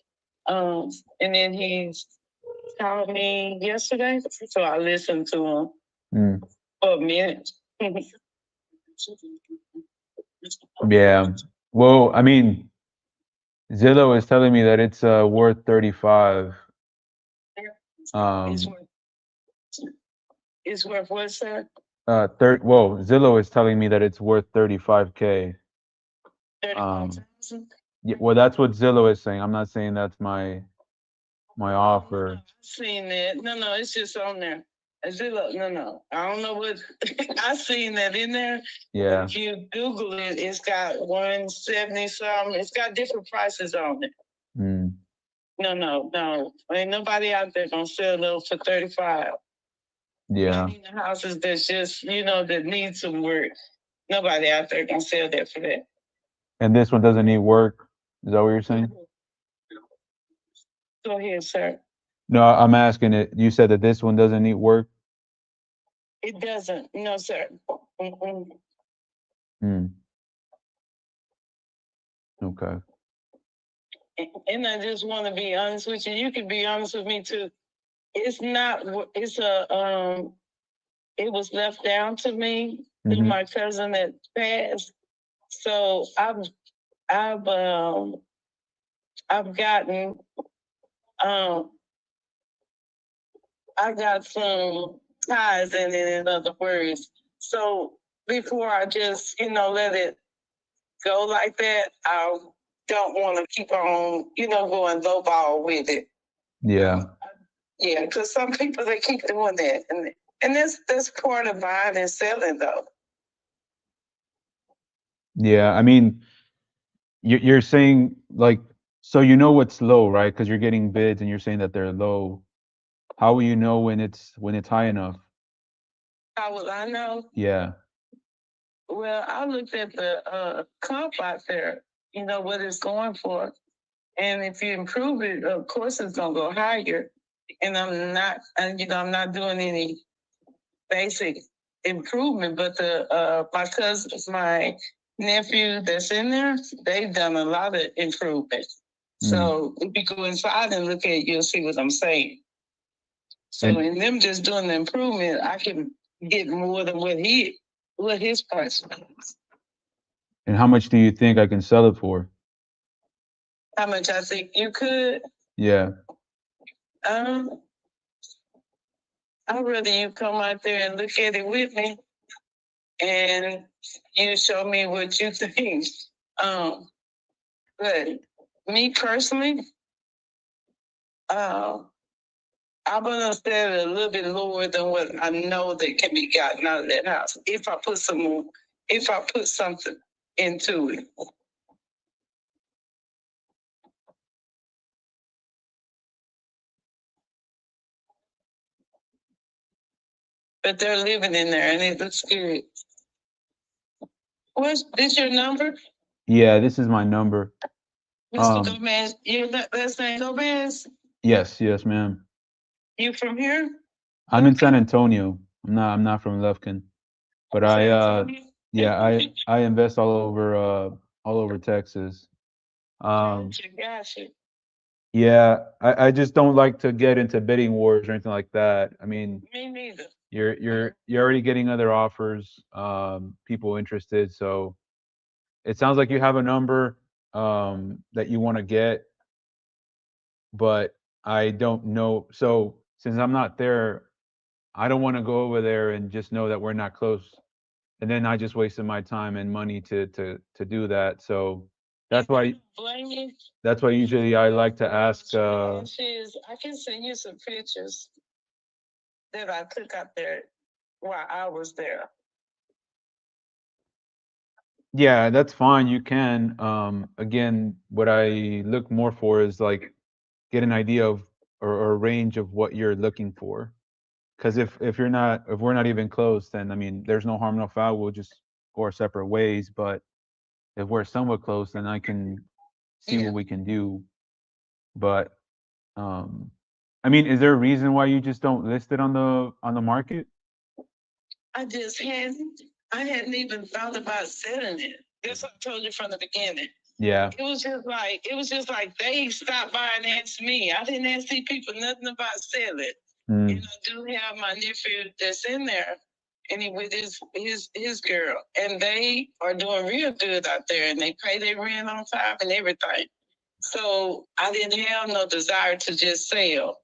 And then he called me yesterday. So I listened to him for a minute. Yeah. Well, I mean, Zillow is telling me that it's worth 35. It's worth what, sir? Well, Zillow is telling me that it's worth 35K. 35,000? Yeah, well, that's what Zillow is saying. I'm not saying that's my offer. I've seen that. No, it's just on there. Zillow, no. I don't know what I seen that in there. Yeah. If you Google it, it's got 170 something. It's got different prices on it. No. Ain't nobody out there gonna sell those for 35. Yeah. The houses that's just, that need some work. Nobody out there gonna sell that for that. And this one doesn't need work? Is that what you're saying? Go ahead, sir. No, I'm asking it. You said that this one doesn't need work? It doesn't. No, sir. Hmm. Okay. And I just want to be honest with you. You can be honest with me too. It's not. It's it was left down to me through Mhm. my cousin that passed. So I've gotten I got some ties in it, in other words. So before I just, let it go like that, I don't want to keep on, going lowball with it. Yeah. Yeah, because some people, they keep doing that. And that's part of buying and selling, though. Yeah. I mean, you're saying like, so you know what's low, right? Because you're getting bids and you're saying that they're low. How will you know when it's high enough? How will I know? Yeah. Well, I looked at the comp out there, what it's going for. And if you improve it, of course it's gonna go higher. And I'm not doing any basic improvement, but my cousins, my nephew that's in there, they've done a lot of improvement. So if you go inside and look at it, you'll see what I'm saying. So And- in them just doing the improvement, I can get more than what his price was. And how much do you think I can sell it for? How much I think you could? Yeah. I'd rather you come out there and look at it with me and you show me what you think. But me personally, I'm gonna set it a little bit lower than what I know that can be gotten out of that house if I put something into it. But they're living in there and it looks good. What's this your number? Yeah, this is my number. Mr. Gomez, you last name Gomez? Yes, ma'am. You from here? I'm in San Antonio. I'm not from Lufkin. But I invest all over Texas. Gotcha. Yeah, I just don't like to get into bidding wars or anything like that. I mean, Me neither. you're already getting other offers, people interested. So it sounds like you have a number that you want to get, but I don't know. So since I'm not there, I don't want to go over there and just know that we're not close, and then I just wasted my time and money to do that. So that's why usually I like to ask. I can send you some pictures that I took out there while I was there. Yeah, that's fine. You can. Again, what I look more for is like get an idea of or a range of what you're looking for. Because if we're not even close, then I mean, there's no harm, no foul. We'll just go our separate ways. But if we're somewhat close, then I can see what we can do. But I mean, is there a reason why you just don't list it on the market? I hadn't even thought about selling it. That's what I told you from the beginning. Yeah. It was just like they stopped by and asked me. I didn't ask these people nothing about selling. And I do have my nephew that's in there, and he with his girl, and they are doing real good out there, and they pay their rent on time and everything. So I didn't have no desire to just sell.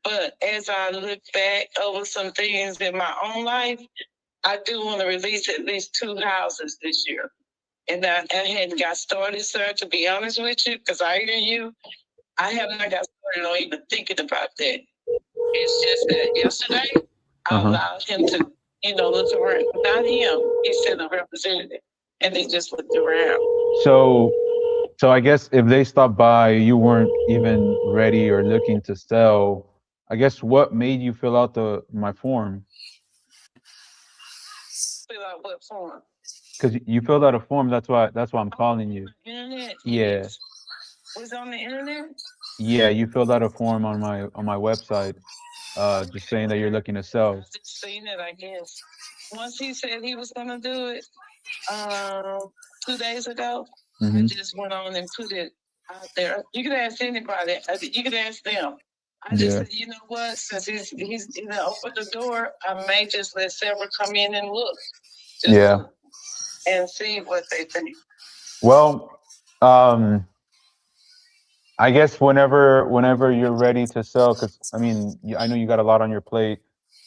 But as I look back over some things in my own life, I do want to release at least 2 houses this year. And I hadn't got started, sir, to be honest with you, because I hear you. I have not got started on even thinking about that. It's just that yesterday, I allowed him to, look around. Not him. He sent a representative, and they just looked around. So I guess if they stopped by, you weren't even ready or looking to sell. I guess what made you fill out my form? Fill out what form? Because you filled out a form. That's why I'm calling you. Internet. Yeah. Was on the internet? Yeah, you filled out a form on my website, just saying that you're looking to sell. I've just seen it, I guess. once he said he was gonna do it, 2 days ago, I Mhm. just went on and put it out there. You can ask anybody. You can ask them. I just Yeah. said, you know what? Since he's gonna open the door, I may just let several come in and look. Just Yeah. look and see what they think. Well, I guess whenever you're ready to sell, because I mean, I know you got a lot on your plate.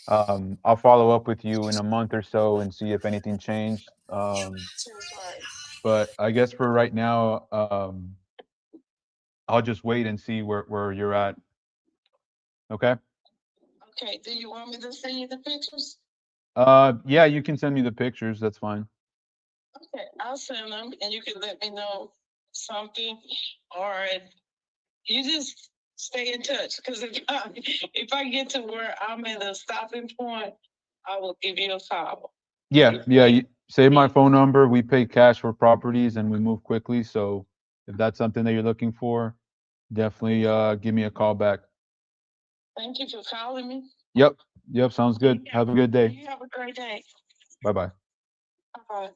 I'll follow up with you in a month or so and see if anything changed. That's right. But I guess for right now, I'll just wait and see where you're at. Okay. Okay. Do you want me to send you the pictures? Yeah, you can send me the pictures. That's fine. Okay, I'll send them, and you can let me know something, or you just stay in touch. Because if I get to where I'm at a stopping point, I will give you a call. Yeah, yeah. Save my phone number. We pay cash for properties and we move quickly. So if that's something that you're looking for, definitely give me a call back. Thank you for calling me. Yep. Yep. Sounds good. Have a good day. You have a great day. Bye bye. Bye.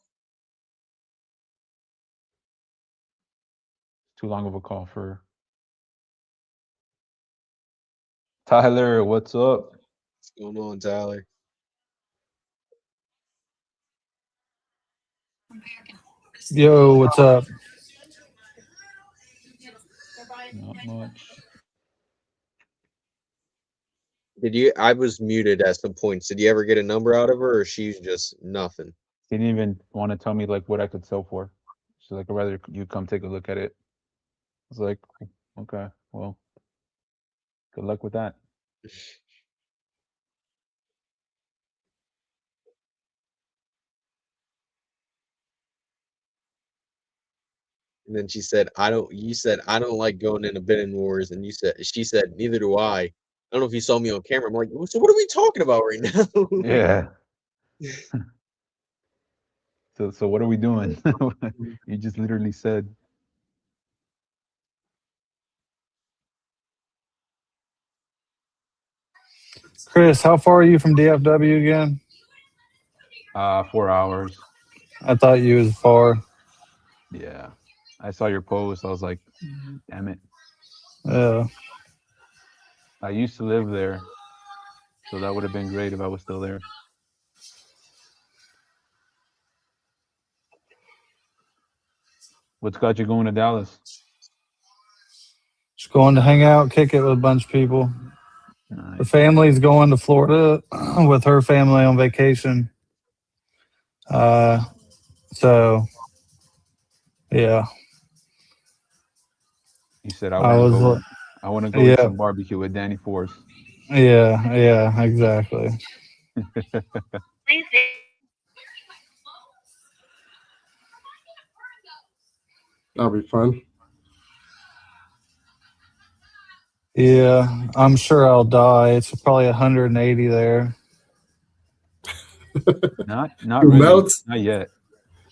Too long of a call for Tyler. What's up? What's going on, Tyler? Yo, what's up? Not much. I was muted at some points. Did you ever get a number out of her, or she's just nothing? He didn't even want to tell me like what I could sell for. She's like, I'd rather you come take a look at it. I was like, okay, well, good luck with that. And then she said, you said, I don't like going into bidding wars. And she said, neither do I. I don't know if you saw me on camera. I'm like, so what are we talking about right now? Yeah. So what are we doing? You just literally said. Chris, how far are you from DFW again? 4 hours. I thought you was far. Yeah. I saw your post. I was like, damn it. Yeah. I used to live there. So that would have been great if I was still there. What's got you going to Dallas? Just going to hang out, kick it with a bunch of people. Nice. The family's going to Florida with her family on vacation. So yeah. You said I want to go eat yeah. some barbecue with Danny Force. Yeah, exactly. That'll be fun. Yeah, I'm sure I'll die. It's probably 180 there. Not You really. melt? Not yet.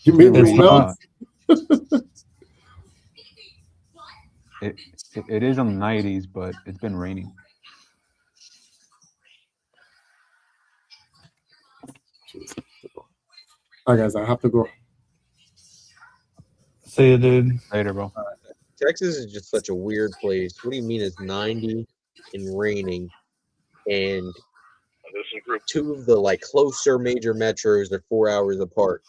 You It's mean been you raining a melt? lot. It is in the 90s, but it's been raining. All right, guys, I have to go. See you, dude. Later, bro. Texas is just such a weird place. What do you mean it's 90 and raining, and two of the like closer major metros are 4 hours apart?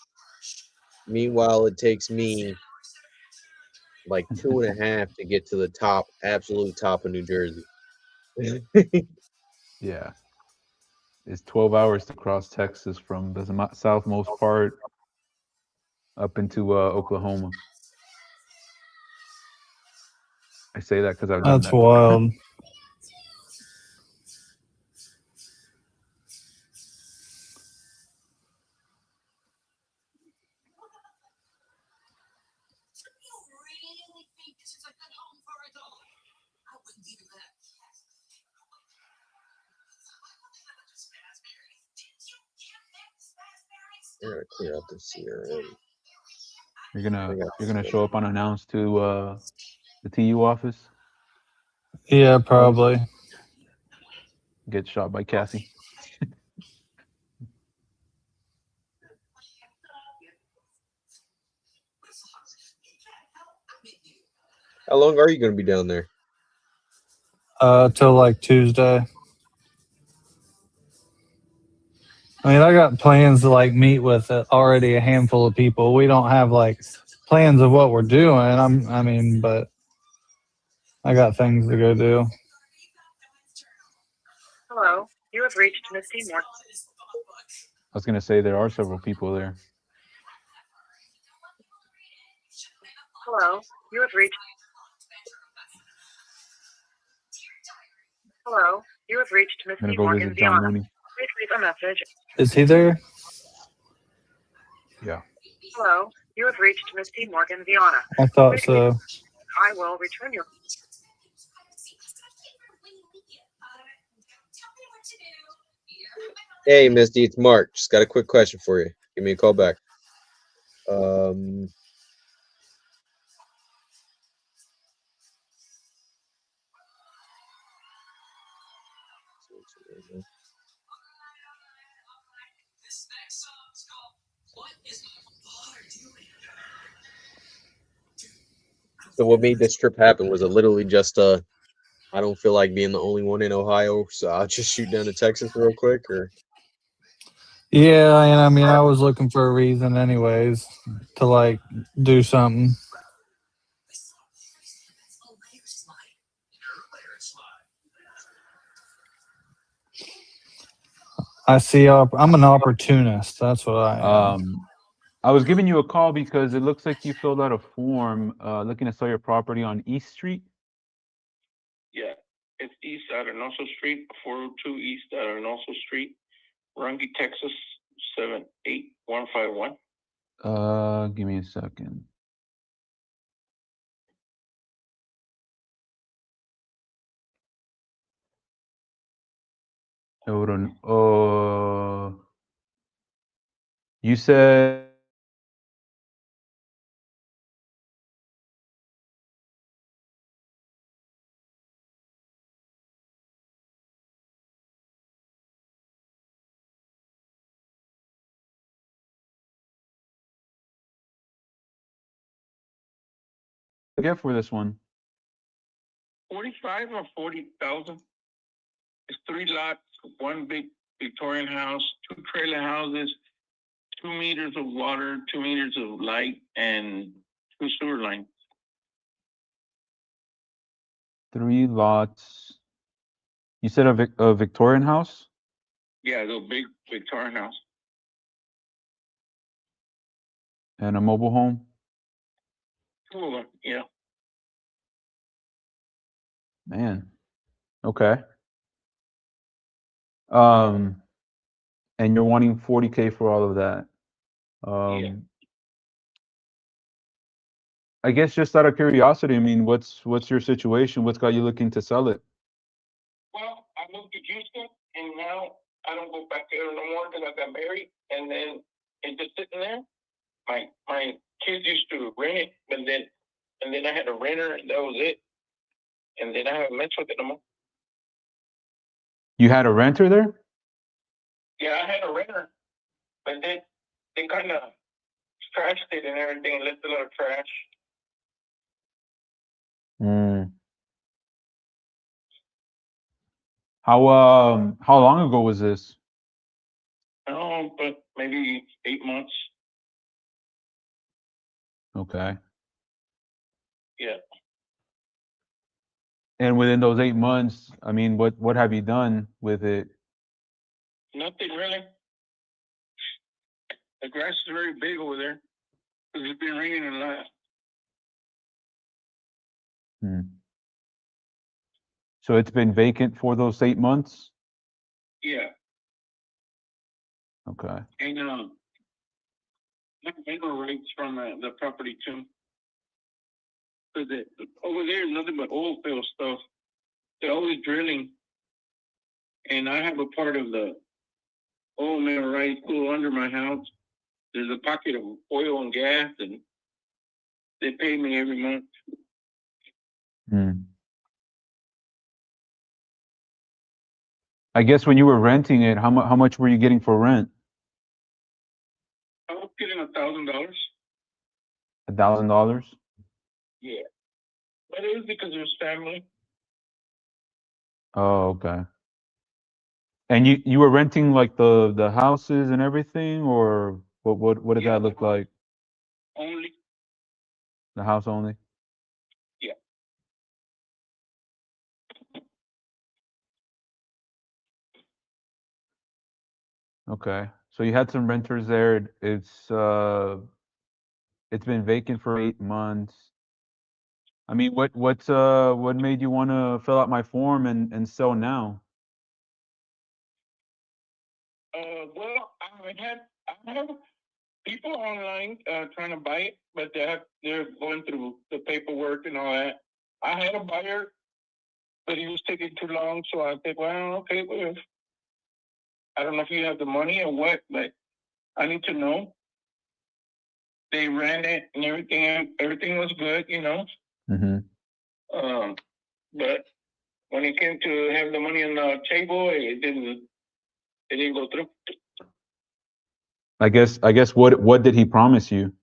Meanwhile, it takes me like 2.5 to get to the absolute top of New Jersey. Yeah. It's 12 hours to cross Texas from the southmost part up into Oklahoma. I say that because I've done That's that. wild. I'm gonna clear out the CRM. You're gonna show up unannounced to the TU office? Yeah, probably. Get shot by Cassie. How long are you going to be down there? Till like Tuesday. I mean, I got plans to like meet with already a handful of people. We don't have like plans of what we're doing. I mean, but I got things to go do. Hello, you have reached Miss Seymour. I was gonna say there are several people there. Hello, you have reached. Hello, you have reached Miss I'm gonna go Morgan visit John Viana. Mooney. Please leave a message. Is he there? Yeah. Hello, you have reached Miss Morgan Viana. I thought Please so. I will return your. Hey, Misty, it's Mark. Just got a quick question for you. Give me a call back. So what made this trip happen was it literally just I don't feel like being the only one in Ohio, so I'll just shoot down to Texas real quick, or Yeah, and I mean, I was looking for a reason, anyways, to like do something. I see. I'm an opportunist. That's what I am. I was giving you a call because it looks like you filled out a form looking to sell your property on East Street. Yeah, it's East Arenoso Street, 402 East Arenoso Street, Runge, Texas, 78151. Give me a second. Hold on. You said get for this one. 45 or 40,000. It's 3 lots, 1 big Victorian house, 2 trailer houses, 2 meters of water, 2 meters of light, and 2 sewer lines. 3 lots. You said a Victorian house? Yeah, the big Victorian house. And a mobile home? 2 of them, yeah. Man. Okay. And you're wanting 40K for all of that. Yeah. I guess just out of curiosity, I mean, what's your situation? What's got you looking to sell it? Well, I moved to Houston, and now I don't go back there no more because I got married, and then it's just sitting there. My kids used to rent it, but then I had a renter, and that was it. And then I haven't messed with it no more. You had a renter there? Yeah, I had a renter, but they kind of trashed it and everything, left a lot of trash. How long ago was this? Oh, but maybe 8 months. Okay. Yeah. And within those 8 months, I mean, what have you done with it? Nothing really. The grass is very big over there because it's been raining a lot. So it's been vacant for those 8 months? Yeah. Okay. And mineral rights from the property too. Because over there is nothing but oil field stuff. They're always drilling. And I have a part of the oil mineral rights pool under my house. There's a pocket of oil and gas, and they pay me every month. I guess when you were renting it, how much were you getting for rent? I was getting $1,000. $1,000? Yeah. But it was because of his family. Oh, okay. And you were renting like the houses and everything, or what did Yeah, that look like? only. The house only? Yeah. Okay. So you had some renters there. It's been vacant for 8 months. I mean, what made you want to fill out my form and sell now? Well, I have people online trying to buy it, but they're going through the paperwork and all that. I had a buyer, but he was taking too long, so I said, well, okay, well, I don't know if you have the money or what, but I need to know. They ran it and everything was good, you know. Mm-hmm. But when it came to have the money on the table, it didn't go through. I guess what did he promise you?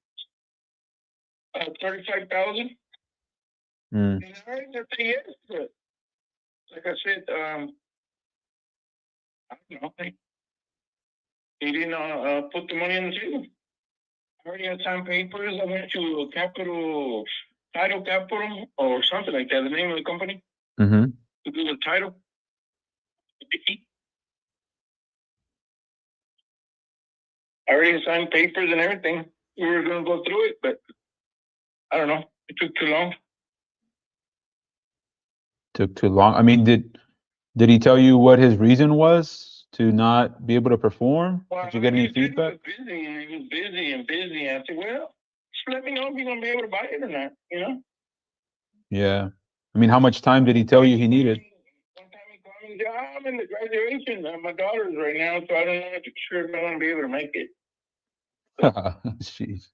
35,000. Mm. And I already said yes, but like I said, I don't know. He didn't put the money on the table. I already had signed papers. I went to Title Capital or something like that, the name of the company, Mm-hmm. to do the title. I already signed papers and everything. We were going to go through it, but I don't know. It took too long. Took too long. I mean, did he tell you what his reason was to not be able to perform? Well, Did you get any he said feedback? He was busy and busy. I said, well, just let me know if you're going to be able to buy it or not, you know? Yeah. I mean, how much time did he tell you he needed? One time he called me, yeah, I'm in the graduation of my daughter's right now, so I don't know if sure if I'm going to be able to make it. Jeez.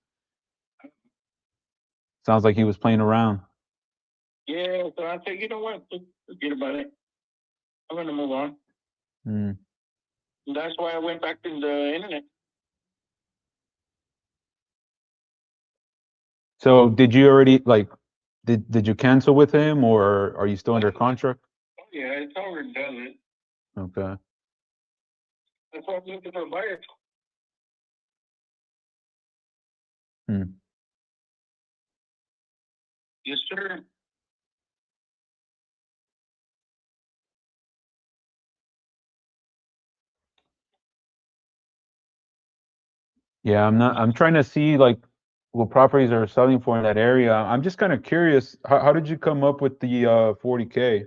Sounds like he was playing around. Yeah, so I said, you know what? Forget about it. I'm going to move on. Mm. And that's why I went back to the internet. So did you already did you cancel with him, or are you still under contract? Oh, yeah, it's already done. Okay. That's why I'm looking for a buyer. Hmm. Yes, sir. Yeah, I'm trying to see like what properties are selling for in that area. I'm just kind of curious, how did you come up with the 40K?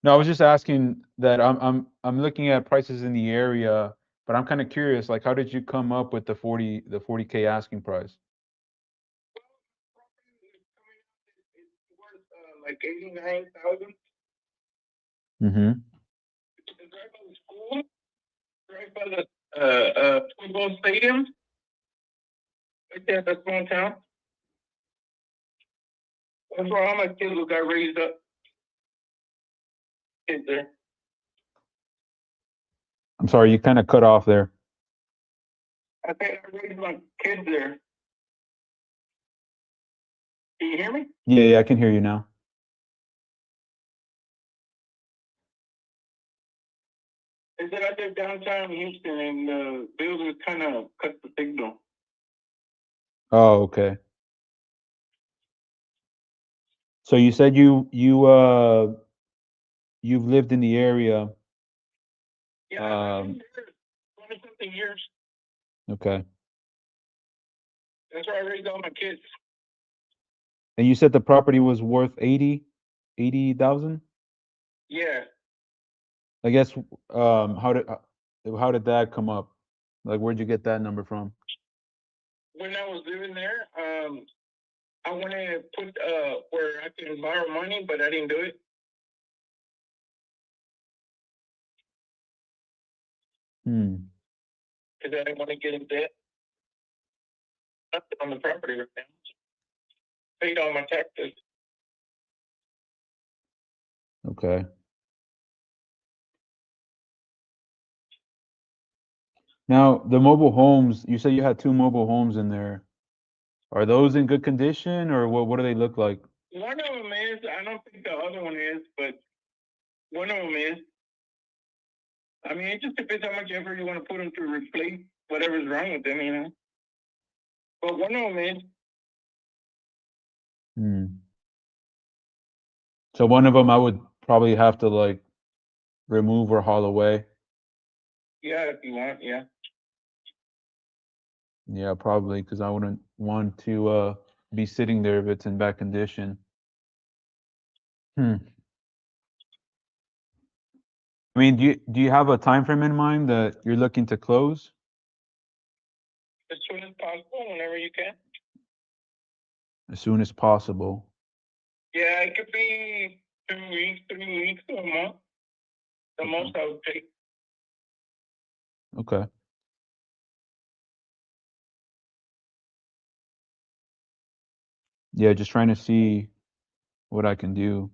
No, I was just asking that I'm looking at prices in the area, but I'm kind of curious, like how did you come up with the 40K asking price? Like 89,000. Mm-hmm. Right by the school, right by the football stadium. Right there, that small town. That's where all my kids got raised up. Kids there. I'm sorry, you kind of cut off there. I think I raised my kids there. Can you hear me? Yeah, I can hear you now. Is that I live downtown Houston and the building kind of cut the signal. Oh, okay. So you said you've lived in the area. Yeah, I've been there 20-something years. Okay. That's where I raised all my kids. And you said the property was worth 80,000? Yeah. I guess how did that come up? Like where'd you get that number from? When I was living there, I wanted to put where I can borrow money, but I didn't do it. Because I didn't want to get in debt. Nothing on the property right now. Paid all my taxes. Okay. Now the mobile homes, you said you had 2 mobile homes in there. Are those in good condition, or what do they look like? One of them is. I don't think the other one is, but one of them is. I mean, it just depends how much effort you want to put into replace whatever's wrong with them, you know. But one of them is. So one of them I would probably have to like remove or haul away. Yeah, if you want, yeah. Yeah, probably, because I wouldn't want to be sitting there if it's in bad condition. I mean, do you have a time frame in mind that you're looking to close? As soon as possible, whenever you can. As soon as possible. Yeah, it could be 2 weeks, 3 weeks, to a month. The most I would take. Okay. Yeah, just trying to see what I can do.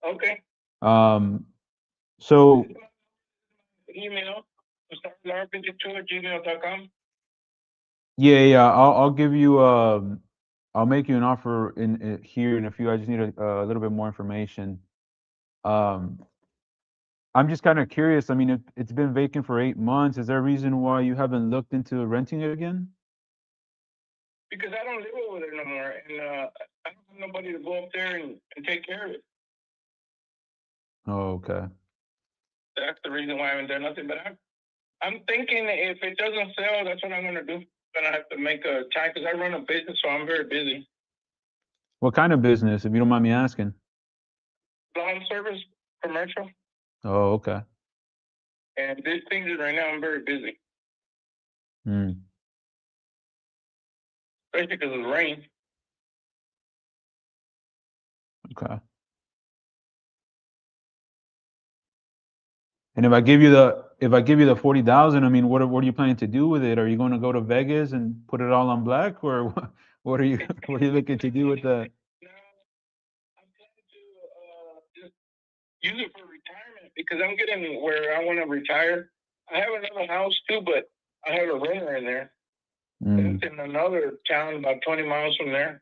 Okay. So Email, starlar52@gmail.com. yeah, I'll give you I'll make you an offer in here in a few. I just need a little bit more information. I'm just kind of curious. I mean, it's been vacant for 8 months. Is there a reason why you haven't looked into renting it again? Because I don't live over there no more, and I don't have nobody to go up there and take care of it. Oh, okay. That's the reason why I haven't done nothing. But I'm thinking if it doesn't sell, that's what I'm gonna do. I'm gonna have to make a time because I run a business, so I'm very busy. What kind of business, if you don't mind me asking? Lawn service, commercial, Oh, okay. and these things right now I'm very busy, especially because of the rain. Okay. And if I give you the 40,000, I mean, what are you planning to do with it? Are you going to go to Vegas and put it all on black, or what are you looking to do with that? I'm planning to just use it for retirement because I'm getting where I want to retire. I have another house too, but I have a renter in there. It's in another town about 20 miles from there.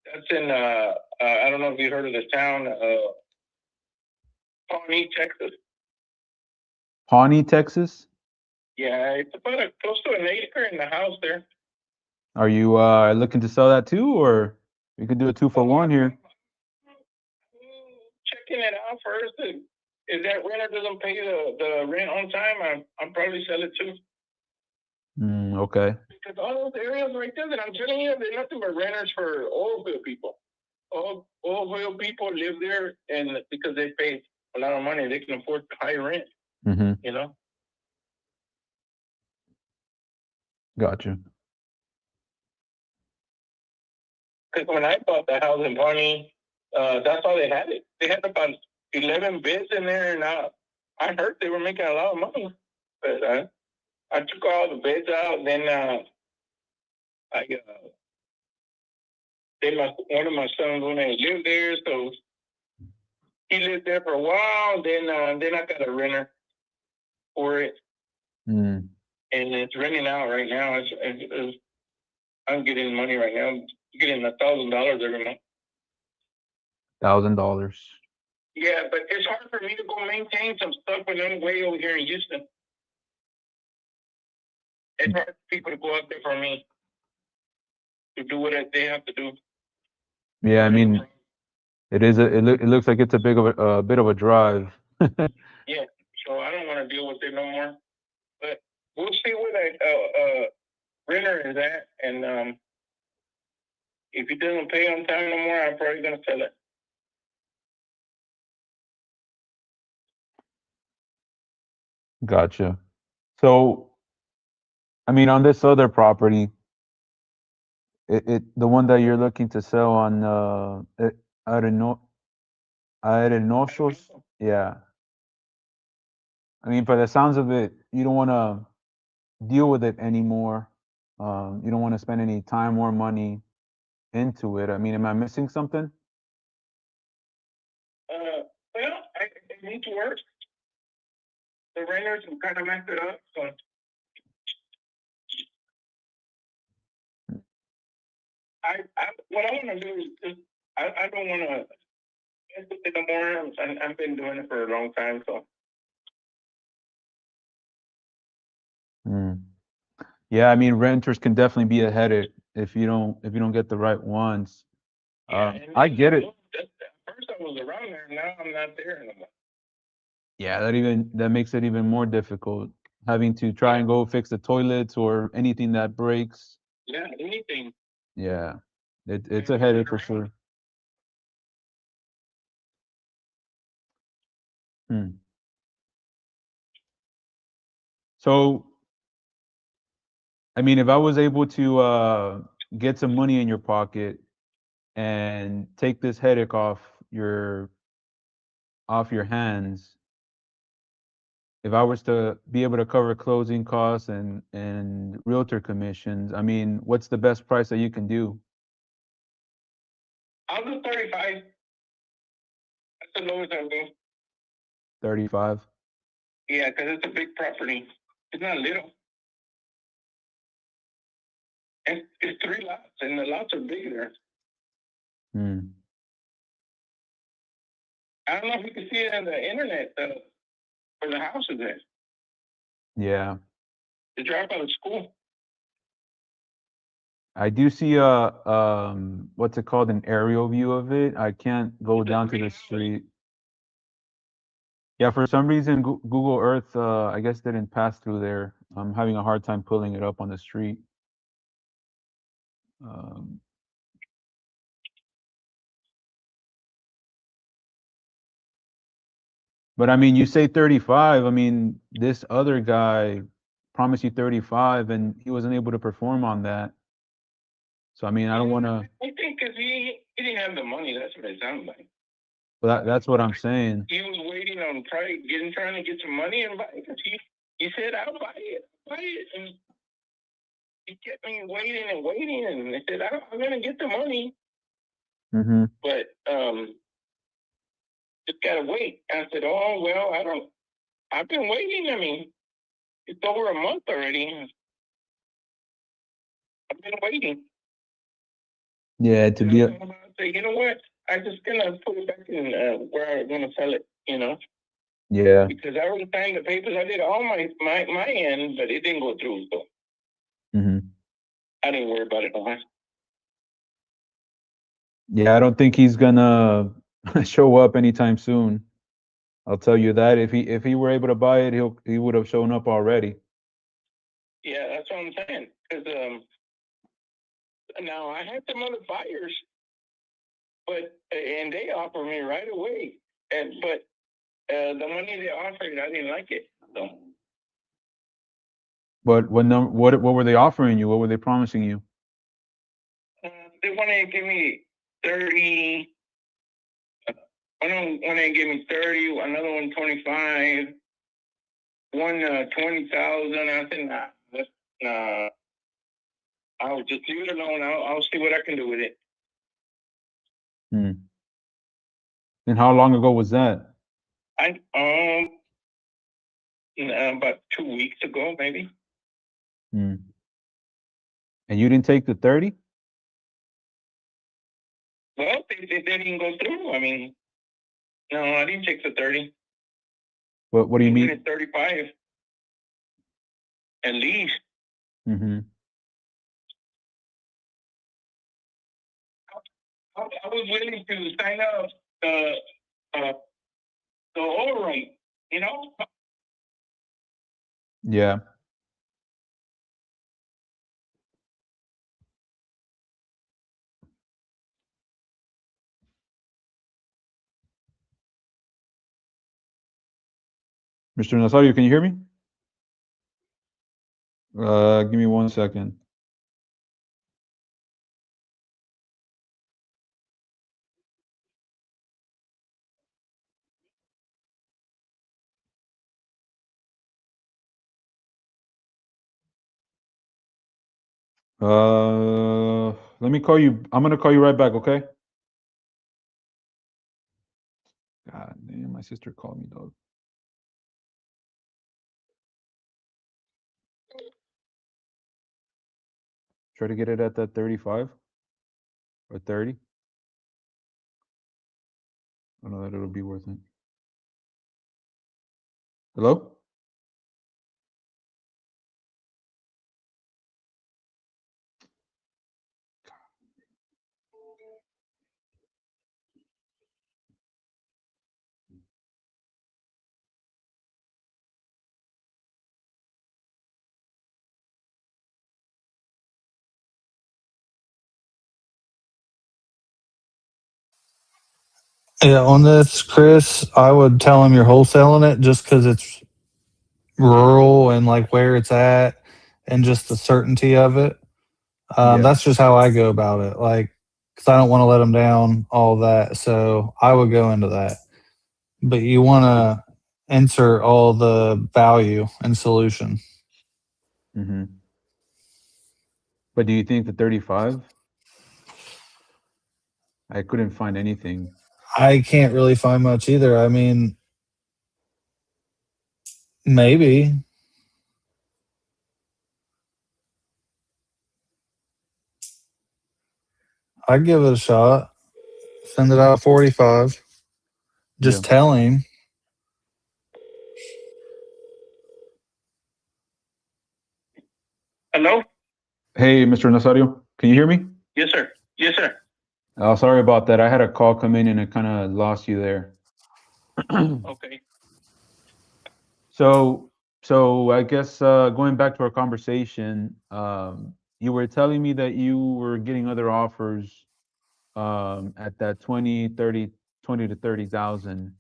That's in I don't know if you heard of this town, Pawnee, Texas. Pawnee, Texas? Yeah, it's about close to an acre in the house there. Are you looking to sell that too, or we could do a 2-for-1 here? Checking it out first. If that renter doesn't pay the rent on time, I'll probably sell it too. Okay. Because all those areas right there that I'm telling you, they're nothing but renters for oil field people. Oil field people live there, and because they pay a lot of money, they can afford high rent. You know. Gotcha. Because when I bought the house in Pawnee, that's all they had. They had about 11 bids in there, and I heard they were making a lot of money. But I took all the bids out, and then one of my sons went and lived there, so he lived there for a while. Then I got a renter for it, and it's renting out right now. I'm getting money right now. I'm getting $1,000 every month. $1,000. Yeah, but it's hard for me to go maintain some stuff when I'm way over here in Houston. It's hard for people to go out there for me to do what they have to do. Yeah, I mean, it looks like it's a bit of a drive. Yeah, so I don't want to deal with it no more. But we'll see where that renter is at, and if he doesn't pay on time no more, I'm probably gonna sell it. Gotcha. So, I mean, on this other property, the one that you're looking to sell on Arenosos, yeah. I mean, by the sounds of it, you don't want to deal with it anymore. You don't want to spend any time or money into it. I mean, am I missing something? Well, I need to work. The renters kind of messed it up, so what I want to do is just, I don't want to invest it no more. I've been doing it for a long time, so. Mm. Yeah, I mean, renters can definitely be a headache if you don't get the right ones. I get it. At first I was around there, now I'm not there anymore. Yeah, that makes it even more difficult having to try and go fix the toilets or anything that breaks. Yeah, anything. Yeah, it's a headache for sure. Hmm. So, I mean, if I was able to get some money in your pocket and take this headache your off your hands, if I was to be able to cover closing costs and realtor commissions, I mean, what's the best price that you can do? I'll do 35. That's the lowest I'll go. 35. Yeah, because it's a big property. It's not little. And it's 3 lots, and the lots are big there. Hmm. I don't know if you can see it on the internet, where the house is at. Yeah, The drive by the school. I do see what's it called, an aerial view of it. I can't go down to the street. Yeah, for some reason Google Earth I guess didn't pass through there. I'm having a hard time pulling it up on the street. But I mean, you say 35. I mean, this other guy promised you 35 and he wasn't able to perform on that. So I mean, I don't want to. I think because he didn't have the money. That's what it sounds like. Well, that's what I'm saying. He was waiting on trying to get some money and buy it. He said, "I'll buy it, and he kept me waiting and waiting. And they said, "I'm gonna get the money, Mm-hmm. but just gotta wait." I said, "Oh well, I've been waiting. I mean, it's over a month already. I've been waiting." Yeah, to be. I say, you know what? I'm just gonna put it back in where I'm gonna sell it. You know. Yeah. Because I already signed the papers. I did all my end, but it didn't go through. So Mm-hmm. I didn't worry about it no more. Yeah, I don't think he's gonna show up anytime soon. I'll tell you that. If he were able to buy it, he would have shown up already. Yeah, that's what I'm saying. Because now I had some other buyers, and they offered me right away. But the money they offered, I didn't like it. So. But what were they offering you? What were they promising you? They wanted to give me 30. One wanted to give me 30. Another one 25. One 20,000. I said, nah. I'll just leave it alone. I'll see what I can do with it. Hmm. And how long ago was that? About 2 weeks ago, maybe. Hmm. And you didn't take the 30? Well, they didn't go through. I mean, no, I didn't take the 30. What do you mean? 35, at least. Mm-hmm. I was willing to sign up the override, you know? Yeah. Mr. Nazario, can you hear me? Give me 1 second. Let me call you. I'm gonna call you right back, okay? God damn, my sister called me, dog. Try to get it at that 35. or 30? I don't know that it'll be worth it. Hello? Yeah, on this, Chris, I would tell him you're wholesaling it just because it's rural and like where it's at and just the certainty of it. Yeah. That's just how I go about it. Like, because I don't want to let them down, all that. So I would go into that. But you want to insert all the value and solution. Mm-hmm. But do you think the 35? I couldn't find anything. I can't really find much either. I mean, maybe. I'd give it a shot. Send it out 45. Just Yeah. tell him. Hello? Hey, Mr. Nazario, can you hear me? Yes, sir. Yes, sir. Oh, sorry about that. I had a call come in and I kind of lost you there. Okay. So I guess going back to our conversation, you were telling me that you were getting other offers at that 20 to 30,000.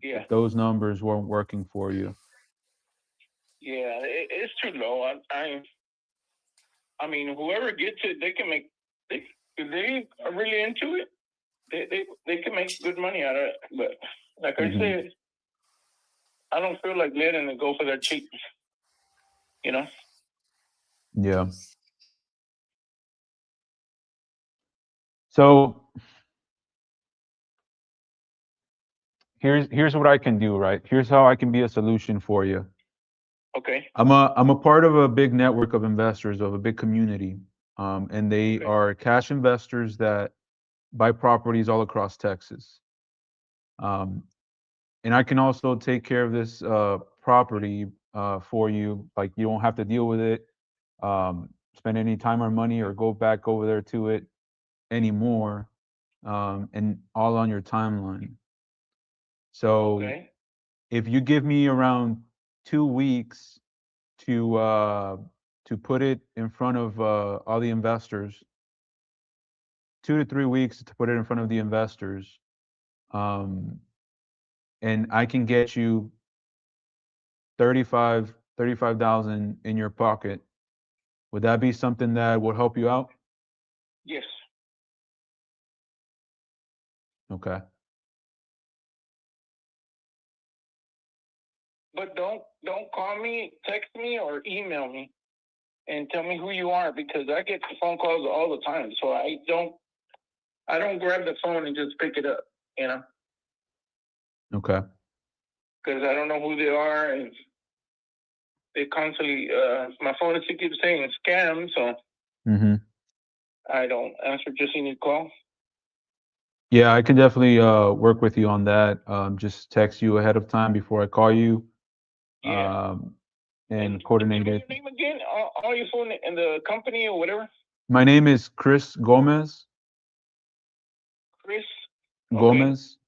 Yeah. Those numbers weren't working for you. Yeah, it's too low. I mean, whoever gets it, they can make. If they are really into it, they can make good money out of it. But like I said, I don't feel like letting it go for their cheap. You know. Yeah. So here's what I can do, right? Here's how I can be a solution for you. Okay. I'm a part of a big network of investors, of a big community, and they are cash investors that buy properties all across Texas. And I can also take care of this property for you. Like you don't have to deal with it, spend any time or money, or go back over there to it anymore, and all on your timeline. So if you give me around 2 weeks to put it in front of all the investors, 2 to 3 weeks to put it in front of the investors, and I can get you 35,000 in your pocket. Would that be something that would help you out? Yes. Okay. But don't call me, text me, or email me, and tell me who you are, because I get phone calls all the time. So I don't grab the phone and just pick it up. You know. Okay. Because I don't know who they are, and they constantly my phone keeps saying scam, so I don't answer just any call. Yeah, I can definitely work with you on that. Just text you ahead of time before I call you. Yeah. And coordinate it. Your name again? All your phone and the company or whatever. My name is Chris Gomez. Chris Gomez,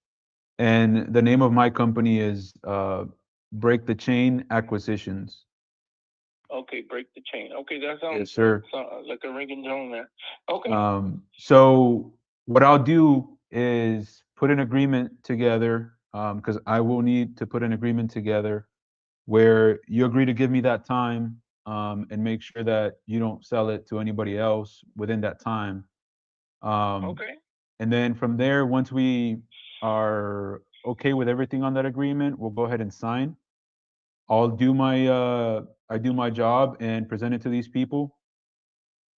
and the name of my company is Break the Chain Acquisitions. Okay, Break the Chain. Okay, that sounds Yes, sir. like a ringing tone there. Okay. So what I'll do is put an agreement together, because I will need to put an agreement together where you agree to give me that time, and make sure that you don't sell it to anybody else within that time. Okay. And then from there, once we are okay with everything on that agreement, we'll go ahead and sign. I'll do my job and present it to these people.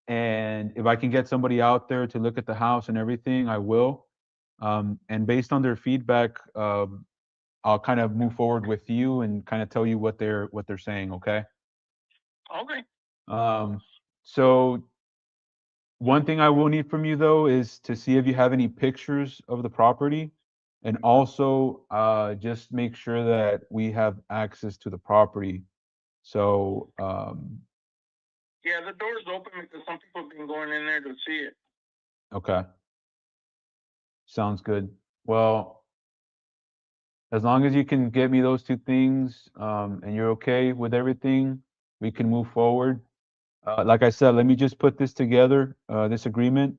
And if I can get somebody out there to look at the house and everything, I will. And based on their feedback, I'll kind of move forward with you and kind of tell you what they're saying. Okay. Okay. So one thing I will need from you though is to see if you have any pictures of the property, and also just make sure that we have access to the property. So Yeah, the door's open because some people have been going in there to see it. okay, sounds good. Well, as long as you can get me those two things, and you're okay with everything, we can move forward. Like I said, let me just put this together, this agreement,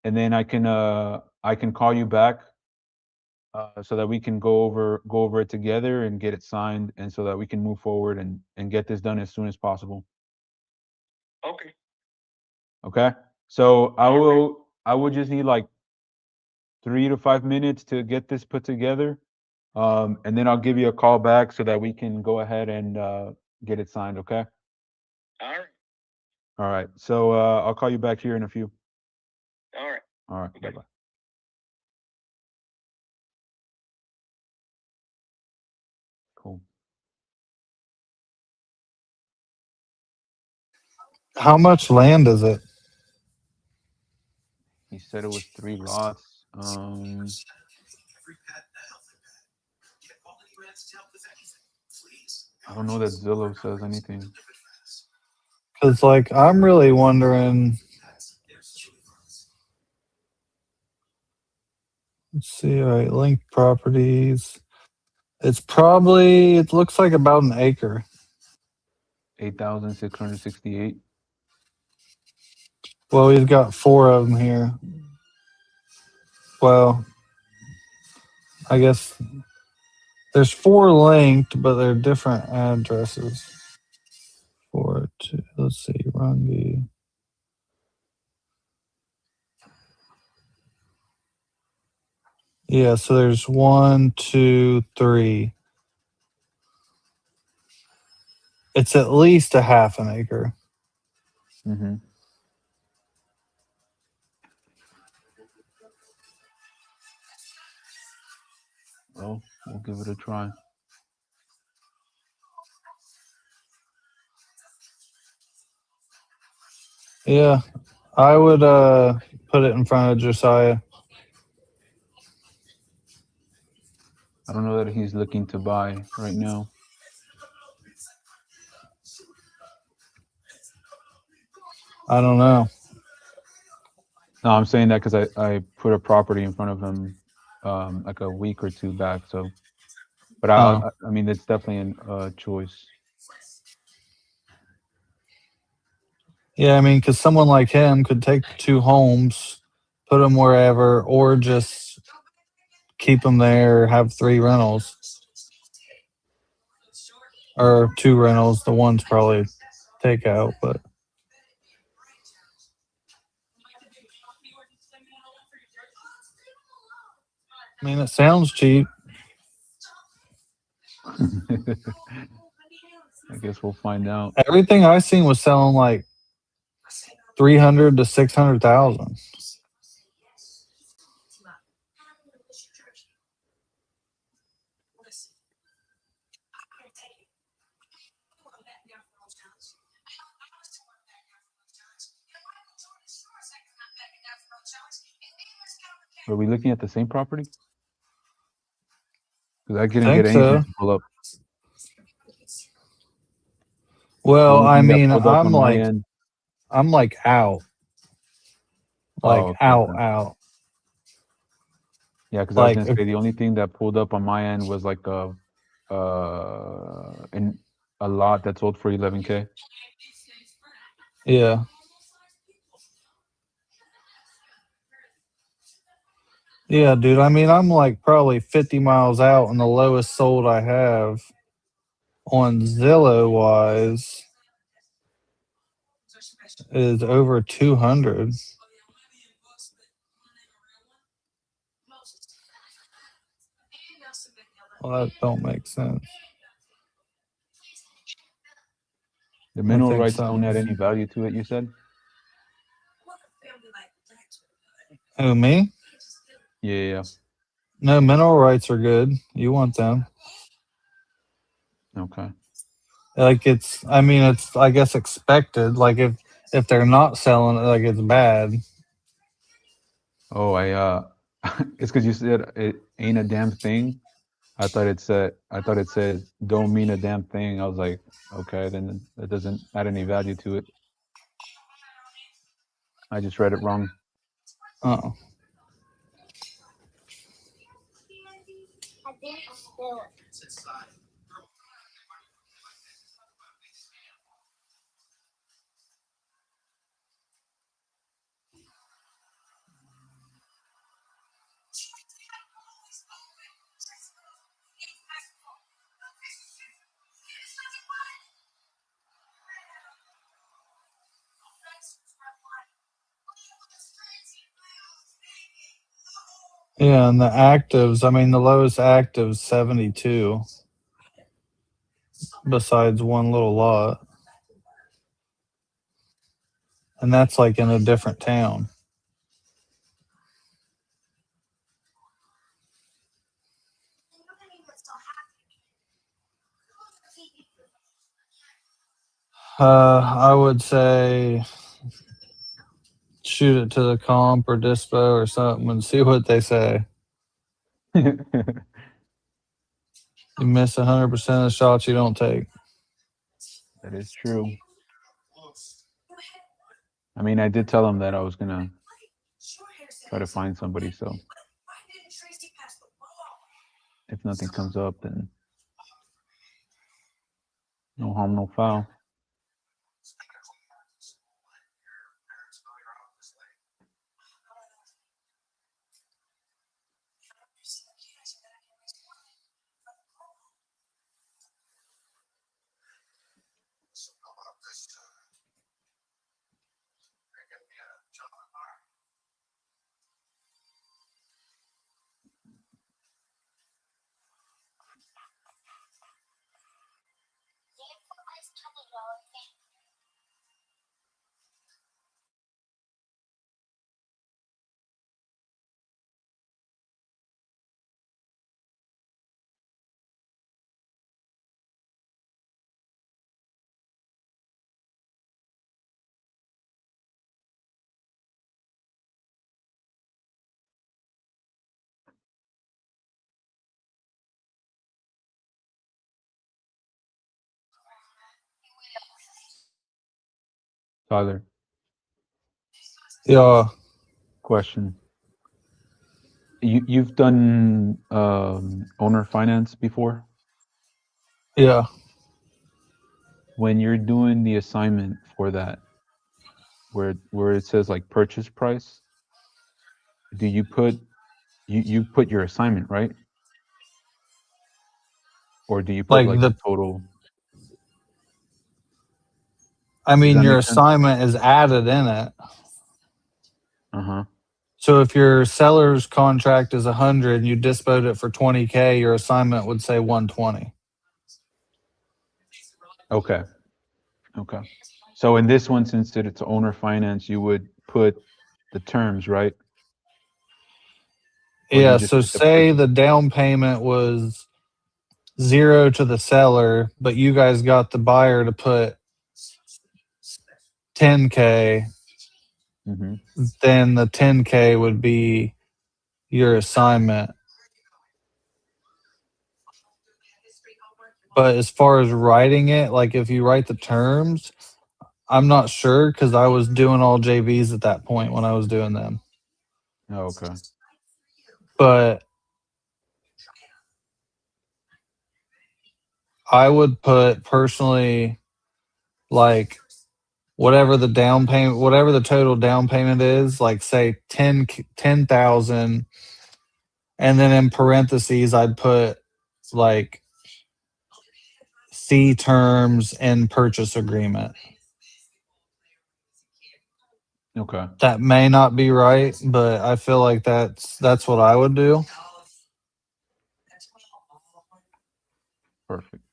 and then I can call you back, so that we can go over it together and get it signed, and so that we can move forward and get this done as soon as possible. Okay. Okay? So I will just need like 3 to 5 minutes to get this put together. And then I'll give you a call back so that we can go ahead and get it signed, okay? All right. All right. So I'll call you back here in a few. All right. All right. Okay. Bye-bye. Cool. How much land is it? He said it was 3 lots. I don't know that Zillow says anything. Cause like I'm really wondering. Let's see. All right, link properties. It looks like about an acre. 8,668. Well, he's got 4 of them here. Well, I guess there's 4 linked, but they're different addresses. 4, 2, let's see, Rungi. Yeah, so there's 1, 2, 3. It's at least a half an acre. Mm-hmm. Well, we'll give it a try. Yeah, I would put it in front of Josiah. I don't know that he's looking to buy right now. I don't know. No, I'm saying that because I put a property in front of him like a week or 2 back. So, but I mean, it's definitely a choice. Yeah, I mean, because someone like him could take 2 homes, put them wherever, or just keep them there, have 3 rentals. Or 2 rentals. The one's probably takeout, but. I mean, it sounds cheap. I guess we'll find out. Everything I seen was selling like 300 to 600,000. Are we looking at the same property? Because I couldn't Think get anything so. to pull up. Well, only I thing that mean, pulled up on my I'm end. like out. Like Oh, okay, out. okay. Yeah, because I was Like, gonna say the only thing that pulled up on my end was like a lot that sold for 11K. yeah. Yeah, dude. I mean, I'm like probably 50 miles out, and the lowest sold I have on Zillow wise is over 200. Well, that don't make sense. The mineral think rights don't add something's- any value to it, you said? Who, me? Yeah. No, mineral rights are good. You want them. Okay. Like it's, I mean, it's, I guess, expected. Like if they're not selling it, like it's bad. Oh, it's because you said it ain't a damn thing. I thought it said don't mean a damn thing. I was like, okay, then that doesn't add any value to it. I just read it wrong. Oh. Yeah, and the actives, I mean, the lowest active 72 besides one little lot. And that's like in a different town. I would say shoot it to the comp or dispo or something and see what they say. You miss 100% of the shots you don't take. That is true. I mean, I did tell him that I was gonna try to find somebody, so if nothing comes up, then no harm, no foul. Tyler, Yeah. question. You've done owner finance before? Yeah. When you're doing the assignment for that, where it says like purchase price, do you put you put your assignment, right? Or do you put like the total? I mean, that your make sense? assignment is added in it. Uh-huh. So if your seller's contract is 100 and you disposed it for 20K, your assignment would say 120. Okay. Okay. So in this one, since it's owner finance, you would put the terms, right? Or do you Yeah, just so put the say purchase? the down payment was 0 to the seller, but you guys got the buyer to put 10K, Mm-hmm. then the 10K would be your assignment. But as far as writing it, like if you write the terms, I'm not sure because I was doing all JVs at that point when I was doing them. Oh, okay. But I would put personally like whatever the down payment, whatever the total down payment is, like say 10,000, and then in parentheses I'd put like C terms and purchase agreement. Okay. That may not be right, but I feel like that's what I would do. Perfect.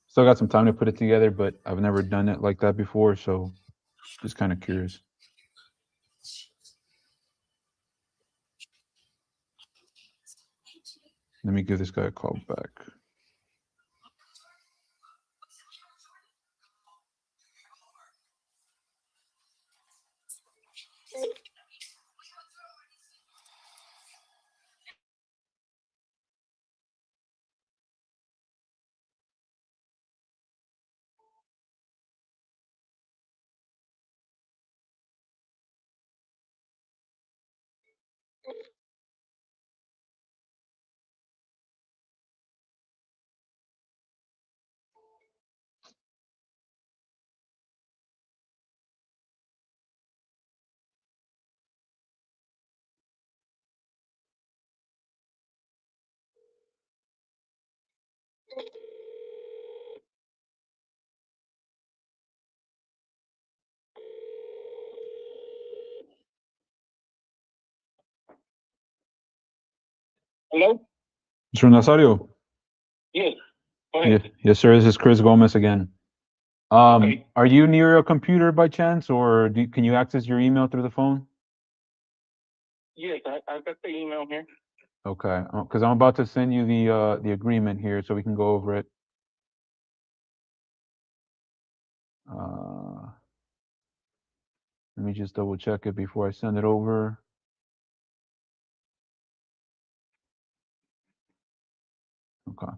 Still got some time to put it together, but I've never done it like that before, so just kind of curious. Let me give this guy a call back. Hello? Mr. Nazario? Yes. Go ahead. Yes, sir. This is Chris Gomez again. Okay. Are you near a computer by chance, or can you access your email through the phone? Yes, I got the email here. Okay, because I'm about to send you the agreement here so we can go over it. Let me just double check it before I send it over. Okay.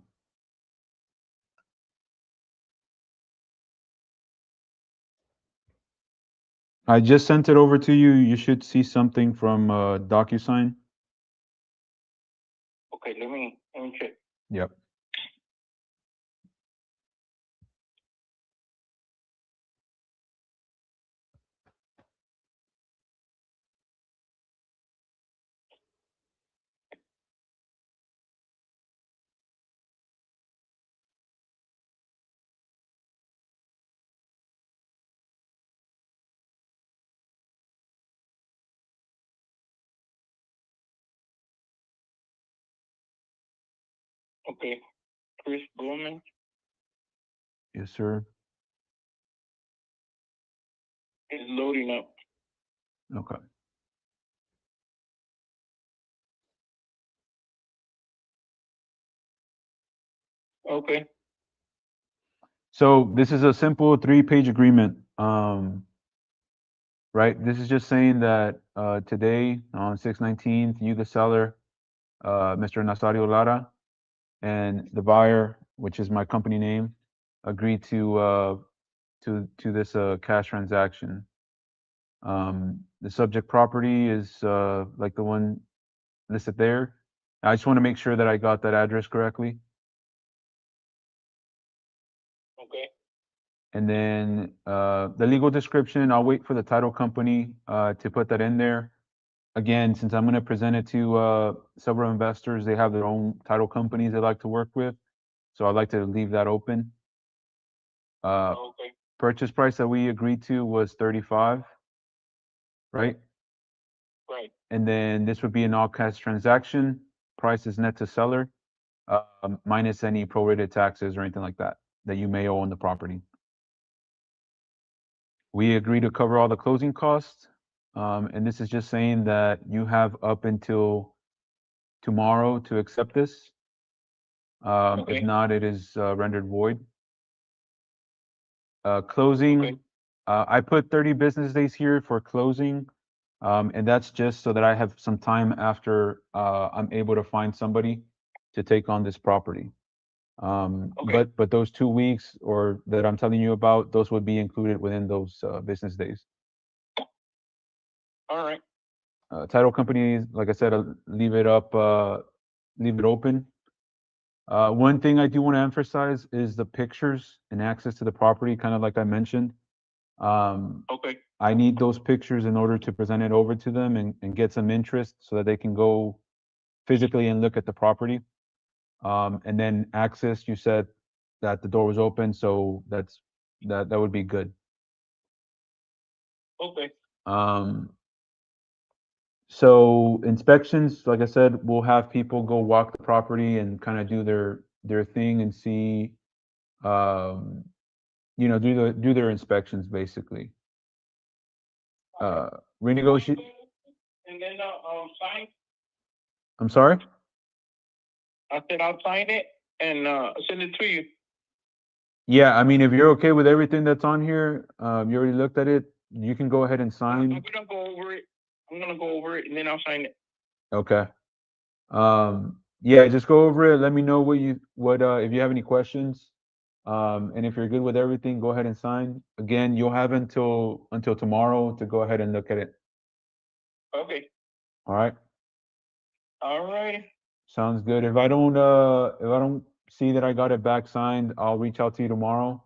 I just sent it over to you. You should see something from DocuSign. Okay, let me check. Yep. Okay. Chris Gomez. Yes, sir. It's loading up. Okay. Okay. So this is a simple 3-page agreement. Right. This is just saying that today on 6/19, you, the seller, Mr. Nazario Lara, and the buyer, which is my company name, agreed to this cash transaction. The subject property is like the one listed there. I just want to make sure that I got that address correctly. Okay. And then the legal description, I'll wait for the title company to put that in there. Again, since I'm going to present it to several investors, they have their own title companies they like to work with. So I'd like to leave that open. Okay. Purchase price that we agreed to was 35, right? Right. And then this would be an all cash transaction. Price is net to seller, minus any prorated taxes or anything like that you may owe on the property. We agree to cover all the closing costs. And this is just saying that you have up until tomorrow to accept this. Okay. If not, it is rendered void. Closing, Okay. I put 30 business days here for closing. And that's just so that I have some time after I'm able to find somebody to take on this property. Okay. But those 2 weeks or that I'm telling you about, those would be included within those business days. All right. Title company, like I said, leave it open. One thing I do want to emphasize is the pictures and access to the property, kind of like I mentioned. Okay. I need those pictures in order to present it over to them and get some interest so that they can go physically and look at the property. And then access, you said that the door was open, so that would be good. Okay. So inspections, like I said, we'll have people go walk the property and kind of do their thing and see, do their inspections basically. Renegotiate. And then sign. I'm sorry? I said I'll sign it and send it to you. Yeah, I mean, if you're okay with everything that's on here, you already looked at it, you can go ahead and sign. I'm gonna go over it. I'm gonna go over it and then I'll sign it. Okay. Yeah, just go over it. Let me know what if you have any questions. And if you're good with everything, go ahead and sign. Again, you'll have until tomorrow to go ahead and look at it. Okay. All right. All right. Sounds good. If I don't see that I got it back signed, I'll reach out to you tomorrow,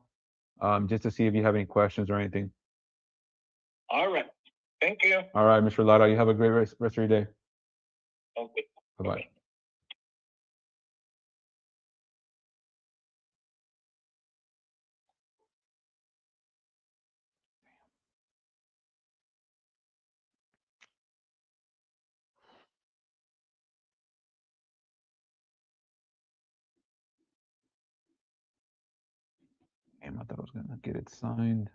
just to see if you have any questions or anything. All right. Thank you. All right, Mr. Lara, you have a great rest of your day. Okay. Bye-bye. Damn, I thought I was gonna get it signed.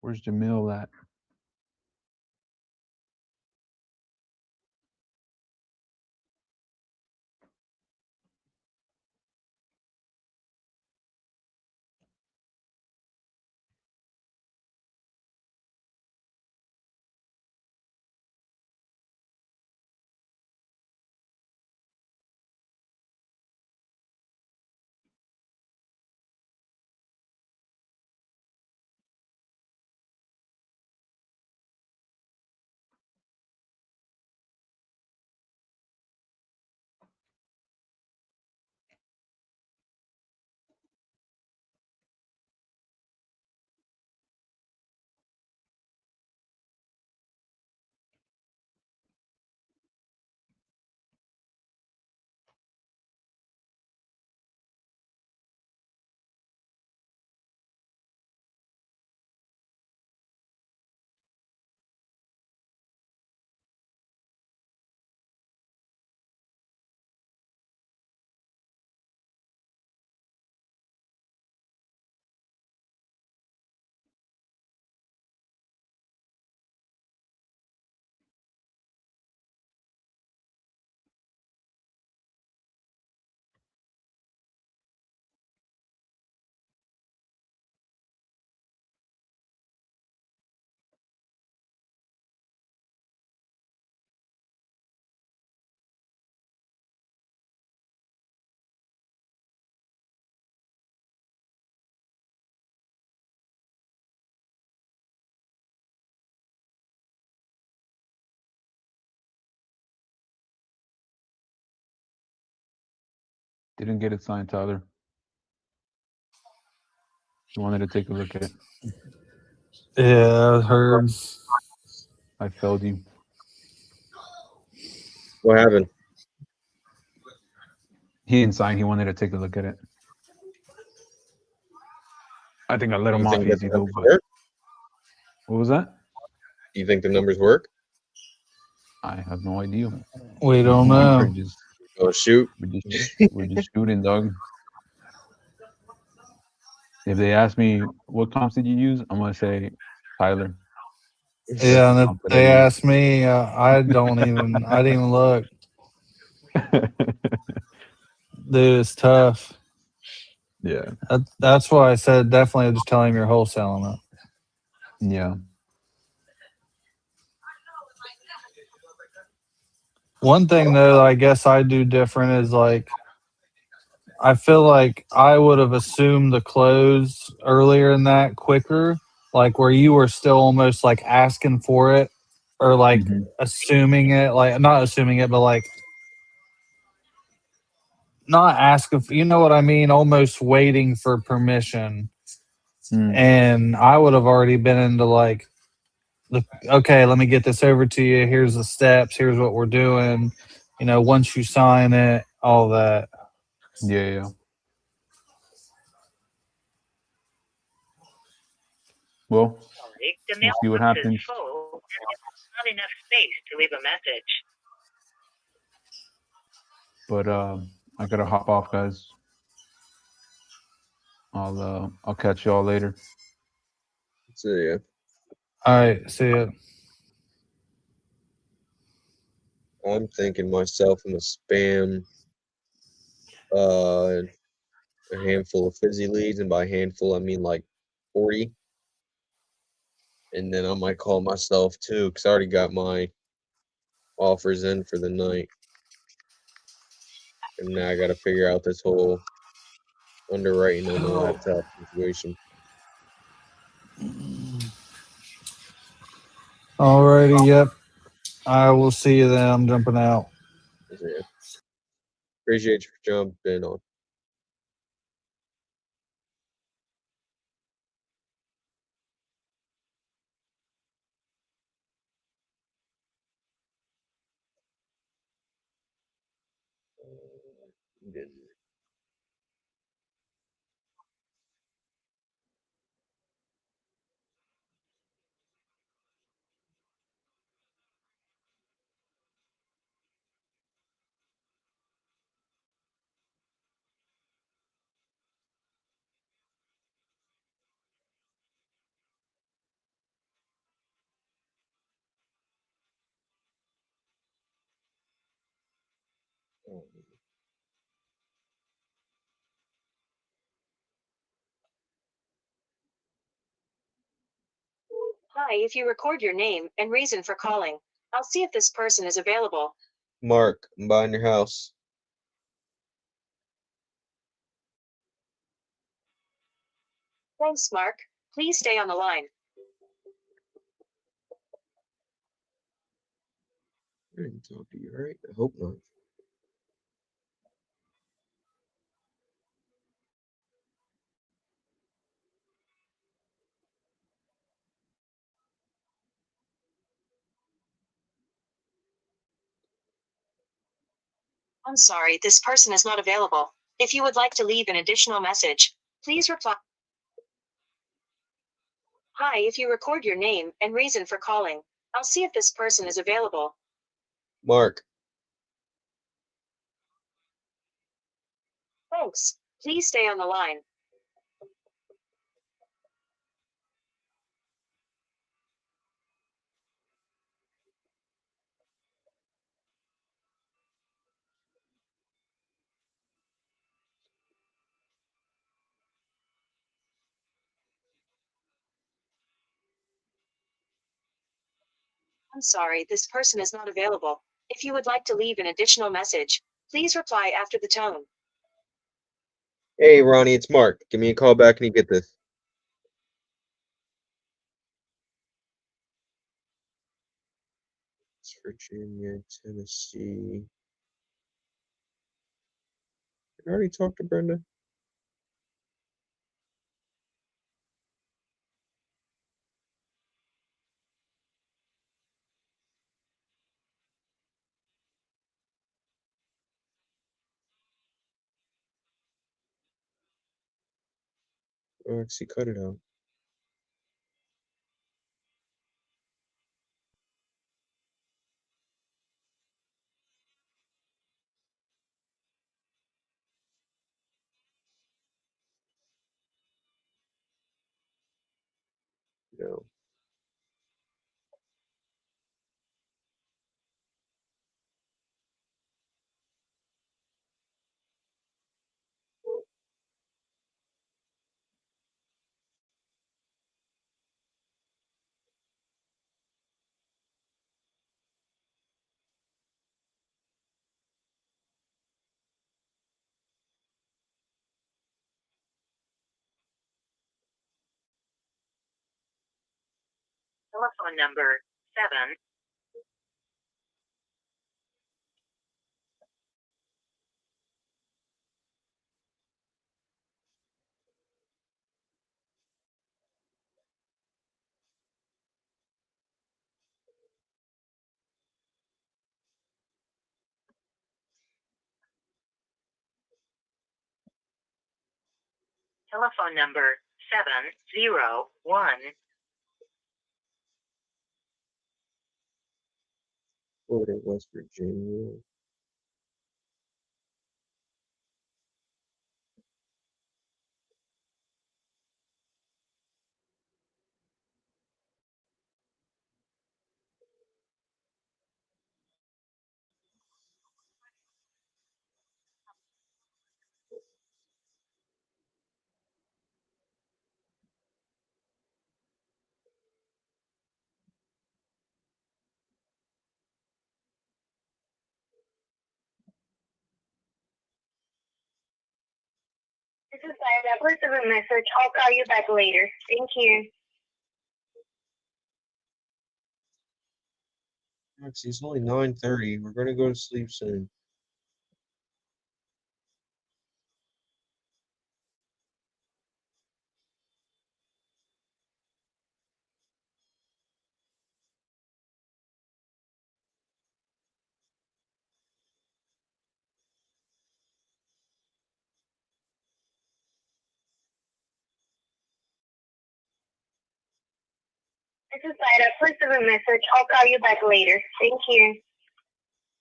Where's Jamil at? Didn't get it signed, Tyler. You wanted to take a look at it. Yeah, I heard. I failed you. What happened? He didn't sign. He wanted to take a look at it. I think I let Do him you off think that easy the though. numbers But work? what was that? Do you think the numbers work? I have no idea. We don't know. Oh shoot! We're just shooting, dog. If they ask me what comps did you use, I'm gonna say Tyler. Yeah, and if they ask me, I don't even. I didn't even look. Dude, it's tough. Yeah. That's why I said definitely just tell him you're wholesaling it. Yeah. One thing though, I guess I do different is like, I feel like I would have assumed the close earlier in that quicker, like where you were still almost like asking for it or like assuming it, like not assuming it, but like not asking for, you know what I mean? Almost waiting for permission. And I would have already been into like, okay, let me get this over to you. Here's the steps. Here's what we're doing. You know, once you sign it, all that. Yeah, yeah. Well, Sorry, the we'll see what mailbox happens. is full and there's not enough space to leave a message. But I gotta hop off, guys. I'll catch y'all later. See ya. All right, see ya. I'm thinking myself in the spam a handful of fizzy leads, and by handful I mean like 40. And then I might call myself too, because I already got my offers in for the night. And now I got to figure out this whole underwriting on the laptop situation. Alrighty, yep. I will see you then. I'm jumping out. Yeah. Appreciate you for jumping on. Then Hi, if you record your name and reason for calling, I'll see if this person is available. Mark, I'm buying your house. Thanks, Mark. Please stay on the line. I didn't talk to you, right? I hope not. I'm sorry, this person is not available. If you would like to leave an additional message, please reply. Hi, if you record your name and reason for calling, I'll see if this person is available. Mark, Thanks. Please stay on the line. I'm sorry, this person is not available. If you would like to leave an additional message, please reply after the tone. hey Ronnie, it's Mark. Give me a call back and you get this. It's Virginia, Tennessee. Did I already talk to Brenda? Oh, actually, cut it out. No. Telephone number 7. Telephone number 701. Florida, West Virginia. This is Ida. Please leave a message. I'll call you back later. Thank you. Actually, it's only 9:30. We're gonna go to sleep soon. This is Ida. Please leave a message. I'll call you back later. Thank you.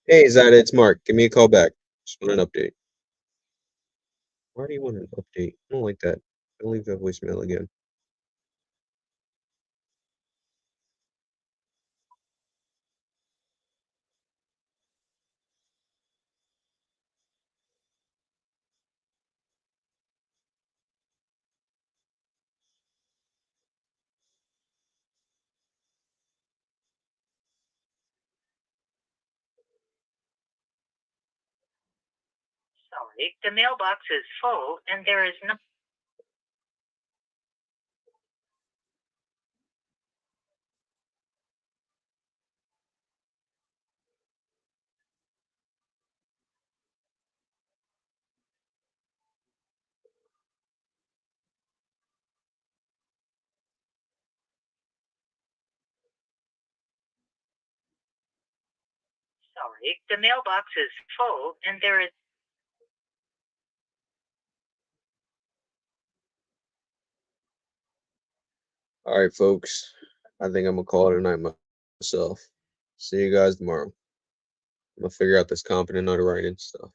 Hey, Zada, it's Mark. Give me a call back. Just want an update. Why do you want an update? I don't like that. I'll leave that voicemail again. Sorry, the mailbox is full and there is no. Sorry, the mailbox is full and there is. All right, folks. I think I'm gonna call it a night myself. See you guys tomorrow. I'm gonna figure out this competent underwriting stuff.